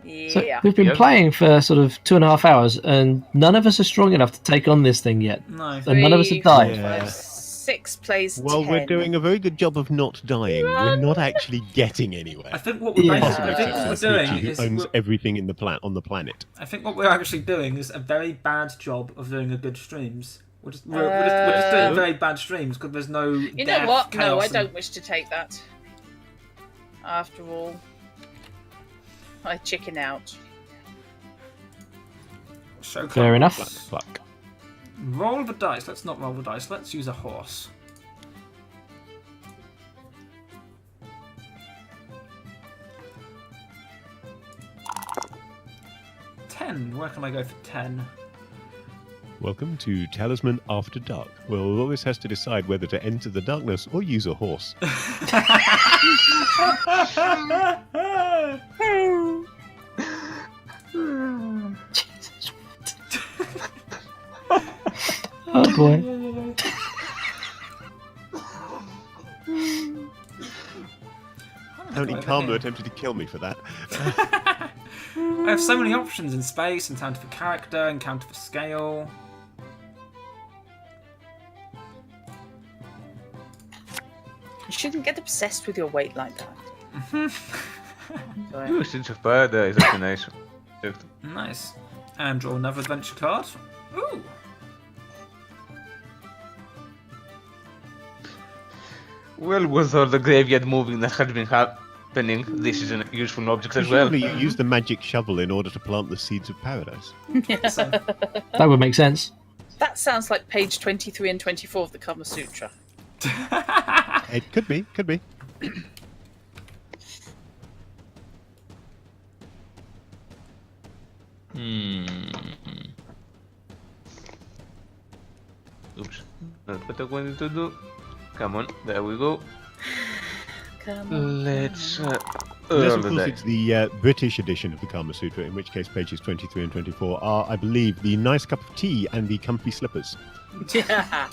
So Yeah. we've been Yep. playing for sort of 2.5 hours, and none of us are strong enough to take on this thing yet. No. And none of us have died. 3, 5, 6 plays Well, 10. we're doing a very good job of not dying. We're not actually getting anywhere. I think what we're Yeah. basically, I think what we're doing Frici, who is owns we're- everything in the on the planet. I think what we're actually doing is a very bad job of doing a good streams. We're just doing very bad streams because there's no. You know death, what? No, chaos, I and- don't wish to take that. After all, I chicken out. Show Fair enough. Fuck. Roll the dice. Let's not roll the dice. Let's use a horse. $10. Where can I go for 10? Welcome to Talisman After Dark, where Auroris has to decide whether to enter the darkness or use a horse. Jesus. Oh boy. Only Karma attempted to kill me for that. I have so many options in space, encounter for character, encounter for scale. You shouldn't get obsessed with your weight like that. Sorry. Ooh, Sins of Paradise. That's a nice. Nice. And draw another adventure card. Ooh. Well, with all the graveyard moving that has been depending, this is a useful object as well. Presumably you use the magic shovel in order to plant the seeds of paradise. So, That would make sense. That sounds like page 23 and 24 of the Kama Sutra. It could be, could be. Oops, not what I wanted to do. Come on, there we go. Come on. Let's Unless, roll of the course, dice. it's the British edition of the Kama Sutra, in which case pages 23 and 24 are, I believe, the nice cup of tea and the comfy slippers. Yeah.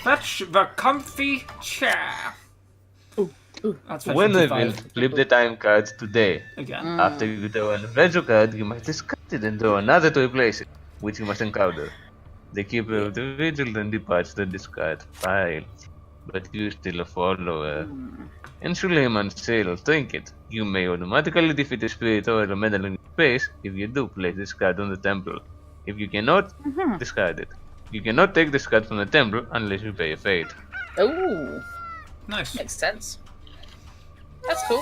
fetch the comfy chair. That's fetch When I 25. will flip the time card today. Again. After you throw an adventure card, you must discard it and draw another to replace it, which you must encounter. The keeper of the vigil then departs the discard pile. But you still a follower. In Suleiman's Sale Trinket, you may automatically defeat a spirit or a medal in space if you do place this card on the temple. If you cannot, discard it. You cannot take this card from the temple unless you pay a fate. Ooh, Nice. makes sense. That's cool.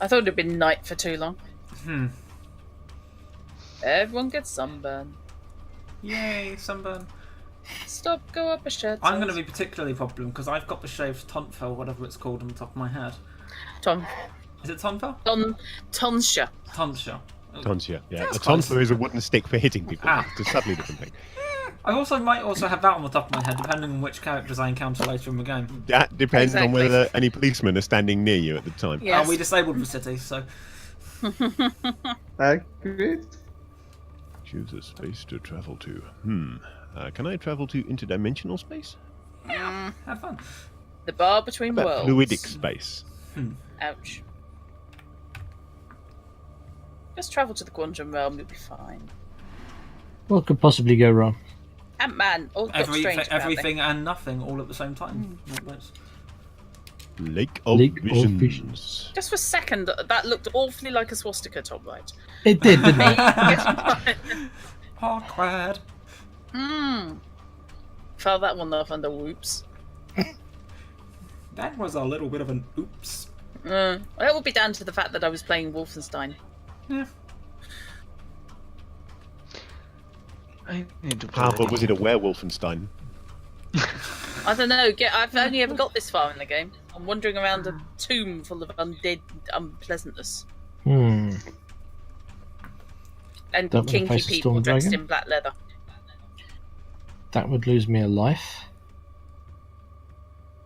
I thought it'd been night for too long. Everyone gets sunburn. Yay, sunburn. Stop, go up a shirt. I'm going to be particularly problem because I've got the shaved tonfa, whatever it's called, on the top of my head. Tom. Is it tonfa? Tonsha. Tonsha. Tonsia, yeah. That's A tonfa is a wooden stick for hitting people. Ah. It's a subtly different thing. I also might also have that on the top of my head, depending on which characters I encounter later in the game. That depends on Exactly. whether any policemen are standing near you at the time. Yes. We disabled the city, so Accurate. Choose a space to travel to. Can I travel to interdimensional space? have fun. The bar between About worlds. fluidic space. Ouch. Just travel to the quantum realm, you'll be fine. What could possibly go wrong? Ant-Man, all got strange about Everything and nothing all at the same time. Lake of Lake of Visions. Visions. Just for a second, that looked awfully like a swastika, top right. It did, didn't it? Awkward. File that one off under whoops. That was a little bit of an oops. Well, it would be down to the fact that I was playing Wolfenstein. Yeah. I need to Ah, but was it a werewolfenstein? I don't know. I've only ever got this far in the game. I'm wandering around a tomb full of undead unpleasantness. Hmm. And Don't wanna kinky face a people storm dressed dragon? in black leather. That would lose me a life.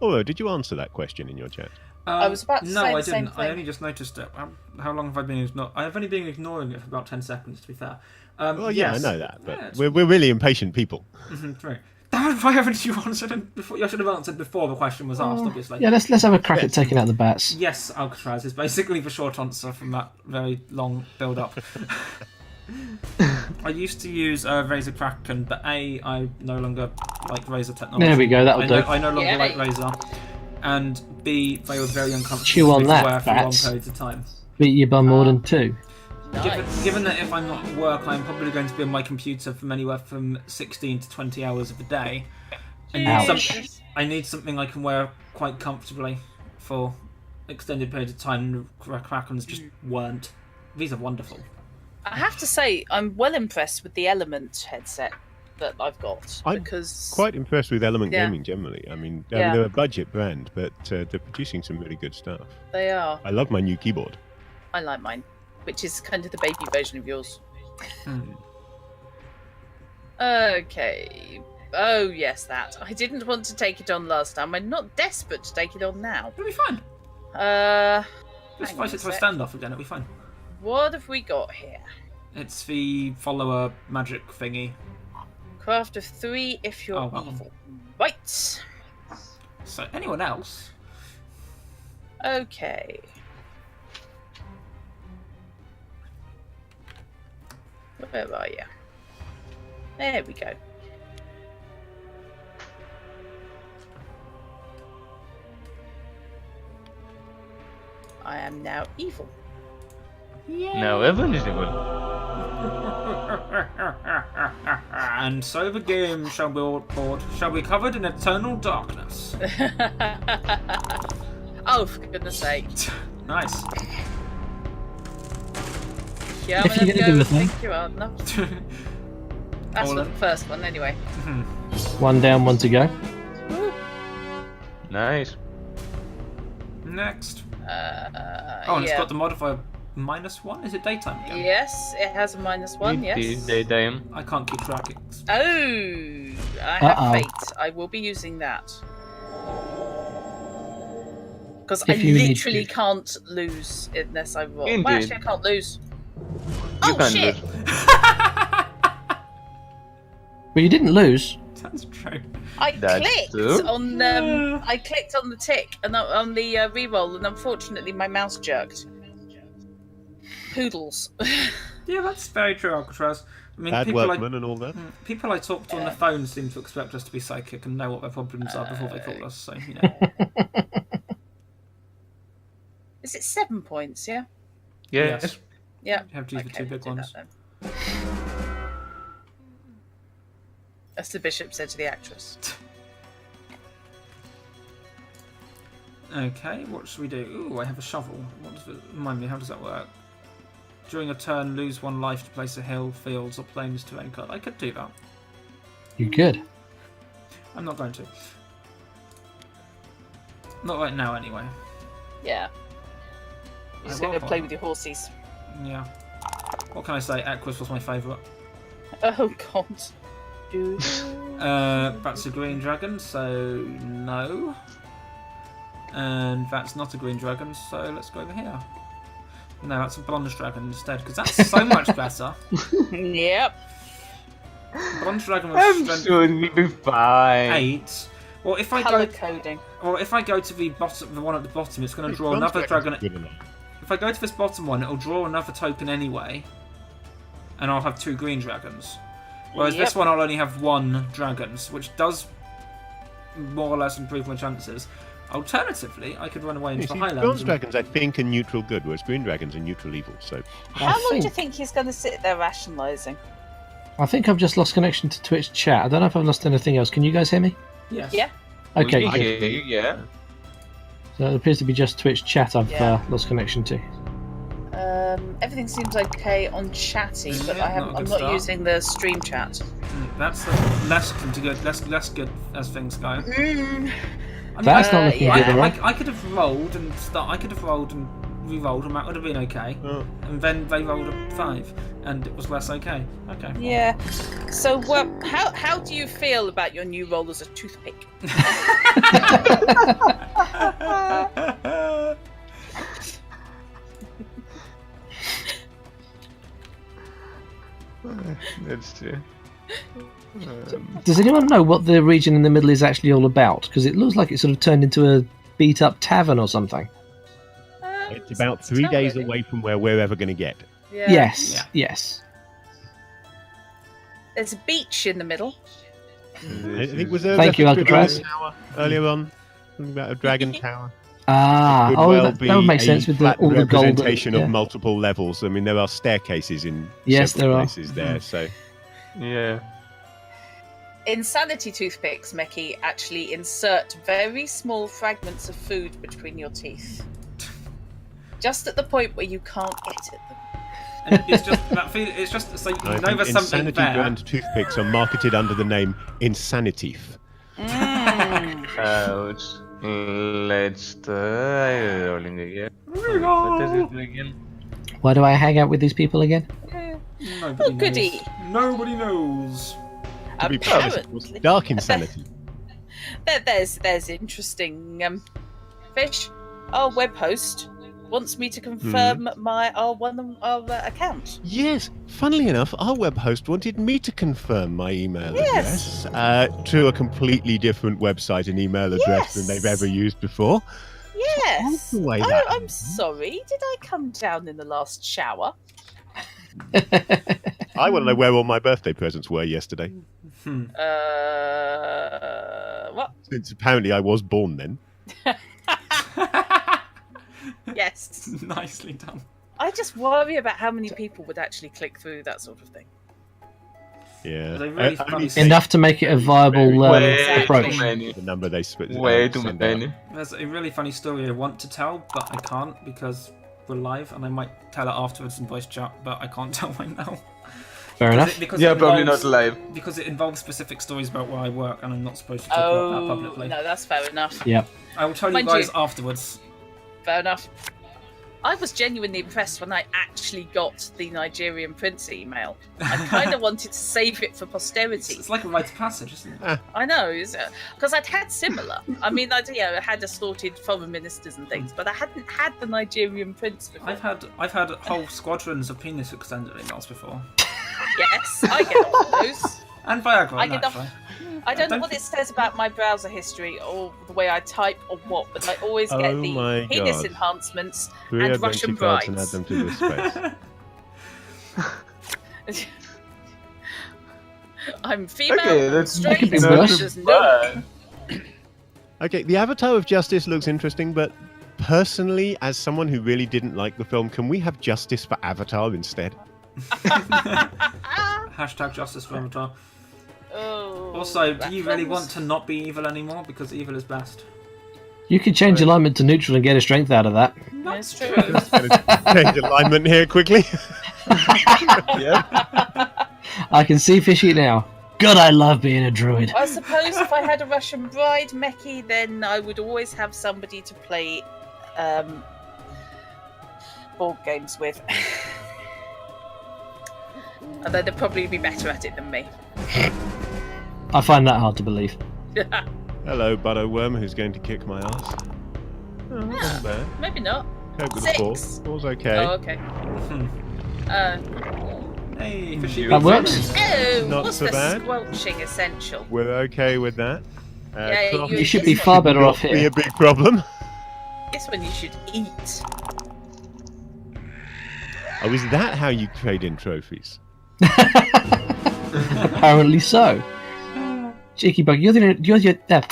Oh, did you answer that question in your chat? I was about to no, say I the same didn't. I thing. only just noticed it. How long have I been ignoring? I've only been ignoring it for about 10 seconds, to be fair. Well, yes. yeah, I know that, but Yeah, it's we're really impatient people. true. Damn it, why haven't you answered it before? I should have answered before the question was asked, obviously. Yeah, let's have a crack at taking out the bats. Yes, Alcatraz is basically the short answer from that very long build-up. I used to use Razor Kraken, but A, I no longer like Razor technology. There we go, that'll do. I no longer Yay. like Razor. And B, they were very uncomfortable Chew on to that, wear for long bats. periods of time. Beat you by more than two. Nice. Given that if I'm not at work, I'm probably going to be on my computer from anywhere from 16 to 20 hours of the day. Ouch. I need something I can wear quite comfortably for extended periods of time. Krakens just weren't. These are wonderful. I have to say, I'm well impressed with the Element headset that I've got. I'm because Quite impressed with Element Yeah. Gaming generally. I mean, Yeah. they're a budget brand, but they're producing some really good stuff. they are. I love my new keyboard. I like mine, which is kind of the baby version of yours. Okay. Oh, yes, that. I didn't want to take it on last time. I'm not desperate to take it on now. It'll be fine. Just Hang on fight a it to a sec. standoff again, it'll be fine. What have we got here? It's the follower magic thingy. Craft of 3 if you're Oh, wow. evil. Right. So, anyone else? Okay. Where are you? There we go. I am now evil. Now Evan is evil. And so the game shall be covered in eternal darkness. Oh, for goodness sake. Nice. Yeah, If you're gonna do a thing. Thank you, Arden. That's All for in. the first one, anyway. One down, one to go. Nice. Next. And it's yeah. got the modifier -1. Is it daytime again? Yes, it has a -1, It is yes. daytime. I can't keep track. Oh, I have fate. I will be using that. Because I If you need literally to. can't lose unless I roll. Well, Indeed. actually, I can't lose. You Oh, can shit! lose. But you didn't lose. That's true. I That's clicked true. on I clicked on the tick and on the reroll, and unfortunately my mouse jerked. Poodles. Yeah, that's very true, Alcatraz. I mean, Bad people workman and all that. people I talk to on the phone seem to expect us to be psychic and know what their problems are before they call us. So you know. Is it 7 points? Yeah. Yes. Yeah. You have to use the two big we'll do ones. that then. As the bishop said to the actress. Okay, what should we do? Ooh, I have a shovel. What does it remind me? How does that work? During a turn, lose 1 life to place a hill, fields, or plains terrain card. I could do that. You could. I'm not going to. Not right now, anyway. Yeah. You're just going to play with your horses. Yeah. What can I say? Aquas was my favourite. Oh, God. That's a green dragon, so no. And that's not a green dragon, so let's go over here. No, that's a bronze dragon instead, because that's so much better. Yep. Bronze dragon I'm with sure we'll be fine. 8. Well, if I Colour go, coding. if I go to the bottom, the one at the bottom, it's going to draw Bronze another dragon. Dragon's good enough. If I go to this bottom one, it'll draw another token anyway, and I'll have 2 green dragons. Whereas this one, I'll only have 1 dragons, which does more or less improve my chances. Alternatively, I could run away into You the see, highlands. bronze and- dragons, I think, are neutral good, whereas green dragons are neutral evil. So How long do you think he's going to sit there rationalising? I think I've just lost connection to Twitch chat. I don't know if I've lost anything else. Can you guys hear me? Yes. Yeah. Okay, We good. hear you, yeah. So it appears to be just Twitch chat I've lost connection to. Everything seems okay on chatty, but Yeah, I'm not a good not start. using the stream chat. That's less good, less good as things go. I mean, That's not looking yeah. good, alright. I could have rolled and I could have rolled and re-rolled, and that would have been okay. Oh. And then they rolled a 5, and it was less okay. Okay. Yeah. So, how do you feel about your new role as a toothpick? That's true. Does anyone know what the region in the middle is actually all about? Because it looks like it sort of turned into a beat-up tavern or something. It's about 3 days away from where we're ever going to get. Yeah. Yes, Yeah. yes. There's a beach in the middle. I think was there Thank you, reference to a Alcatraz. tower earlier on? Something about a dragon tower. Ah, Could oh, well that would make be sense a with flat all the gold. representation Yeah. of multiple levels. I mean, there are staircases in Yes, several there are. places there. So Yeah. Insanity toothpicks, Meki, actually insert very small fragments of food between your teeth. Just at the point where you can't get at them. And it's just that feel. It's just so you I know think there's something Insanity there. brand toothpicks are marketed under the name Insanities. Ouch. Let's try rolling again. What does it do again? Why do I hang out with these people again? Nobody Oh, goody. knows. Nobody knows. To be fair, this was Apparently, Dark Insanity. there's interesting fish. Our web host wants me to confirm our account. Yes, funnily enough, our web host wanted me to confirm my email Yes. address to a completely different website and email address than they've ever used before. Yes. the way Oh, that I'm sorry. Did I come down in the last shower? I want to know where all my birthday presents were yesterday, What? since apparently I was born then. Yes. Nicely done. I just worry about how many people would actually click through that sort of thing. Yeah. They really Only funny Enough to make it a viable Way approach. too many. the number they split. Way too send many. out. There's a really funny story I want to tell, but I can't because we're live, and I might tell it afterwards in voice chat, but I can't tell right now. Fair enough. Yeah, probably not live. Because it involves specific stories about where I work, and I'm not supposed to talk about that Oh, publicly. no, that's fair enough. Yep. I will tell you Mind guys you- afterwards. Fair enough. I was genuinely impressed when I actually got the Nigerian Prince email. I kind of wanted to save it for posterity. It's like a rite of passage, isn't it? I know, because I'd had similar. I mean, I had assorted foreign ministers and things, but I hadn't had the Nigerian Prince before. I've had whole squadrons of penis extended emails before. Yes, I get all those. And Viagra, I get actually. I don't know what it says about my browser history or the way I type or what, but I always get Oh my the penis God. enhancements 3 and adventure Russian cards and add brides. them to this space. I'm female, Okay, that's straight, could be not worse. too there's no... bad. Okay, the Avatar of Justice looks interesting, but personally, as someone who really didn't like the film, can we have justice for Avatar instead? Hashtag justice for Avatar. Oh, Also, do that you really film's- want to not be evil anymore? Because evil is best. You could change alignment to neutral and get a strength out of that. That's true. Change alignment here quickly. Yeah. I can see Fishy now. God, I love being a druid. I suppose if I had a Russian bride, Meki, then I would always have somebody to play board games with. And then they'd probably be better at it than me. I find that hard to believe. Hello, Butterworm, who's going to kick my ass. Oh, not bad. Maybe not. Cope with a 4. 6. 4's okay. Oh, okay. Hey, fishy. That works. Oh, Not was so the bad. squelching essential? We're okay with that. Yeah, Cloth You should be far better off should be here. a big problem. This one you should eat. Oh, is that how you trade in trophies? Apparently so. Cheeky bug, you're the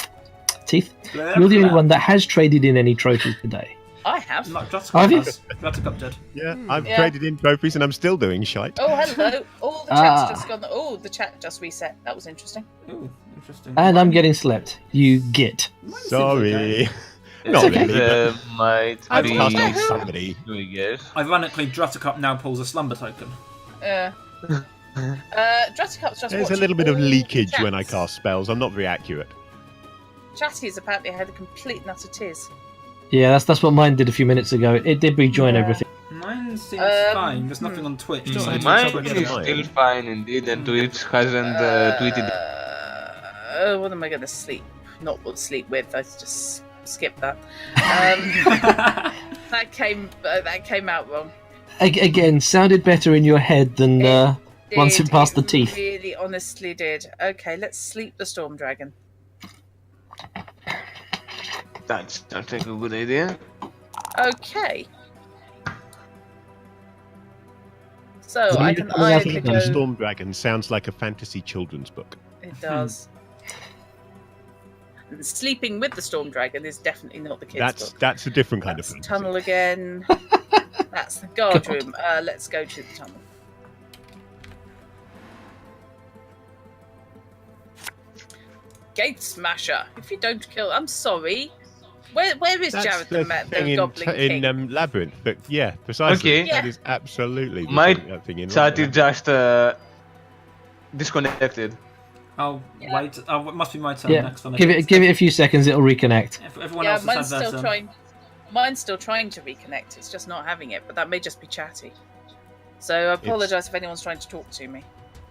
teeth. You're the only one that has traded in any trophies today. I have. Like Have Druttercup you? does. Druttercup did. Yeah, I've Yeah. traded in trophies and I'm still doing shite. Oh, hello. Oh, the chat's just gone. Oh, the chat just reset. That was interesting. Ooh, interesting. And I'm getting slept. You git. Mine seems Sorry. okay. Not okay. really. There might I've be passed on somebody. doing it. Ironically, Druttercup now pulls a slumber token. Druttercup's just There's a watching little bit of all leakage chats. when I cast spells. I'm not very accurate. Chatty's apparently had a complete nut of tears. Yeah, that's what mine did a few minutes ago. It did rejoin Yeah. everything. Mine seems Um, fine. There's nothing on Twitch. Just Mine so Mine check is it out. still fine indeed, and Twitch hasn't tweeted. What am I going to sleep? Not what sleep with. I just skip that. That came out wrong. Again, sounded better in your head than once it passed the teeth. Really, honestly did. Okay, let's sleep the storm dragon. That sounds like a good idea. Okay. So So I you can can have either it go. done. Storm Dragon sounds like a fantasy children's book. It does. And sleeping with the storm dragon is definitely not the kids' book. That's a different kind That's of the fantasy. tunnel again. That's the guard room. Let's go to the tunnel. Gate smasher. If you don't kill, I'm sorry. Where is That's Jared the the thing Goblin King? in Labyrinth. But yeah, precisely. Okay. That Yeah. is absolutely the My thing- that thing in Chat is Labyrinth. just disconnected. Oh, Yeah. wait. Oh, it must be my turn Yeah, next. give it a few seconds. It'll reconnect. Everyone Yeah, else mine's has had their still turn. trying. Mine's still trying to reconnect. It's just not having it, but that may just be chatty. So I apologise if anyone's trying to talk to me.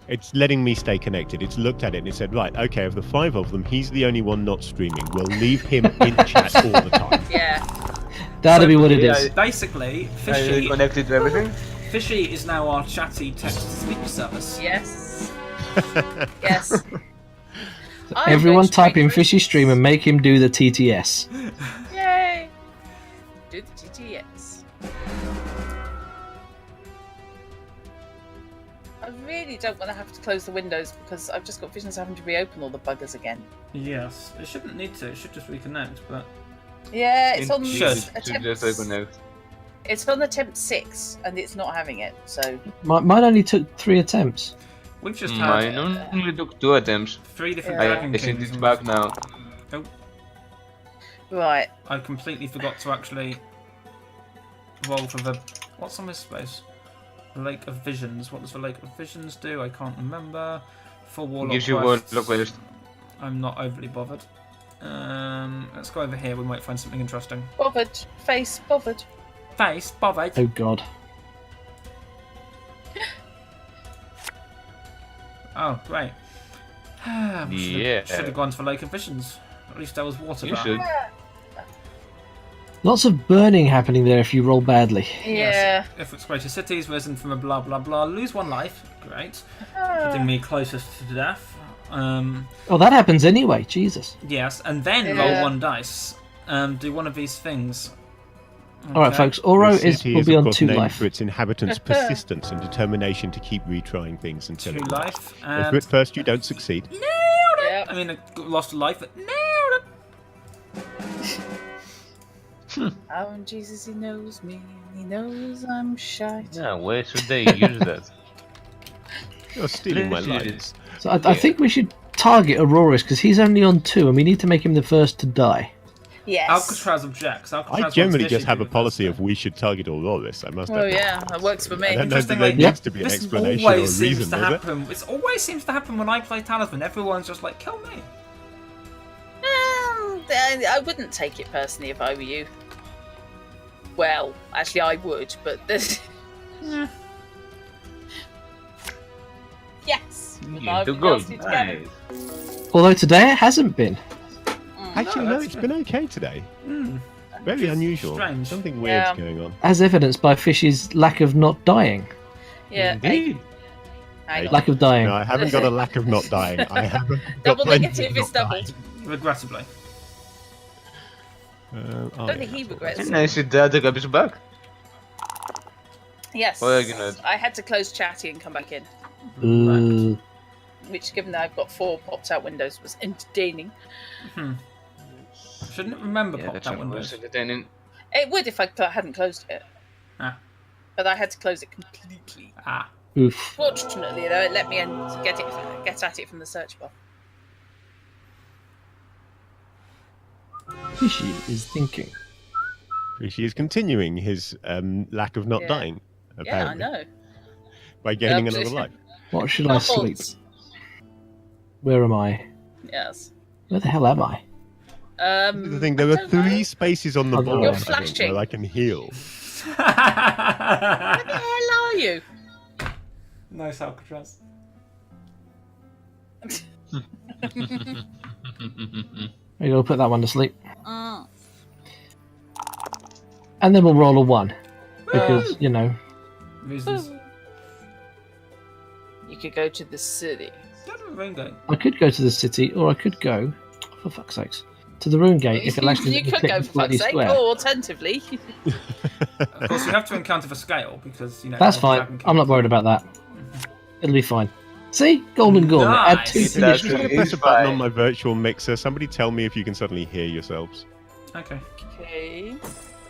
It's letting me stay connected. It's looked at it and it said, right, okay, of the 5 of them, he's the only one not streaming. We'll leave him in chat all the time. Yeah. That'll be what it yeah, is. Basically, Are you connected to everything? Fishy is now our chatty text-to-speech service. Yes. Yes. I'm Everyone going to type make in this- Fishy Stream and make him do the TTS. Yay! Do the TTS. I really don't want to have to close the windows because I've just got visions of having to reopen all the buggers again. Yes, it shouldn't need to. It should just reconnect. But Yeah, it's on should. Should just reconnect. It's on attempt 6 and it's not having it. So Mine only took 3 attempts. We've just I had only took 2 attempts. 3 different Yeah. Dragon I think Kings. it's back now. Oh, Right. I completely forgot to actually roll for the... What's on this space? The Lake of Visions. What does the Lake of Visions do? I can't remember. For Warlock Gives you quests, Warlock quest. I'm not overly bothered. Let's go over here. We might find something interesting. Bothered. Face bothered. Face bothered. Oh god. Oh, great. Yeah. Should have gone to the Lake of Visions. At least there was water You there. should. Lots of burning happening there if you roll badly. Yeah. If it's greater cities, risen from a blah blah blah, lose 1 life. Great. Ah. Putting me closest to death. Oh, that happens anyway. Jesus. Yes, and then Yeah. roll 1 dice. Do one of these things. All right, Okay. folks. Oro The city will is, be of on course, 2 named life. for its inhabitants' persistence and determination to keep retrying things until 2 it life. works. If And at first you don't succeed, Yeah. I mean, I lost a life, but nailed it. Oh, and Jesus, he knows me. He knows I'm shite. Yeah, where should they use that? you're stealing my Let's use lines. So I think we should target Auroris because he's only on 2, and we need to make him the first to die. Yes. Alcatraz objects. Alcatraz I wants generally Fishy just to have be a the policy first. of we should target Auroris. I must Oh admit. yeah, that works for I me. don't know that there Interestingly, needs to be an this explanation or a always seems reason, to does it? happen. It always seems to happen when I play Talisman. Everyone's just like, kill me. I wouldn't take it personally if I were you. Well, actually, I would, but this. Yes. You do good. Nice. Although today it hasn't been. Actually, No, no, that's it's been okay today. Hmm. Very unusual. strange. Something weird's Yeah. going on. As evidenced by Fishy's lack of not dying. Yeah. Indeed. Hang on. Lack of dying. No, I haven't got a lack of not dying. I haven't got Double plenty negative of is not doubled. Regrettably. dying. I don't think he regrets it. Nice, Druttercup is back. Yes. Well, you know. I had to close chatty and come back in, Ooh. which, given that I've got 4 popped out windows, was entertaining. Shouldn't remember Yeah, pop that's that always windows. entertaining. It would if I hadn't closed it. Ah. But I had to close it completely. Ah. Oof. Fortunately, though, it let me in to get at it from the search bar. Fishy is thinking. She is continuing his lack of not Yeah. dying, Yeah, I apparently, know. by gaining Yep. another life. What should I sleep? Faults. Where am I? Yes. Where the hell am I? The thing, there I are don't know. 3 spaces on the You're board, I think, flashing. where I can heal. Where the hell are you? Nice Alcatraz. Maybe I'll put that one to sleep. Mm. And then we'll roll a 1. Because, you know, Reasons. You could go to the city. Don't have a ring gate. I could go to the city, or I could go, for fuck's sakes, to the rune gate if it'll actually You let me could click go the for bloody fuck's sake, square. or alternatively. Of course, you have to encounter the scale because you know. That's the fine. Dragon I'm not King- worried about that. It'll be fine. See? Golden Gauntlet. Add 2 Nice. to That's this. I'm going to It's press a button fine. on my virtual mixer. Somebody tell me if you can suddenly hear yourselves. Okay. Okay.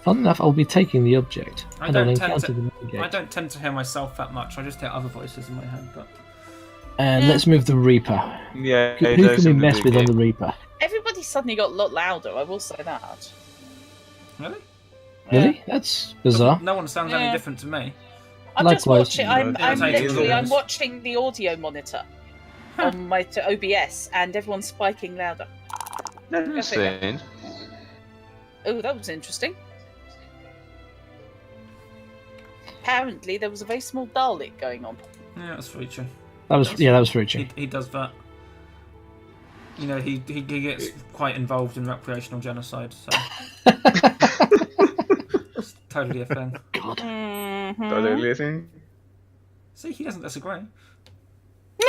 Fun enough, I'll be taking the object. I And I'll don't tend encounter to- the rune I gate. don't tend to hear myself that much. I just hear other voices in my head. But And let's move the Reaper. Yeah, Who it can does we in the mess big with on game. the Reaper? Everybody suddenly got a lot louder, I will say that. really, Really? That's bizarre. no one sounds Yeah. any different to me. I'm just Likewise. watching. I'm That's how it is literally. I'm always. watching the audio monitor on my OBS, and everyone's spiking louder. That's strange. Oh, that was interesting. Apparently, there was a very small Dalek going on. Yeah, that's Frici. That was Frici. He does that. You know, he gets quite involved in recreational genocide, so it's totally a thing. God. Totally a thing. See, he doesn't disagree.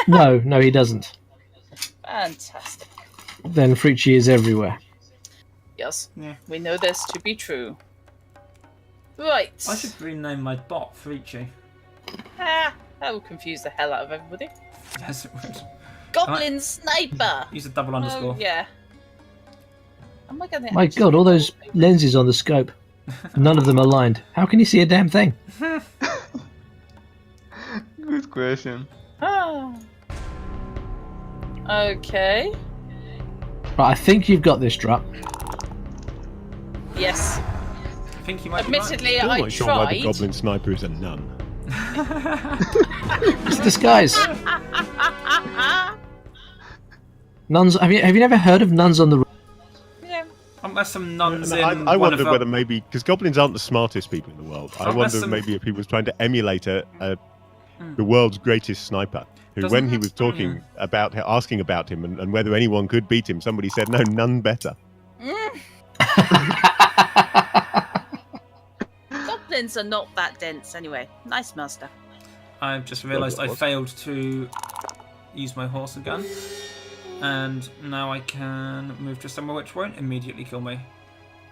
No, he doesn't. Fantastic. Then Frici is everywhere. Yes, Yeah. we know this to be true. Right. I should rename my bot Frici. Ah, that will confuse the hell out of everybody. Yes, it would. Goblin sniper. Use a double Oh underscore. yeah. Am I gonna? My God, all those lenses on the scope. None of them aligned. How can you see a damn thing? Good question. Ah. Okay. Right, I think you've got this, Drup. Yes. I think you might be right. Admittedly, Still I not sure why the tried. goblin sniper is a nun. It's disguise. Nuns. Have you never heard of nuns on the? Yeah. Unless some nuns And in I one wonder of whether maybe because goblins aren't the smartest people in the world. I Unless wonder some- maybe if he was trying to emulate the world's greatest sniper. Who, Doesn't- when he was talking about asking about him and whether anyone could beat him, somebody said no, none better. Goblins are not that dense anyway. Nice, master. I've just realised I what? failed to use my horse again. And now I can move to somewhere which won't immediately kill me.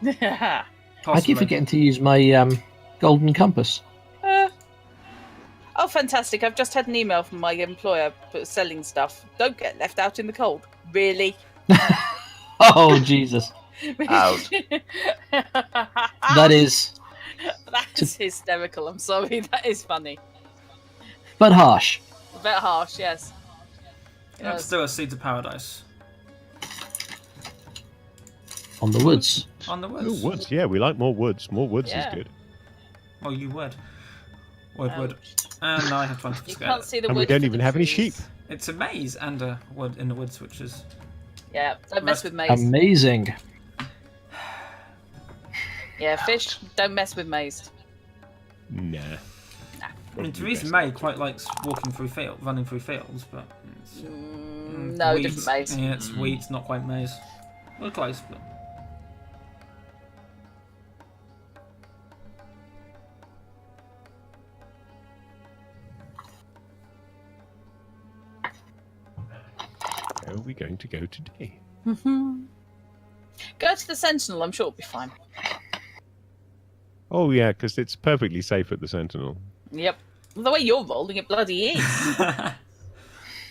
I Possibly. keep forgetting to use my golden compass. Oh, fantastic. I've just had an email from my employer selling stuff. Don't get left out in the cold. Really? Oh Jesus, Ouch. that is, That's hysterical. I'm sorry. That is funny. but harsh. A bit harsh, yes. Let's do a Seeds of Paradise. On the woods. On the woods. Oh, woods. Yeah, we like more woods. More woods Yeah. is good. Oh, you would. Would. And now I have 20 to You scale can't it. see the And wood we don't for even the have any trees. sheep. It's a maze and a wood in the woods, which is... Yeah, don't mess with maze. Amazing. Yeah, fish, don't mess with maze. Nah. I mean, Theresa May quite likes walking through fields, running through fields, but... It's, No, weeds. different maze. Yeah, it's weeds, not quite maze. We're close, but... Where are we going to go today? Go to the Sentinel, I'm sure it'll be fine. Oh yeah, because it's perfectly safe at the Sentinel. Yep. The way you're rolling, it bloody is.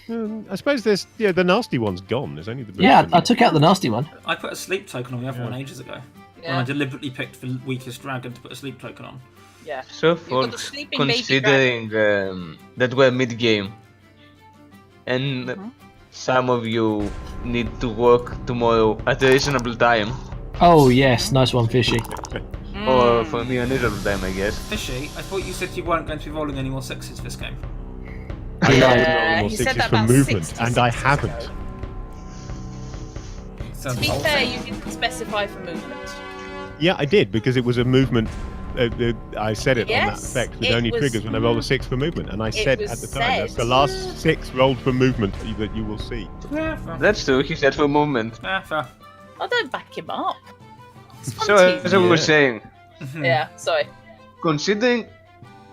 I suppose there's the nasty one's gone. There's only the Yeah, boost I and- took out the nasty one. I put a sleep token on the other one ages ago. When I Yeah. deliberately picked the weakest dragon to put a sleep token on. Yeah. So, You've got the folks, sleeping baby considering that we're mid-game, and Mm-hmm. some of you need to work tomorrow at a reasonable time, Oh yes, nice one, Fishy. or for me, a reasonable time, I guess. Fishy, I thought you said you weren't going to be rolling any more sixes this game. I know Yeah, I'm rolling he more said sixes that for about movement, 60 and I seconds haven't. ago. So To be fair, you didn't specify for movement. Yeah, I did because it was a movement. I said it on that Yes, effect with it only was- triggers when I roll a 6 for movement, and I said was at the time that's said. the last 6 rolled for movement that you will see. Yeah, fair. That's true, he said for movement. Yeah, fair. Oh, don't back him up. It's fun So, as I teasing. was saying, Yeah, sorry. considering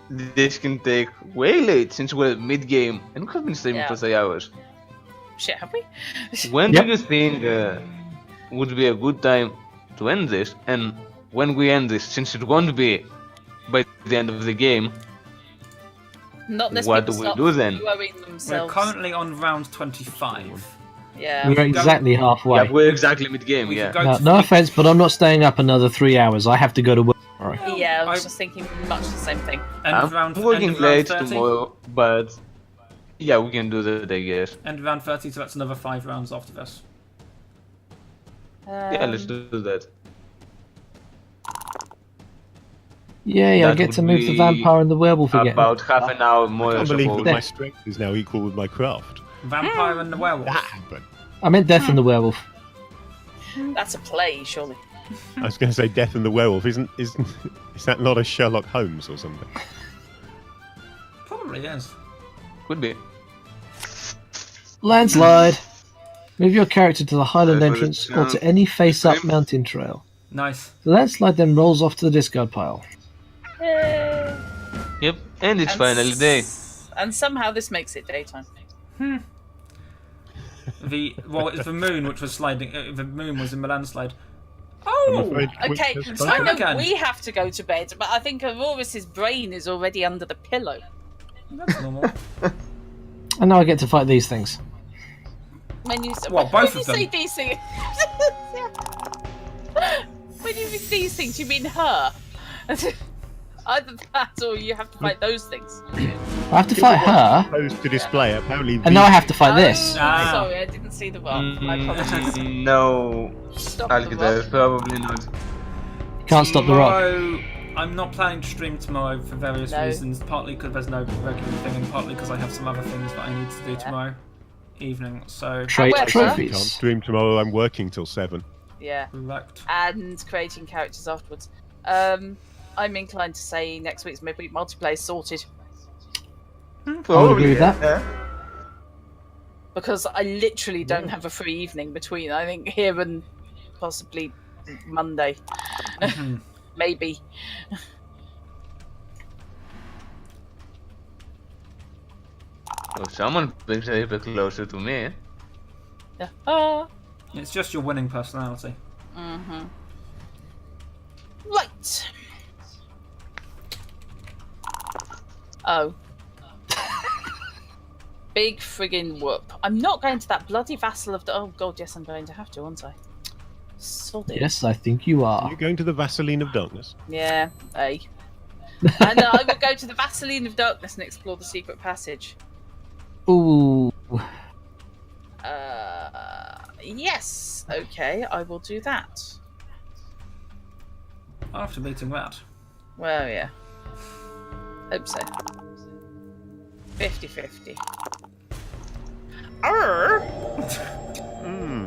this can take way late since we're mid-game, and we have been streaming Yeah. for 3 hours, Shit, have we? when Yep. do you think would be a good time to end this? And when we end this, since it won't be by the end of the game, Not unless What people do we start do then? worrying We're themselves. currently on round 25. Yeah. We're exactly halfway. yeah, we're exactly mid-game, We yeah. could go No, to no offense, but I'm not staying up another 3 hours. I have to go to work tomorrow. Yeah, I was I- just thinking much the same thing. End of I'm round, working end of round late 30. tomorrow, but yeah, we can do that, I guess. End of round 30, so that's another 5 rounds after this. Yeah, let's do that. Yay, I That get would to move the be vampire and the werewolf again. About half an hour more, I I can't believe that suppose. my strength is now equal with my craft. Vampire and the werewolf. That happened. I meant Death and the Werewolf. That's a play, surely. I was going to say Death and the Werewolf. Is that not a Sherlock Holmes or something? Probably is. Could be. Landslide. Move your character to the Highland That's what entrance it or to sounds any face-up like. mountain trail. Nice. The landslide then rolls off to the discard pile. Yay. Yep, and it's And finally day. And somehow this makes it daytime. The moon which was sliding. The moon was in the landslide. I'm Oh, afraid Okay, Quick has so I gone. know again. we have to go to bed, but I think Auroris' brain is already under the pillow. that's normal. And now I get to fight these things. When you Well, both of when you say them. these things, when you say these things, you mean her? Either that, or you have to fight those things. I have to fight her, Opposed to display, apparently. and now I have to fight this. Ah. Sorry, I didn't see the mark. My apologies. No, Stop the Alkida, rock. probably not. Can't stop the rock. Tomorrow, I'm not planning to stream tomorrow for various No. reasons. Partly because there's no regular thing, and partly because I have some other things that I need to do tomorrow evening. So Trade However- Can't trophies. stream tomorrow. I'm working till 7. Yeah, correct. and creating characters afterwards. I'm inclined to say next week's Midweek Multiplay is sorted. agree with that. Yeah. Because I literally don't have a free evening between, I think, here and possibly Monday. Maybe. Well, someone brings a bit closer to me. Ah. It's just your winning personality. Right. Oh. Big friggin' whoop. I'm not going to that bloody vassal of the... Oh god, yes, I'm going to have to, aren't I? Sod it. Yes, I think you are. You're going to the Vaseline of Darkness. Yeah, and I will go to the Vaseline of Darkness and explore the secret passage. Ooh. Yes, okay, I will do that. After meeting that. Well, yeah. Hope so. 50-50. Arr!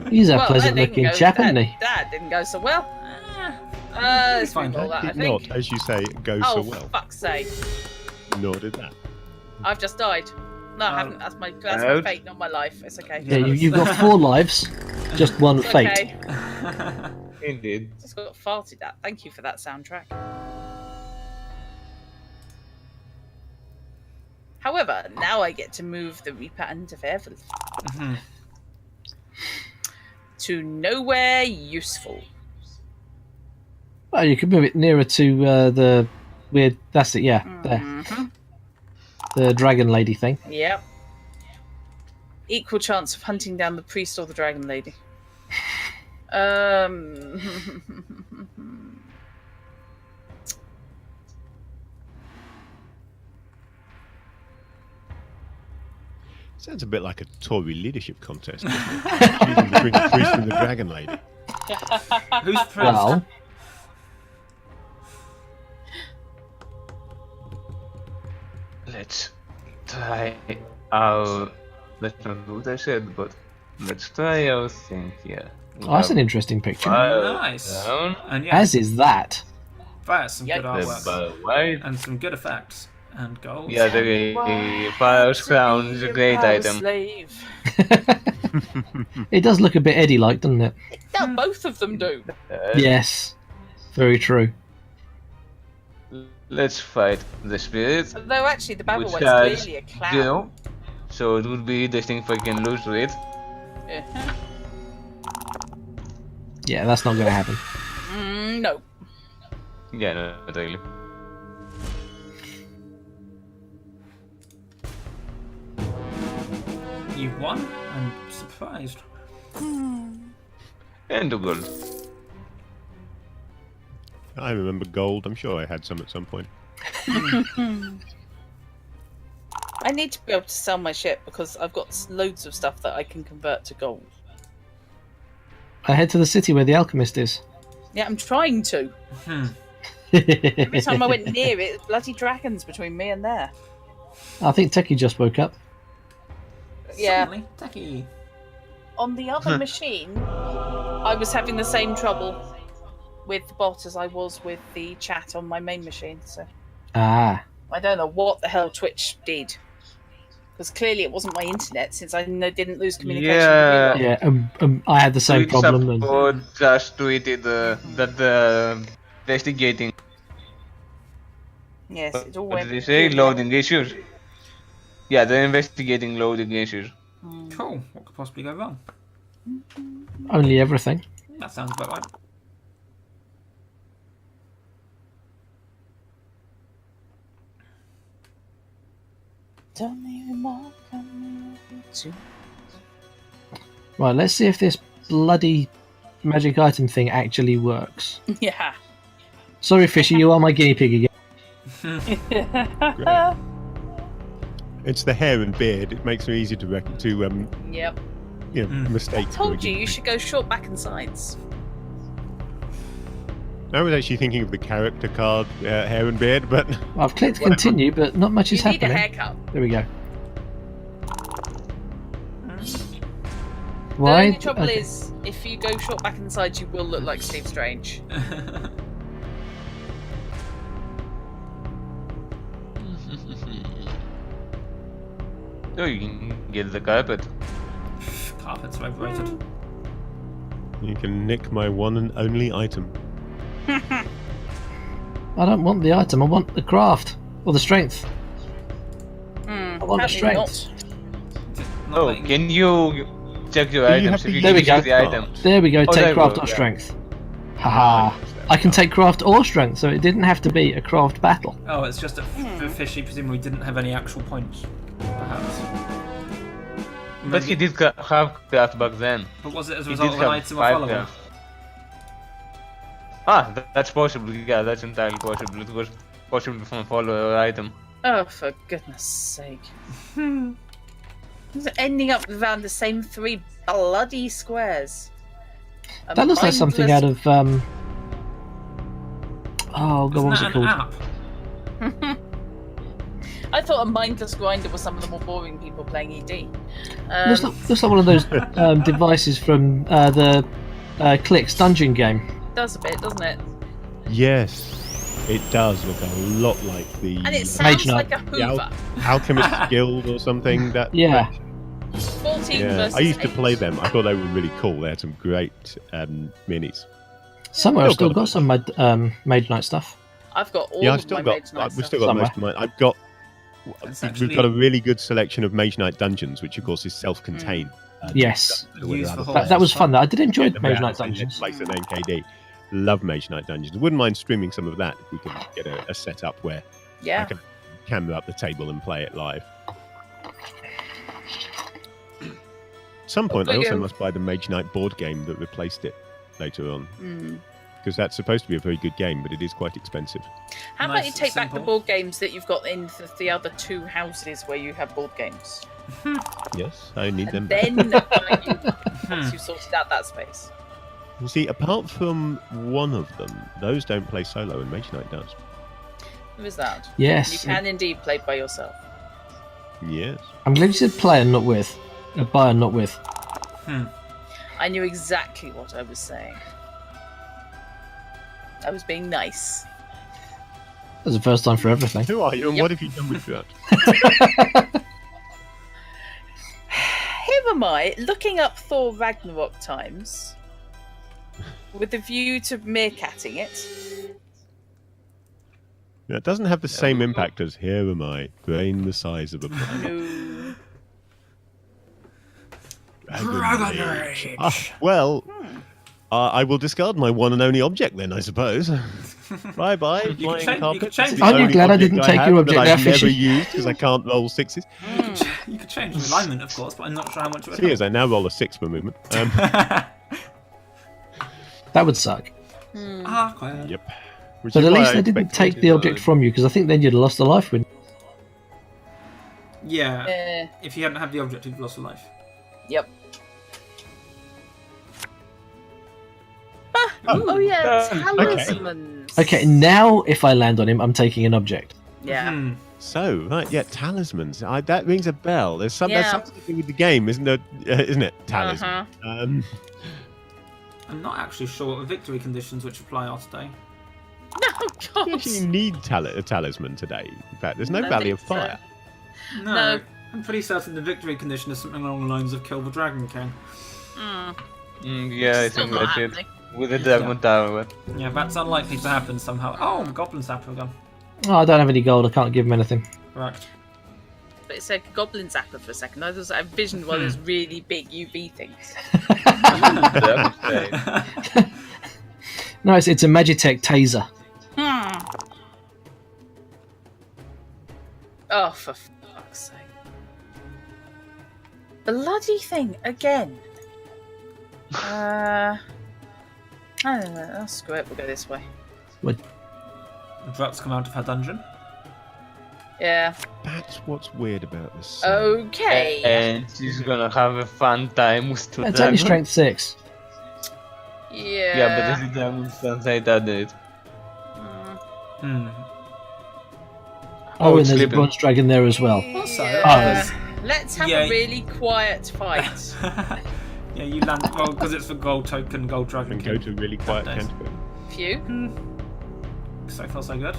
He's a Well, pleasant that didn't looking go- chap, isn't that- he? That didn't go so well. Let's Fine. reroll that, I Did think. not, as you say, go Oh, so for well. fuck's sake. Nor did that. I've just died. No, I haven't. That's my fate, not my life. It's okay. Yeah, you've got 4 lives, just one It's fate. okay. Indeed. Just got farted at. Thank you for that soundtrack. However, now I get to move the Reaper and the Werewolf to nowhere useful. Well, you could move it nearer to the weird. That's it. Yeah, there. Mhm. The dragon lady thing. Yep. Equal chance of hunting down the priest or the dragon lady. Sounds a bit like a Tory leadership contest, doesn't it? Choosing between the priest and the dragon lady. Who's priest? Well, Let's try our. That's not what I said, but let's try our thing here. oh, that's an interesting picture. Nice. Down, And yeah, As is that. that's some good Yikes. the artwork. bar wide. And some good effects. And gold. Yeah, the Fire's Crown is a great Power item. Slave. It does look a bit Eddie-like, doesn't it? Yeah, both of them do. Yes. Very true. Let's fight the spirit, Though actually, the Babble which White's has clearly a clown. 0. So it would be interesting if I can lose to it. Yeah. Yeah, that's not going to happen. No. Yeah, no, not really. You won? I'm surprised. And a gold. I remember gold. I'm sure I had some at some point. I need to be able to sell my ship because I've got loads of stuff that I can convert to gold. I head to the city where the alchemist is. Yeah, I'm trying to. Every time I went near it, bloody dragons between me and there. I think Techie just woke up. Yeah. Suddenly, Techie. On the other machine, I was having the same trouble with the bot as I was with the chat on my main machine. So Ah. I don't know what the hell Twitch did. Because clearly it wasn't my internet, since I didn't lose communication Yeah. with you lot. Yeah, I had the same Twitch problem. And support just tweeted that the investigating. Yes, it all What went... did they say? Loading issues. Yeah, they're investigating loading issues. Cool. What could possibly go wrong? only everything. That sounds about right. Tell me more, come to... Right, let's see if this bloody magic item thing actually works. Yeah. Sorry, Fishy, you are my guinea pig again. Great. It's the hair and beard. It makes me easy to Yep. mistake. I told you should go short back and sides. I was actually thinking of the character card, hair and beard, but I've clicked continue, but not much is You need a happening. haircut. There we go. The Why? only trouble Okay. is, if you go short back and sides, you will look like Steve Strange. Oh, you can get the carpet. Carpet's overrated. you can nick my one and only item. I don't want the item. I want the craft or the strength. I want the Apparently strength. Not Oh, letting- can you check your Do you items? have If you to There we use go. the item. There we go. Oh, Take there we craft go, or yeah. strength. Haha. I can take craft or strength, so it didn't have to be a craft battle. Oh, it's just that Fishy presumably didn't have any actual points, perhaps. But he Maybe- did have craft back then. But was it as a He result did of an have item or 5 follower? craft. Ah, that's possible. Yeah, that's entirely possible. It was possible from a follower or item. Oh, for goodness sake. It's ending up around the same 3 bloody squares. A That looks like something out mindless- of oh god, Isn't what was that it an called? app? I thought a mindless grinder was some of the more boring people playing ED. Looks like one of those devices from the Clicks dungeon game. Does a bit, doesn't it? Yes, it does look a lot like the And it sounds Knight. like a Hoover. Alchemist's Guild or something. That Yeah. 14 Yeah, versus I used to 8. play them. I thought they were really cool. They had some great minis. Somewhere Oh, I've still God. got some Mage Knight stuff. I've got all Yeah, I've of still my got. Mage Knight We've stuff. still got Somewhere. most of mine. I've got. That's We've actually got a really good selection of Mage Knight dungeons, which of course is self-contained. Yes. Used for That was fun though. I did enjoy the Mage Knight Dungeons. Place an NKD. Love Mage Knight Dungeons. Wouldn't mind streaming some of that if we can get a setup where I Yeah. can camera up the table and play it live. At some point, I But also you- must buy the Mage Knight board game that replaced it later on, Mm. because that's supposed to be a very good game, but it is quite expensive. How about Nice you and take back the simple. board games that you've got in the other 2 houses where you have board games? Yes, I need them. And then once you've sorted out that space. You see, apart from one of them, those don't play solo, and Mage Knight does. Who is that? Yes. You can indeed play by yourself. Yes. I'm glad you said play and not with. Buy and not with. I knew exactly what I was saying. I was being nice. That's the first time for everything. Who are you, and Yep. what have you done with that? Here am I, looking up Thor Ragnarok times, with a view to meerkatting it. It doesn't have the same impact as "Here am I, brain the size of a planet." No. Dragon Rage. Well, I will discard my one and only object then, I suppose. Bye bye, can flying change- carpet. you can change It's it. the Aren't you only glad I object didn't take have your that object I've there, never Fishy? used because I can't roll 6s. You could change the alignment, of course, but I'm not sure how much it would Cheers, I now roll a 6 per movement. That would suck. Awkward. Yep. Which But is at why least I they didn't expected take the object from you, because I think then you'd have lost a life with. Yeah, if you hadn't had the object, you'd lost a life. Yep. Oh yeah, talismans. Okay, now if I land on him, I'm taking an object. Yeah. So, right, yeah, talismans. That rings a bell. There's Yeah. something to do with the game, isn't there? Isn't it? Talisman. Uh-huh. I'm not actually sure what the victory conditions which apply are today. Oh You god. actually need a talisman today. In fact, there's no I Valley think of Fire. so. No, No. I'm pretty certain the victory condition is something along the lines of kill the Dragon King. Yeah, I Still think not that's it. happening. With the Dragon Tower. Yeah, that's unlikely to happen somehow. Oh, Goblin Zapper again. Oh, I don't have any gold. I can't give him anything. Correct. But it said goblin zapper for a second. I envisioned one of those really big UV things. No, it's a Magitech taser. Oh, for fuck's sake. Bloody thing again. I don't know. Oh, screw it. We'll go this way. What? Drut's come out of her dungeon. Yeah. That's what's weird about this. Okay. And she's gonna have a fun time with two It's only dragons. strength 6. Yeah. Yeah, but there's a dragon inside under it. Hmm. Oh, and it's there's a sleeping. bronze dragon there as well. Also, Yeah. Let's have Yeah. a really quiet fight. yeah, you land well because it's for gold token, gold dragon. And go to a really quiet Nice. canterbury. Phew. So far, so good.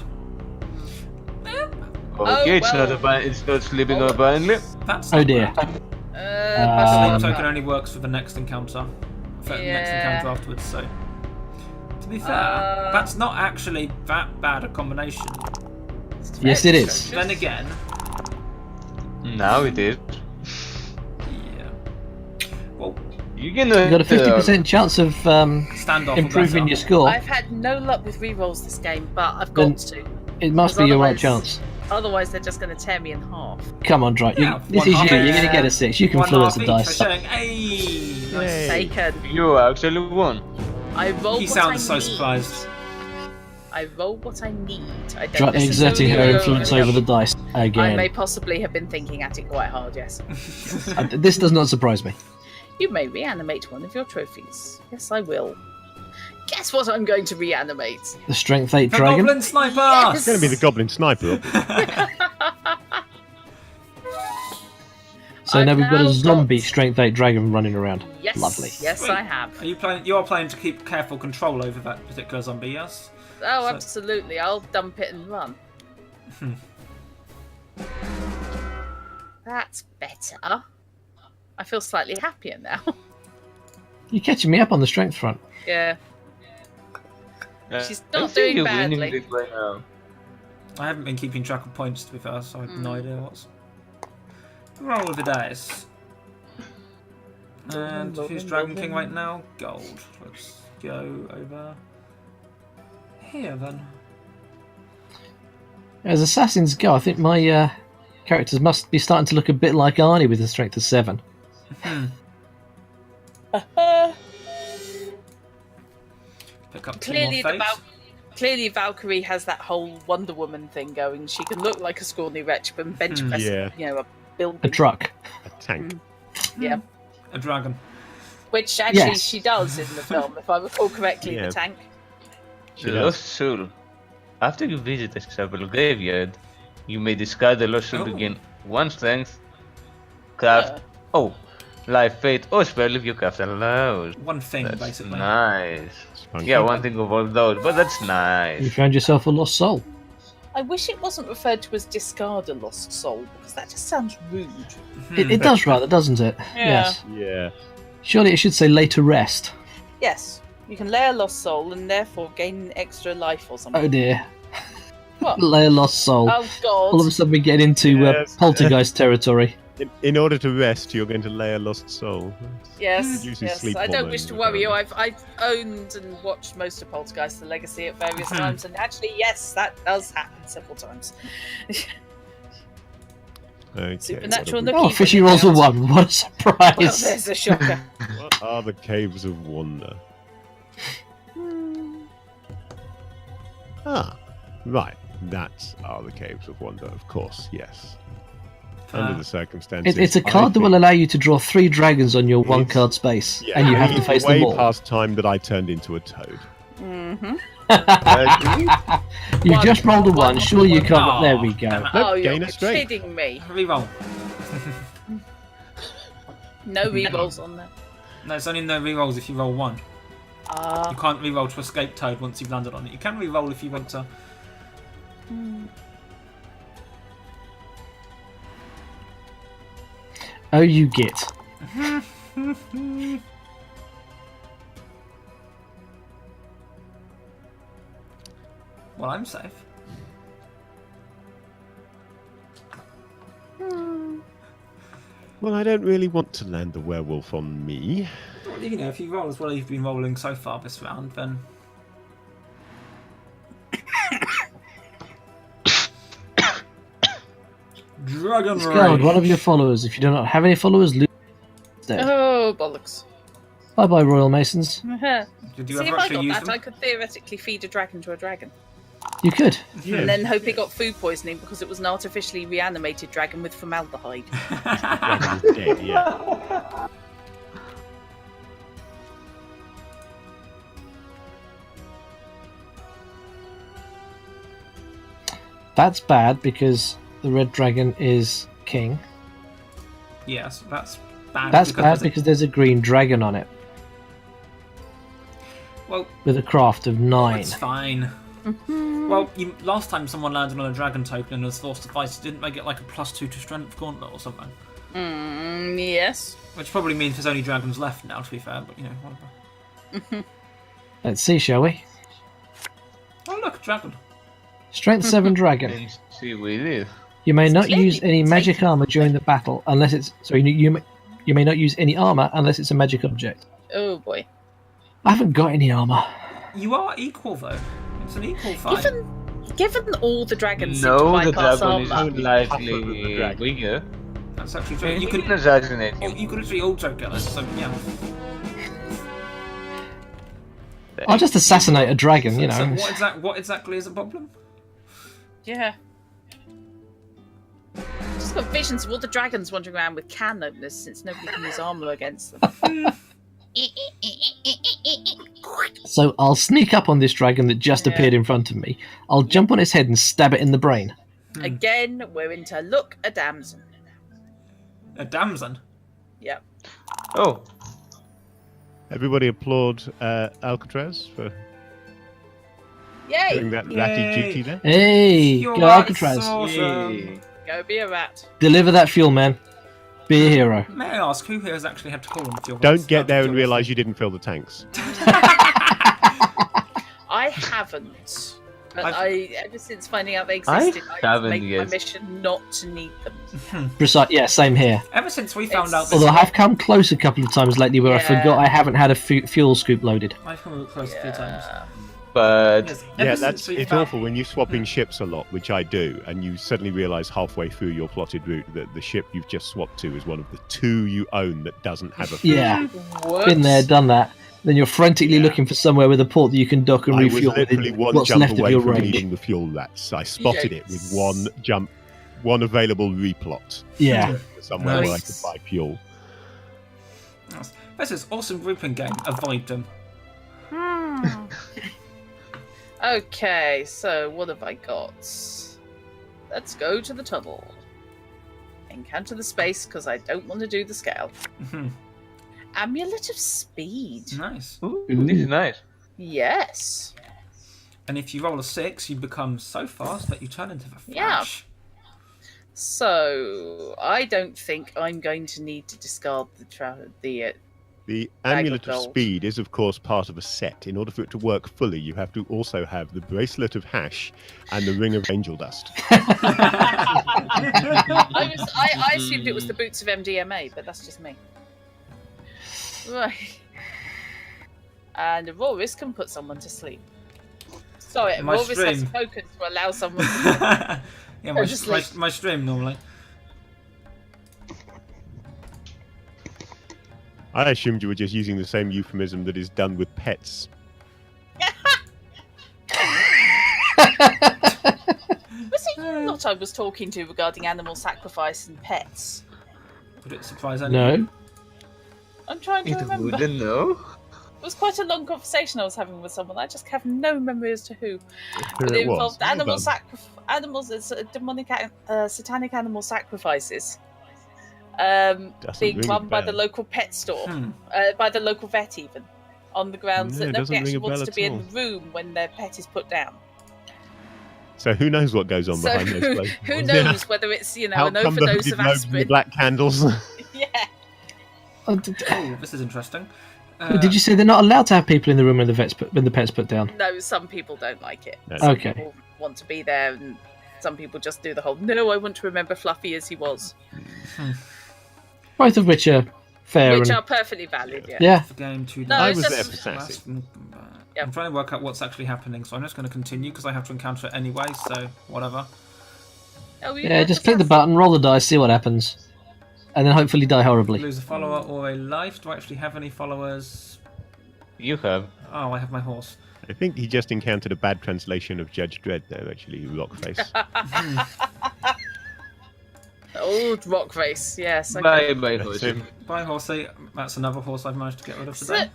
Okay, it's well. not it's not sleeping Oh. apparently. That's Oh not dear. bad. Possibly. Sleep token only works for the next encounter. For the next Yeah. encounter afterwards. So, to be fair, Uh, that's not actually that bad a combination. Yes, it is. Then again, Now it is. yeah. Well, You can You've got a 50% chance of standoff. improving your score. I've had no luck with rerolls this game, but I've got to. It must be Because your right otherwise- chance. Otherwise, they're just going to tear me in half. Come on, Drake. Yeah, This one is half you. each. You're going to get a 6. You can One influence half the each for dice. showing. Hey, nice. Yay. Taken. You actually won. I roll He what sounds I so need. surprised. I roll what I need. I don't Drake exerting necessarily her roll influence enough. over the dice I may again. possibly have been thinking at it quite hard, yes. This does not surprise me. You may reanimate one of your trophies. Yes, I will. Guess what I'm going to reanimate? The strength 8 The dragon. Goblin Sniper! Yes! It's going to be the goblin sniper. So I've now we've got now a zombie got- strength 8 dragon running around. Yes. Lovely. Yes, Wait, I have. Are you playing? You are playing to keep careful control over that particular zombie, yes? Oh, So- absolutely. I'll dump it and run. That's better. I feel slightly happier now. You're catching me up on the strength front. Yeah. She's I not think doing you're badly. winning this right now. I haven't been keeping track of points to be fair, so I have Hmm. no idea what's. Roll with the dice. And who's Dragon King right now? Gold. Let's go over here then. As assassins go, I think my characters must be starting to look a bit like Arnie with a strength of 7. Pick up Clearly, two more fates. Clearly, Valkyrie has that whole Wonder Woman thing going. She can look like a scrawny wretch, but bench press, Yeah. a building. A truck. A tank. Yeah. A dragon. Which actually Yes. she does in the film, if I recall correctly, Yeah. the tank. She The does. Lost Soul. After you visit a Shabble graveyard, you may discard the Lost Soul to Oh. gain 1 strength, craft, life, fate, or spell if you craft allows. One thing, That's basically. nice. Funky. Yeah, one thing of all those, but that's You nice. found yourself a lost soul. I wish it wasn't referred to as discard a lost soul, because that just sounds rude. It does rather, doesn't it? Yes. Yeah. Surely it should say lay to rest. Yes, you can lay a lost soul and therefore gain extra life or something. Oh dear. What? Lay a lost soul. Oh god. All of a sudden we get into Yes. poltergeist territory. In order to rest, you're going to lay a lost soul. Yes, Reduces yes. sleep I don't wish to hormones, worry you. I've owned and watched most of Poltergeist: The Legacy at various times, and actually, yes, that does happen several times. Okay, Supernatural what, and Oh, Keep fishy it rolls a out. 1. What a Well, surprise. there's a shocker. what are the caves of wonder? Ah, right. That's are the caves of wonder, of course. Yes. Under the circumstances, It's a card that will allow you to draw 3 dragons on your 1 card space, Yeah, and you have to it's face way them all. past time that I turned into a toad. Mm-hmm. You've just rolled a 1, One. surely you can't. Oh, There we go. Nope, Oh, you're gain a strength. kidding me. Reroll. No rerolls on there. No, it's only no rerolls if you roll 1. Ah, You can't reroll to escape Toad once you've landed on it. You can reroll if you want to. Oh, you git. Well, I'm safe. Well, I don't really want to land the werewolf on me. Well, you know, if you roll as well as you've been rolling so far this round, then. Dragon Discard Rage. one of your followers. If you do not have any followers, lose instead. oh bollocks. Bye bye, Royal Masons. Did you See, if ever I actually got use that, them? I could theoretically feed a dragon to a dragon. You could. Yeah. And then hope it got food poisoning because it was an artificially reanimated dragon with formaldehyde. Dragon is dead, yeah. That's bad because the red dragon is king. Yes, that's bad. That's bad because there's a green dragon on it Well, with a craft of 9. it's fine. Well, last time someone landed on a dragon token and was forced to fight, didn't they get like a +2 to strength gauntlet or something? Yes. Which probably means there's only dragons left now, to be fair, but you know, whatever. Let's see, shall we? Oh, look, a dragon. Strength 7 dragon. Let's see we live. You may not clearly use any magic armor during the battle unless it's... Sorry, you may not use any armor unless it's a magic object. Oh boy. I haven't got any armor. You are equal, though. It's an equal fight. Given all the dragons seem to No, the bypass dragon is armor. slightly bigger. That's actually true. You You can could, assassinate oh, him. you could literally auto kill us, so yeah. I'll just assassinate a dragon, you know. So what exactly is the problem? Yeah. Just got visions of all the dragons wandering around with can openers since nobody can use armor against them. So I'll sneak up on this dragon that just appeared in front of me. I'll jump on its head and stab it in the brain. Again, we're into look a damson. A damson? Yep. Oh, Everybody applaud Alcatraz for doing Yay! that ratty Yay. duty there. Hey, You're go right, Alcatraz. awesome. yay. Go be a rat. Deliver that fuel, man. Be a hero. May I ask, who here has actually had to call on fuel? Don't get there and realise you didn't fill the tanks. I haven't. But ever since finding out they I existed, I haven't made my yet. mission not to need them. Precise. Yeah, same here. Ever since we found out this... Although I have come close a couple of times lately where I Yeah. forgot I haven't had a fuel scoop loaded. I've come a bit close a few times. But Yes, Yeah, ever that's since we it's found- awful when you're swapping ships a lot, which I do, and you suddenly realise halfway through your plotted route that the ship you've just swapped to is one of the 2 you own that doesn't have a fuel. Yeah, Whoops. been there, done that. Then you're frantically looking for somewhere with a port that you can dock and I was refuel literally within one what's jump left of away your from range. needing the fuel rats. I spotted it with Yikes. one jump, one available replot Yeah. somewhere where I Nice. could buy fuel. This is awesome grouping game. Avoid them. Okay, so what have I got? Let's go to the tunnel. Encounter the space because I don't want to do the scale. Amulet of Speed. Nice. ooh, this is nice. Yes. And if you roll a 6, you become so fast that you turn into the Yeah. Flash. So I don't think I'm going to need to discard the The Bag Amulet of of Gold. Speed is, of course, part of a set. In order for it to work fully, you have to also have the Bracelet of Hash and the Ring of Angel Dust. I assumed it was the boots of MDMA, but that's just me. Right. And Auroris can put someone to sleep. Sorry, My Auroris has stream. spoken to allow someone to Yeah, Or just like- my stream normally. I assumed you were just using the same euphemism that is done with pets. Was it you lot I was talking to regarding animal sacrifice and pets? Would it surprise anyone? No. I'm trying to It remember. wouldn't know. It was quite a long conversation I was having with someone. I just have no memory as to who. Here But it it was. involved Well done. animals, demonic, satanic animal sacrifices. Doesn't Being ring a run by the bell. local pet store, Hmm. by the local vet even, on the grounds No, that it nobody doesn't ring actually a wants bell to be at in all. the room when their pet is put down. So who knows what goes on So behind those places? who knows whether it's an How come overdose did of know the aspirin? black candles? Yeah. Oh, this is interesting. Did you say they're not allowed to have people in the room when the pet's put down? No, some people don't like it. No. Some Okay. people want to be there, and some people just do the whole. No, I want to remember Fluffy as he was, Both of which are fair. which and, are perfectly valid. Yeah. yeah. The game 2 No, I it's was just- there for Sassy. Yep. I'm trying to work out what's actually happening, so I'm just going to continue because I have to encounter it anyway, so whatever. Oh, you Yeah, know, just click the button, roll the dice, see what happens. And then hopefully die horribly. Lose a follower or a life. Do I actually have any followers? You have. Oh, I have my horse. I think he just encountered a bad translation of Judge Dredd there, actually, Rockface. Old Rockface, yes. Bye bye, That's Horsey. him. Bye, Horsey. That's another horse I've managed to get rid of today.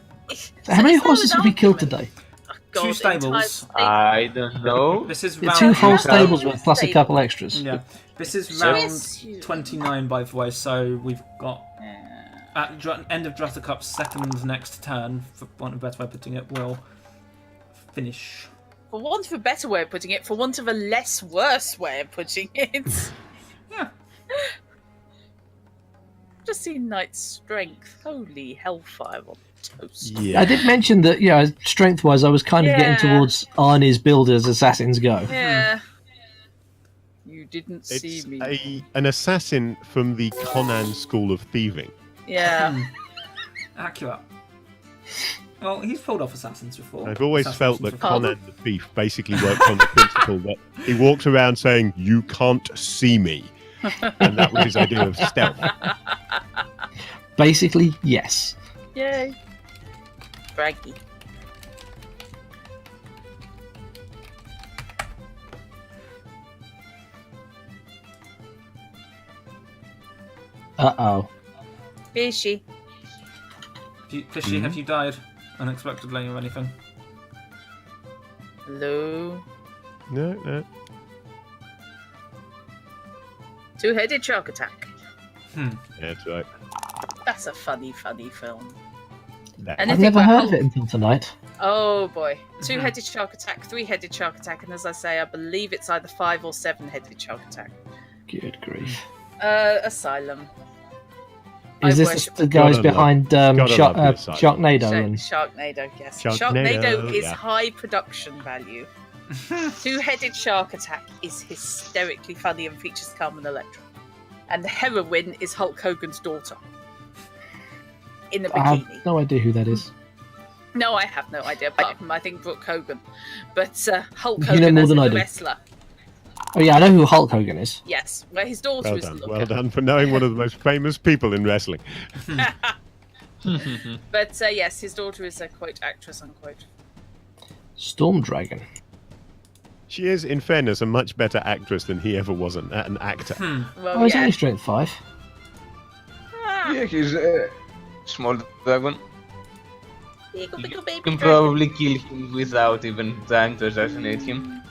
So how many is there horses an have we killed argument? today? Oh, God, Two stables. I don't know. This is Yeah, round... 2 whole Yeah. stables worth plus a couple extras. Yeah. This is So round it's you. 29, by the way, so we've got... At end of Druttercup's second next turn, for want of a better way of putting it, will finish. For want of a better way of putting it, for want of a less worse way of putting it. Yeah. Just seen Knight's strength. Holy hellfire on toast. Yeah. I did mention that, yeah, strength-wise, I was kind of getting Yeah. towards Arnie's build as assassins go. Yeah. You didn't see It's me. an assassin from the Conan school of thieving. Yeah. Accurate. Well, he's pulled off assassins before. I've always felt that Assassinations Conan the thief basically worked on the principle that he walks around saying, "You can't see me," and that was his idea of stealth. Basically, yes. Yay. Braggy. Uh-oh. Fishy. Fishy, have you died unexpectedly or anything? Hello. No. Two-headed shark attack. Yeah, that's right. That's a funny, funny film. That- And I've Anything never but heard of Hulk. it until tonight. Oh boy. Two-headed shark attack, three-headed shark attack, and as I say, I believe it's either 5 or 7-headed shark attack. Good grief. Asylum. Is I this worship the guys Gotta behind love the Asylum. Sharknado? And Sharknado, yes. Sharknado, Sharknado is yeah. high production value. Two-headed shark attack is hysterically funny and features Carmen Electra. And the heroine is Hulk Hogan's daughter. In a I have bikini. no idea who that is. No, I have no idea, apart from I think Brooke Hogan. But Hulk You know Hogan more as than a I do. wrestler. Oh yeah, I know who Hulk Hogan is. Yes, where his daughter Well is done. the Well looker. done for knowing one of the most famous people in wrestling. But yes, his daughter is a quote actress unquote. Storm Dragon. She is, in fairness, a much better actress than he ever was an actor. Well, Oh, he's yeah. only strength 5. Ah, Yeah, he's a small dragon. Pickle, You pickle, baby can dragon. probably kill him without even trying to assassinate him.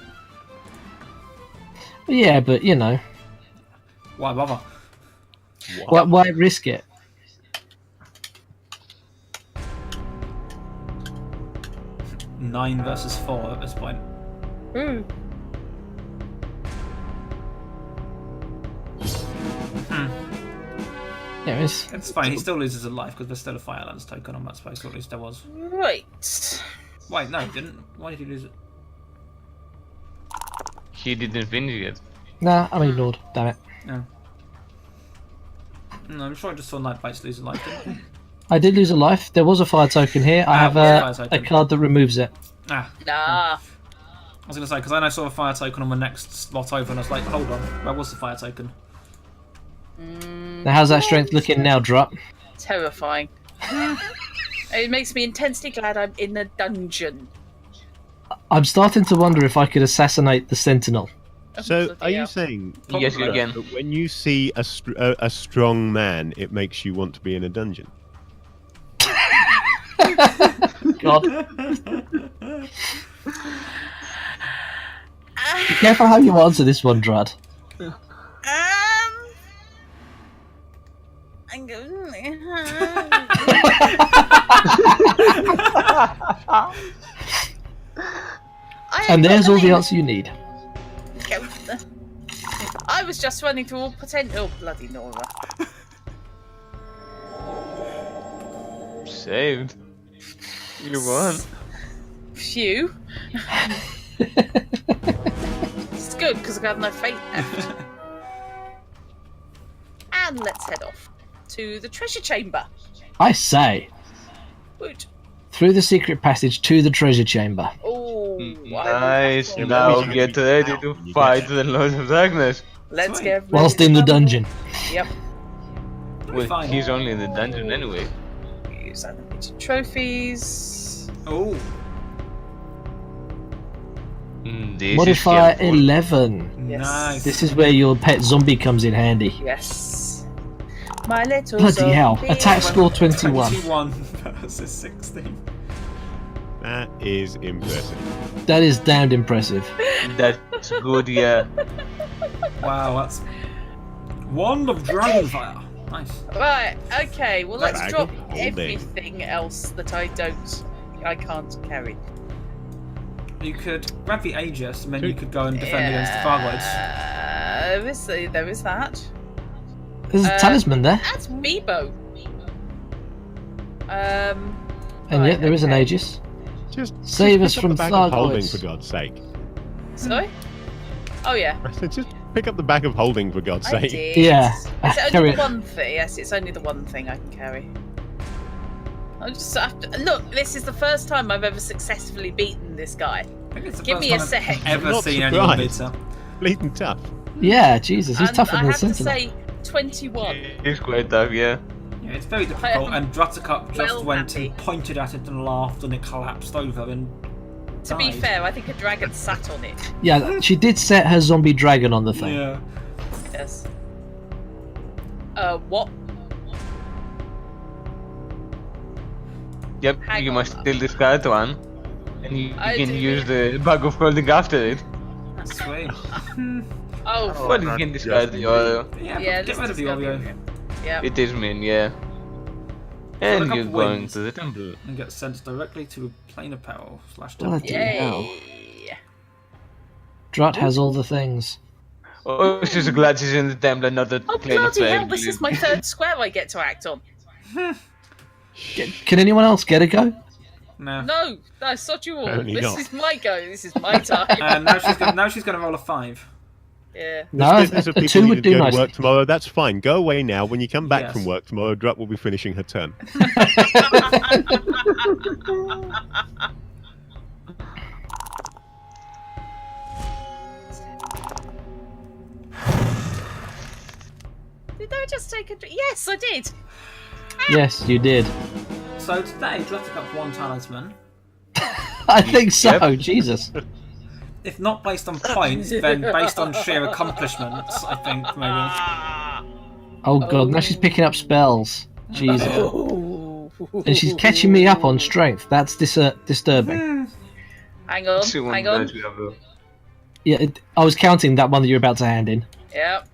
Yeah, but you know, Why bother? why risk it? Nine versus 4 at this point. Ooh. Yeah, it's It's fine, he still loses a life because there's still a Firelands token on that space, or at least there was. Right. Wait, no, he didn't. Why did he lose it? He didn't finish yet. nah. I'm ignored. Damn it. No, I'm sure I just saw Nitebytes lose a life, didn't he? I did lose a life. There was a fire token here. I have fire token. a card that removes it. Ah, Nah. I was going to say, because I saw a fire token on my next slot over, and I was like, hold on, where was the fire token? Now, how's that strength looking now, Drop? Terrifying. It makes me intensely glad I'm in a dungeon. I'm starting to wonder if I could assassinate the Sentinel. So, Bloody are you hell. saying Yes, you can. that when you see a strong man, it makes you want to be in a dungeon? God. Be careful how you answer this one, Drud. I'm going. And there's all the answer you need. I was just running through all potential. Oh, bloody Nora. Saved. You won. Phew. It's good because I got no fate left. And let's head off to the treasure chamber. I say, Woot. through the secret passage to the treasure chamber. Oh, Nice. Yeah, Now but we get should ready get to out when you fight get the Lord of Darkness. Let's Sweet. get ready Whilst to in the rumble. dungeon. Yep. Well, Fine. he's only in the dungeon anyway. Use animated trophies. Oh, This Modifier is helpful. 11. Yes. Nice. This is where your pet zombie comes in handy. Yes. My little Bloody hell. zombie. Attack score 21. 21 versus 16. That is impressive. That is damned impressive. That's good, yeah. Wow, that's Wand of Dragonfire. Nice. Right, okay, well let's Bag drop of holding. everything else that I can't carry. You could grab the Aegis and then you could go and defend against the Fargoids. There is that. There's a talisman there. That's Meebo. And yet there is an Aegis. Just Save pick us up from the bag of holding, Thargoids. for God's sake. Sorry? Oh yeah. I said, just pick up the bag of holding, for God's I sake. did. Yeah. It's Carry only it. the one thing. Yes, it's only the one thing I can carry. I just have to look. This is the first time I've ever successfully beaten this guy. I think it's the Give first me a time sec. I've ever I'm not seen anyone beat surprised. her. Bleeding tough. Yeah, Jesus, he's And tougher I than the have to Sentinel. say, 21. It's quite tough, yeah. Yeah, it's very difficult, and Druttercup just well went happy. and pointed at it and laughed, and it collapsed over and To be died. fair, I think a dragon sat on it. Yeah, she did set her zombie dragon on the thing. Yeah. Yes. What? Yep, Hang you on. must still discard one. And you I can do, use the bag of holding after it. Sweet. Oh, But you can discard the Oreo. Yeah, yeah. but get rid of the Oreo. Yeah. It is mean, yeah. And Druttercup you're going wins. to the temple. And get sent directly to a plane of peril / temple. Bloody hell. Yay! Drut has all the things. Oh, she's glad she's in the temple and not the Oh plane of bloody hell! peril. This is my third square I get to act on. Can anyone else get a go? No. No, sod you all. Apparently This not. is my go. This is my time. And now she's gonna roll a 5. Yeah. No, This business of a people 2 would needing to do go to nicely. work tomorrow, that's fine. Go away now. When you come back Yes. from work tomorrow, Drut will be finishing her turn. Did I just take a? Yes, I did. Yes, you did. So today, Druttercup won Talisman. I think so, Yep. Jesus. If not based on points, then based on sheer accomplishments, I think maybe. Oh god, now she's picking up spells. Jesus. Oh. And she's catching me up on strength. That's disturbing. Hang on. She won't Hang on. let you have a- Yeah, I was counting that one that you're about to hand in. Yep.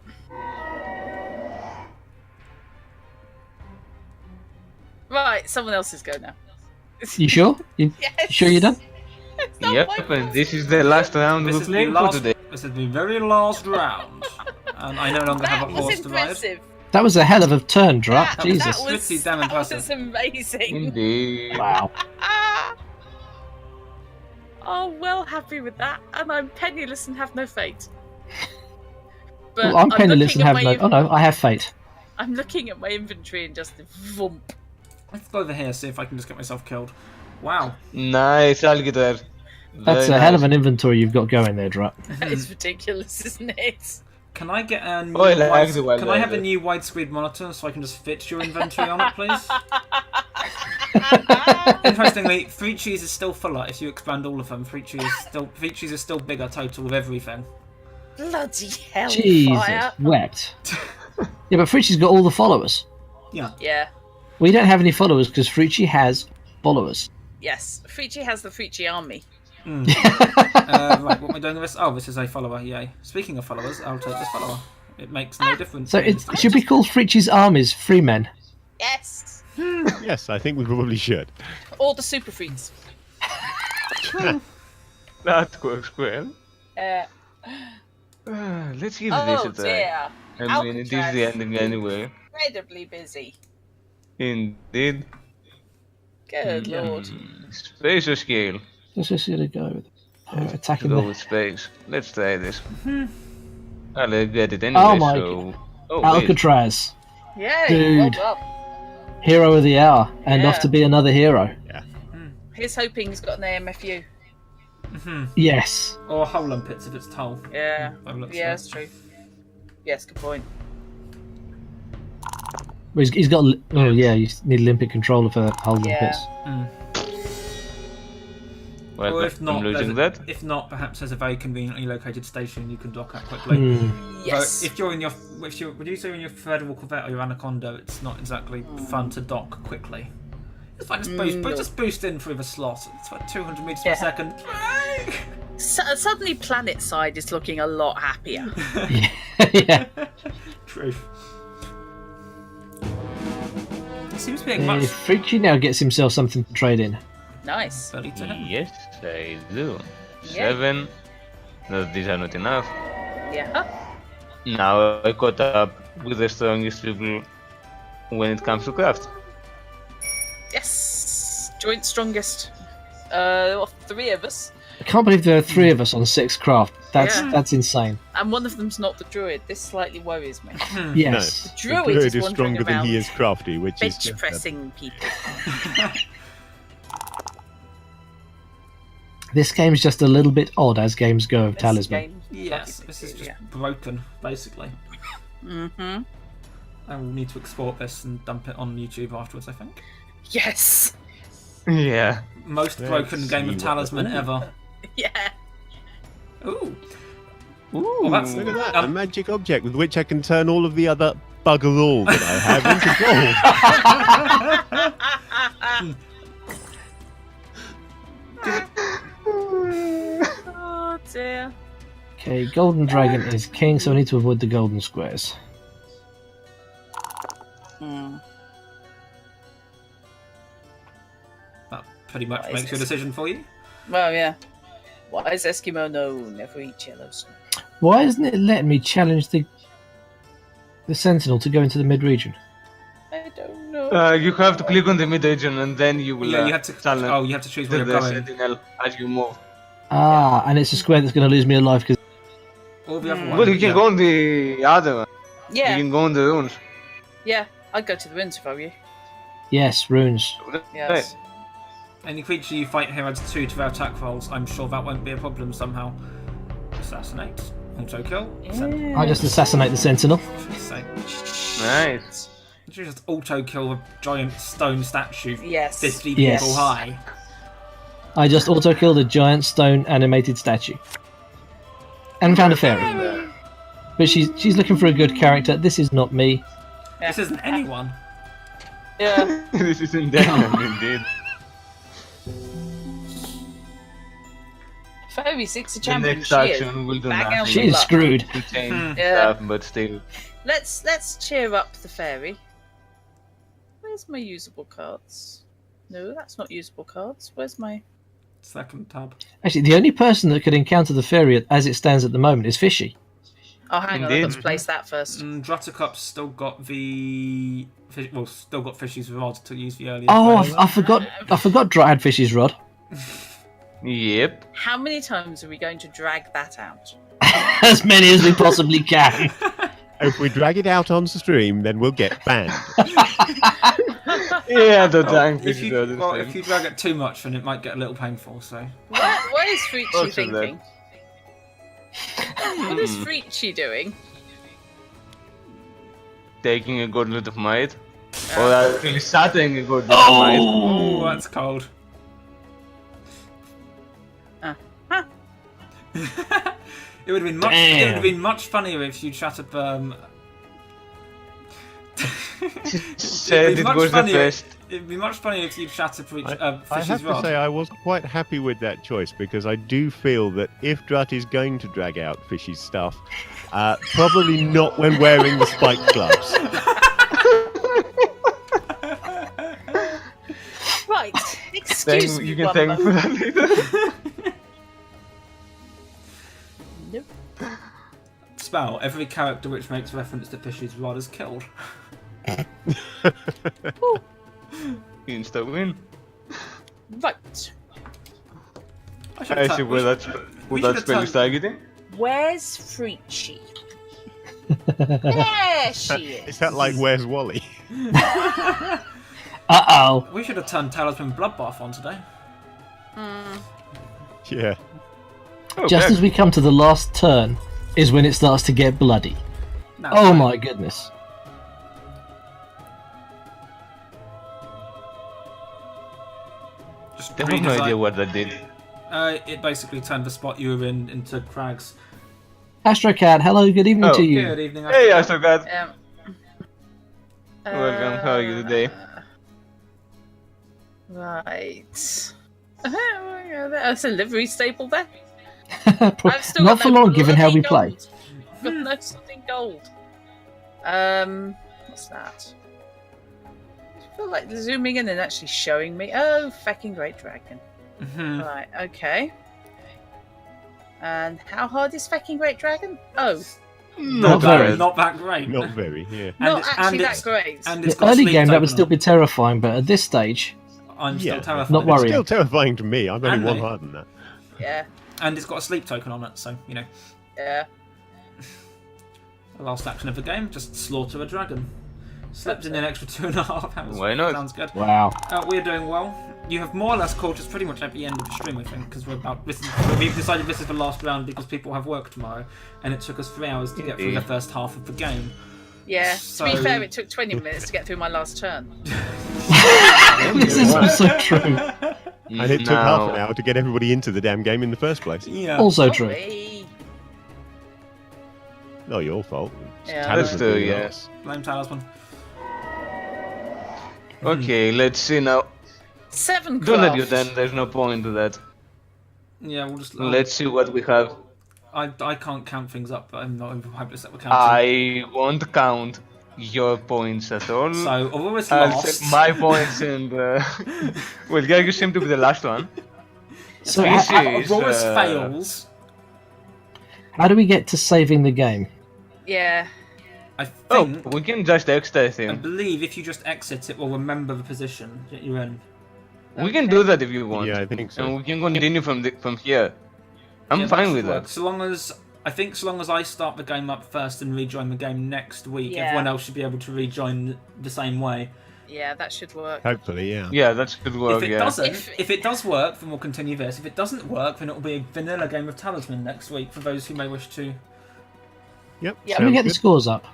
Right, someone else's go now. You sure? You Yes. sure you're done? It's not Yep, my and fault. this is the last round This we're is the playing for last. today. This is the very last round, and I no longer have a That was horse to ride. impressive. That was a hell of a turn, Drut. That Jesus. was, Pretty damn that was impressive. amazing. Indeed. Wow. Oh, well happy with that, and I'm penniless and have no fate. But Well, I'm penniless looking and at have my no. Oh no, I have fate. I'm looking at my inventory and just vump. Let's go over here, see if I can just get myself killed. Wow. Nice, I'll get there. That's a hell of an inventory you've got going there, Drut. That is ridiculous, isn't it? Can I get a new Oh, I like the one Can I have a there. new widescreen monitor so I can just fit your inventory on it, please? Interestingly, Frici's is still fuller if you expand all of them. Frici's is still bigger total with everything. Bloody hell, Jesus, fire! wept. Yeah, but Frici's got all the followers. Yeah. Yeah, We don't have any followers because Frici has followers. yes. Frici has the Frici army. Right, what am I doing with this? Oh, this is a follower, yay. Speaking of followers, I'll take this follower. It makes no difference. So it should be called Frici's armies, free men. Yes, Yes, I think we probably should. all the super freaks. That works well. Uh, Let's give oh this a try. dear, I mean, it is the Alcatraz. ending anyway. incredibly busy. Indeed. Good lord. Space or scale? Let's just gonna go with attacking Go the with space. Let's try this. I'll get it anyway, Oh my so... Oh, wait. Alcatraz, Yay! Dude. Well done. hero of the hour, and Yeah. off to be another hero. Here's hoping he's got an AMFU. Yes. Or hole and pits if it's toll. Yeah. By the looks Yeah, of that's true. Yes, good point. Well, he's got. Oh yeah, you need Olympic controller for holding Yeah. pits. Well, Or if not, I'm losing there's that. if not, perhaps there's a very conveniently located station you can dock at quickly. Yes. So if you're in your, would you say in your Federal Corvette or your Anaconda, it's not exactly fun to dock quickly. It's fine, just boost in through the slot. It's like 200 meters per second. Suddenly, Planet Side is looking a lot happier. Yeah. Truth. It seems to be much. Frici now gets himself something to trade in. Nice. Buddy to him. Yes, I do. Yeah. 7. No, these are not enough. Yeah. Now I caught up with the strongest people when it comes to craft. Yes. Joint strongest. 3 of us. I can't believe there are 3 of us on 6 craft. That's insane. And one of them's not the druid. This slightly worries me. Yes. The The druid, druid is wandering stronger than around he is crafty, which is bench just pressing people. This game's just a little bit odd as games go of This Talisman. game- Yes, this is just broken, basically. Mm-hmm. I will need to export this and dump it on YouTube afterwards, I think. Yes. Yeah. Most Let's broken game see of what- Talisman ever. Yeah. Ooh. Ooh, Well, that's- Look at that, a Um, magic object with which I can turn all of the other bugger all that I have into gold. Oh dear. Okay, Golden Dragon is king, so I need to avoid the golden squares. That pretty much What is makes your this? decision for you. Well, yeah. Why is Eskimo no never eat yellows? Why isn't it letting me challenge the Sentinel to go into the mid-region? I don't know. You have to click on the mid region and then you will Yeah, you have to. challenge Oh, you have to choose where the you're going. sentinel as you move. And it's a square that's going to lose me a life because All the other Well, ones. you can go on the other one. Yeah, You can go on the runes. yeah. I'd go to the ruins if I were you. yes, runes. Yes. Any creature you fight here adds 2 to their attack rolls. I'm sure that won't be a problem somehow. Assassinate. Auto kill. Yeah. I just assassinate the Sentinel. Nice. You just auto kill a giant stone statue Yes. 50 Yes. people high. I just auto-kill the giant stone animated statue. And found a fairy. But she's looking for a good character. This is not me. Yeah. This isn't anyone. Yeah. This is Daniel indeed. Fairy 6 The champion. next She is. action will do Bang out nothing. She is luck. screwed. to change Yeah. stuff, but still. Let's cheer up the fairy. Where's my usable cards? No, that's not usable cards. Where's my? Second tab. Actually, the only person that could encounter the fairy as it stands at the moment is Fishy. Oh, hang on. I've Indeed. got to place that first. Druttercup's still got the. Still got Fishy's rod to use the earlier. Oh, phase. I forgot Drat had Fishy's rod. Yep. How many times are we going to drag that out? As many as we possibly can. If we drag it out on stream, then we'll get banned. Yeah, the time If you, if you drag it too much, then it might get a little painful. So. What is Frici Also thinking? What is Frici doing? Taking a gauntlet of might. Or actually starting a gauntlet of might. Oh, that's cold. It would have been much. It would have been much funnier if you chat up. Said it was the best. It'd be much funnier if you chat up I Fishy's have to rod. say, I was quite happy with that choice because I do feel that if Drut is going to drag out Fishy's stuff, probably not when wearing the spiked gloves. Right. Excuse me. You can one thank me for moment. that later. Nope. Spell. Every character which makes reference to Fishy's rod is killed. Insta win. Right. I see where that spell is targeting. Where's Frici? There she is. Is that like Where's Wally? Uh-oh. We should have turned Talisman Bloodbath on today. Yeah. Just as we come to the last turn is when it starts to get bloody. No, Oh no. my goodness. Just I have no redesign- idea what that did. It basically turned the spot you were in into crags. AstroCat, hello, good evening to you. Good evening. Hey, Astrocat. Astrogad. Welcome. How are you today? Right. That's a livery staple there. Not I've still got for no long, given how we bloody play. gold. I've got no something gold. What's that? I feel like they're zooming in and actually showing me. Oh, fucking great dragon. Mhm. Right, okay. And how hard is fucking great dragon? Oh, Not very. Not that great. Not very, yeah. not it's- actually it's- that great. And The it's got early sleep game, that would token still on. be terrifying, but at this stage, I'm still Yeah. terrified. Not It's worrying. still terrifying to me. I've only And one me. higher than that. Yeah, And it's got a sleep token on it, so, you know. yeah. The last action of the game, just slaughter a dragon. Slept in an extra 2.5 hours. Why not? Sounds good. wow. We're doing well. You have more or less caught us pretty much at the end of the stream, I think, because we've decided this is the last round because people have work tomorrow, and it took us 3 hours to get through the first half of the game. Yeah, So- to be fair, it took 20 minutes to get through my last turn. This is also true. And it took half an hour to get everybody into the damn game in the first place. Yeah. Also true. Sorry. Not your fault. It's Yeah. Talisman That's true, doing that. yes. Blame Talisman. Okay, let's see now. 7 Don't let you craft. then, there's no point to that. Yeah, we'll just. Let's see what we have. I can't count things up, but I'm not hopeless at the counting. I won't count your points at all. So, Auroris I'll lost. check my points and... well, yeah, you seem to be the last one. So, This is, Auroris fails. how do we get to saving the game? Yeah. I Oh, think. we can just exit I him. believe if you just exit, it will remember the position that you're in. We can do that if you want. Yeah, I think so. And we can continue from here. I'm Yeah, fine should with work. that. So long as I start the game up first and rejoin the game next week, Yeah. everyone else should be able to rejoin the same way. Yeah, that should work. Hopefully, yeah. Yeah, that should work, If it yeah. doesn't, If- if it does work, then we'll continue this. If it doesn't work, then it'll be a vanilla game of Talisman next week for those who may wish to. Yep. Yeah. Can we sounds get the good. scores up?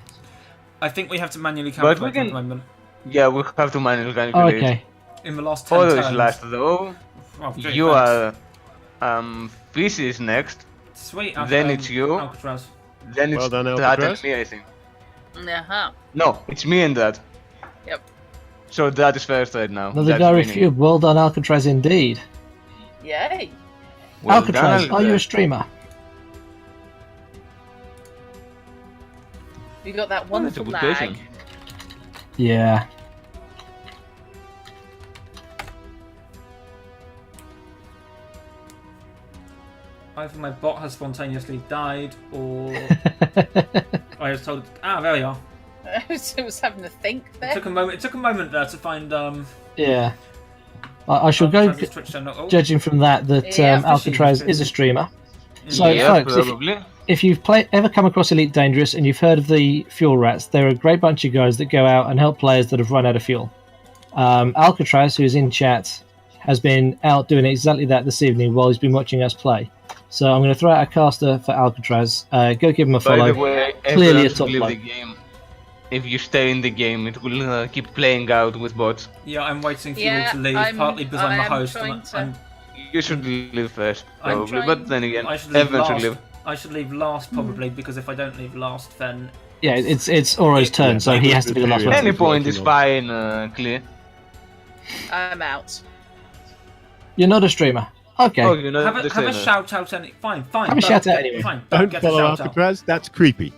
I think we have to manually But calculate we at can- the moment. Yeah, we have to manually Oh, calculate. okay. In the last 10 Auto turns. is last though. Oh, great, You thanks. are... Frici is next. Sweet. then it's you. Alcatraz. Then it's Well done, that and Alcatraz. me, I think. Uh-huh. No, it's me and that. Yep. So that is first right now. Another That's guy winning. refuted. Well done, Alcatraz, indeed. Yay. Well Alcatraz, done, are you a streamer? You got that that's a wonderful good lag. question. Yeah. Either my bot has spontaneously died, or I was told. Ah, there we are. I was having to think It there. took a moment. It took a moment there to find. Yeah. I shall go, Alcatraz's Twitch channel. Oh, judging from that Yeah, Alcatraz Fishy. is a streamer. So, Yeah, folks, probably. if you've ever come across Elite Dangerous and you've heard of the fuel rats, they're a great bunch of guys that go out and help players that have run out of fuel. Alcatraz, who's in chat, has been out doing exactly that this evening while he's been watching us play. So I'm going to throw out a caster for Alcatraz. Go give him a By follow. the way, Clearly everyone a should top leave bloke. the game. If you stay in the game, it will keep playing out with bots. yeah, I'm waiting for you Yeah, all to leave, I'm- partly because I'm the I am host. trying And to- I'm, You should leave first, I'm probably. trying- But then again, I should leave everyone should last. leave. I should leave last probably because if I don't leave last, then Yeah, it's Oro's turn, so he has to be the last one. Any point working is on. fine, clear. I'm out. You're not a streamer. Okay. Oh, you know have the a same. shout out. Fine. Have a shout out anyway. Fine. Don't get a follow shout out. Alcatraz. That's creepy.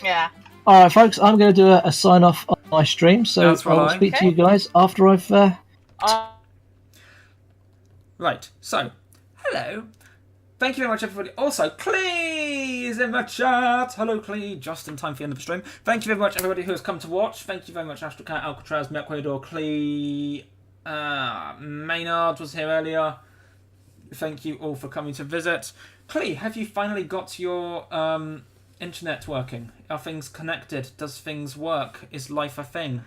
Yeah. All right, folks, I'm going to do a sign off on my stream, so That's I'll right. speak to Okay. you guys after I've. Right. So, hello. Thank you very much, everybody. Also, Clee is in the chat. Hello, Clee. Just in time for the end of the stream. Thank you very much, everybody who has come to watch. Thank you very much, Astrocat, Alcatraz, Mequador, Clee, Maynard was here earlier. Thank you all for coming to visit. Clee, have you finally got your internet working? Are things connected? Does things work? Is life a thing?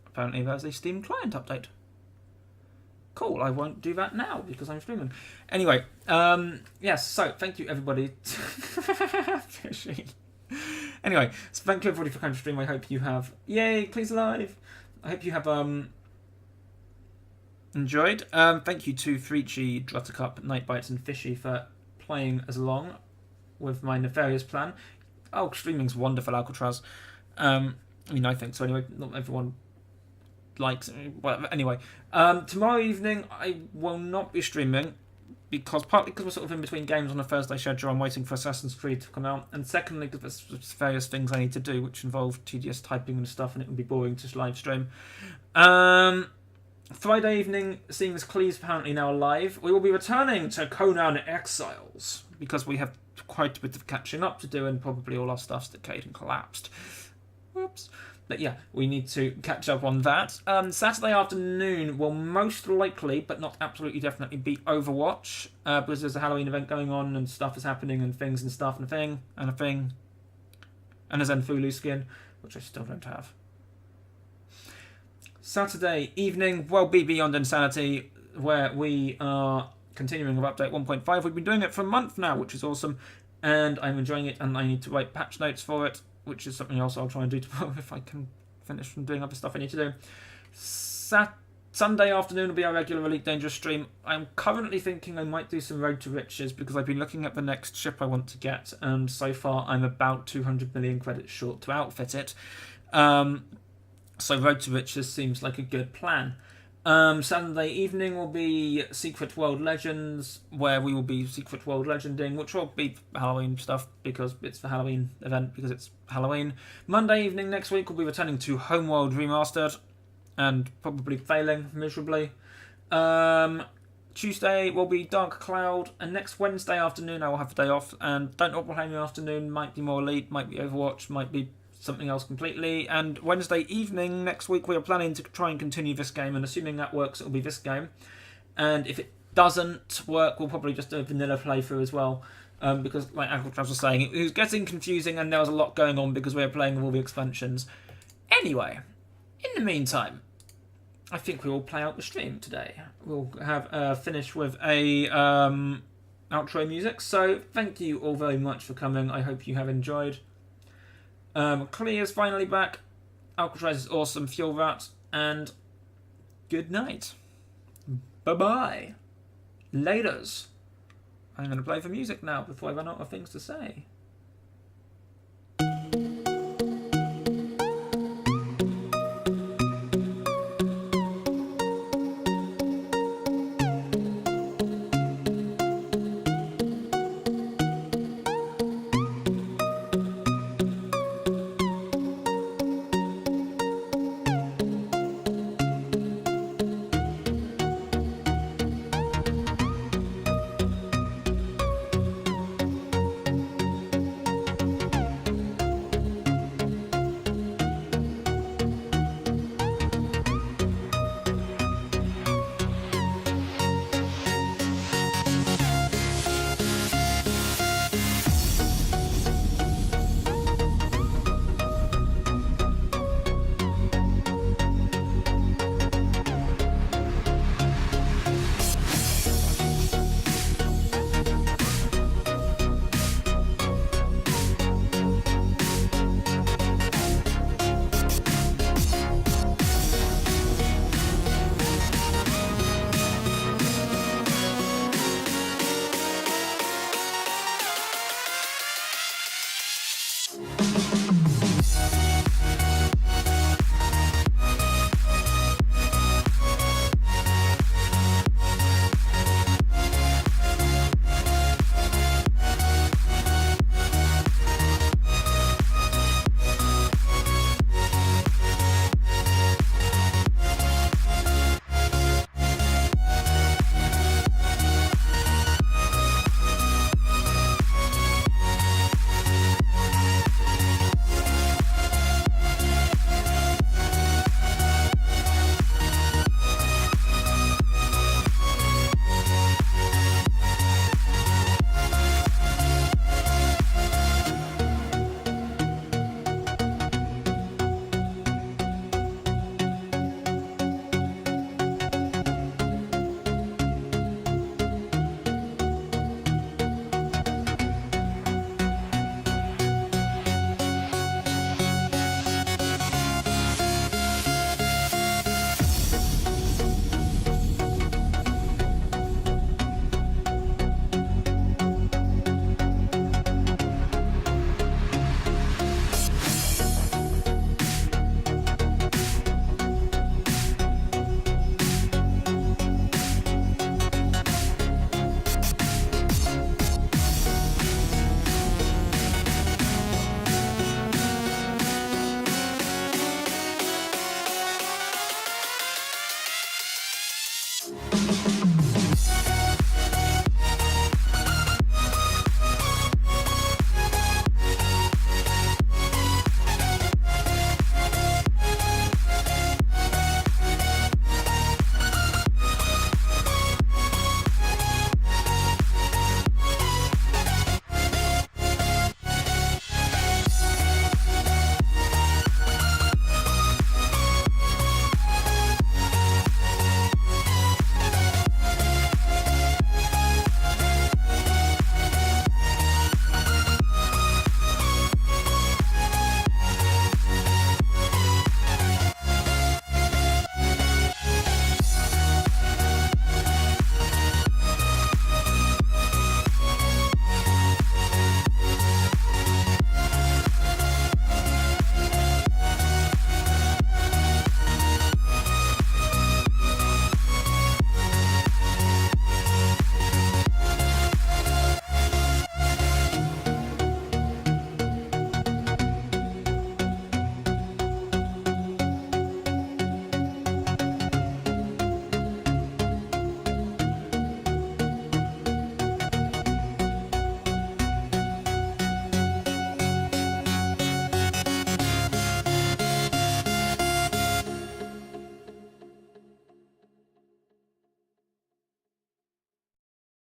Apparently, there's a Steam client update. Cool, I won't do that now because I'm streaming. Anyway, yes, so thank you everybody. Fishy. Anyway, so thank you everybody for coming to stream. I hope you have... Yay, please alive! I hope you have enjoyed. Thank you to Frici, Druttercup, Nitebytes, and Fishy for playing as along with my nefarious plan. Oh, streaming's wonderful, Alcatraz. I mean, I think so anyway. Not everyone likes it. Well, anyway. Tomorrow evening, I will not be streaming, partly because we're sort of in between games on a Thursday schedule. I'm waiting for Assassin's Creed to come out, and secondly because there's various things I need to do which involve tedious typing and stuff, and it would be boring to live stream. Friday evening, seeing as Clee's apparently now alive, we will be returning to Conan Exiles because we have quite a bit of catching up to do, and probably all our stuff's decayed and collapsed. Whoops. But yeah, we need to catch up on that. Saturday afternoon will most likely, but not absolutely definitely, be Overwatch, because there's a Halloween event going on and stuff is happening and things and stuff and a thing and a thing. And a Zenfulu skin, which I still don't have. Saturday evening will be Beyond Insanity, where we are continuing with update 1.5. We've been doing it for a month now, which is awesome, and I'm enjoying it, and I need to write patch notes for it, which is something else I'll try and do tomorrow if I can finish from doing other stuff I need to do. Sunday afternoon will be our regular Elite Dangerous stream. I'm currently thinking I might do some Road to Riches because I've been looking at the next ship I want to get, and so far I'm about 200 million credits short to outfit it. So Road to Riches seems like a good plan. Saturday evening will be Secret World Legends, where we will be Secret World Legending, which will be Halloween stuff because it's the Halloween event, because it's Halloween. Monday evening next week we'll be returning to Homeworld Remastered, and probably failing miserably. Tuesday will be Dark Cloud, and next Wednesday afternoon I will have the day off, and Don't Not Play in the afternoon might be more Elite, might be Overwatch, might be something else completely. And Wednesday evening next week we are planning to try and continue this game, and assuming that works it will be this game, and if it doesn't work we'll probably just do a vanilla playthrough as well, because like Alcatraz was saying, it was getting confusing and there was a lot going on because we were playing with all the expansions. Anyway, in the meantime, I think we will play out the stream today. We'll have finish with a outro music, so thank you all very much for coming. I hope you have enjoyed. Clea is finally back. Alcatraz is awesome. Fuel Rat. And good night. Bye-bye. Laters. I'm going to play the music now before I run out of things to say.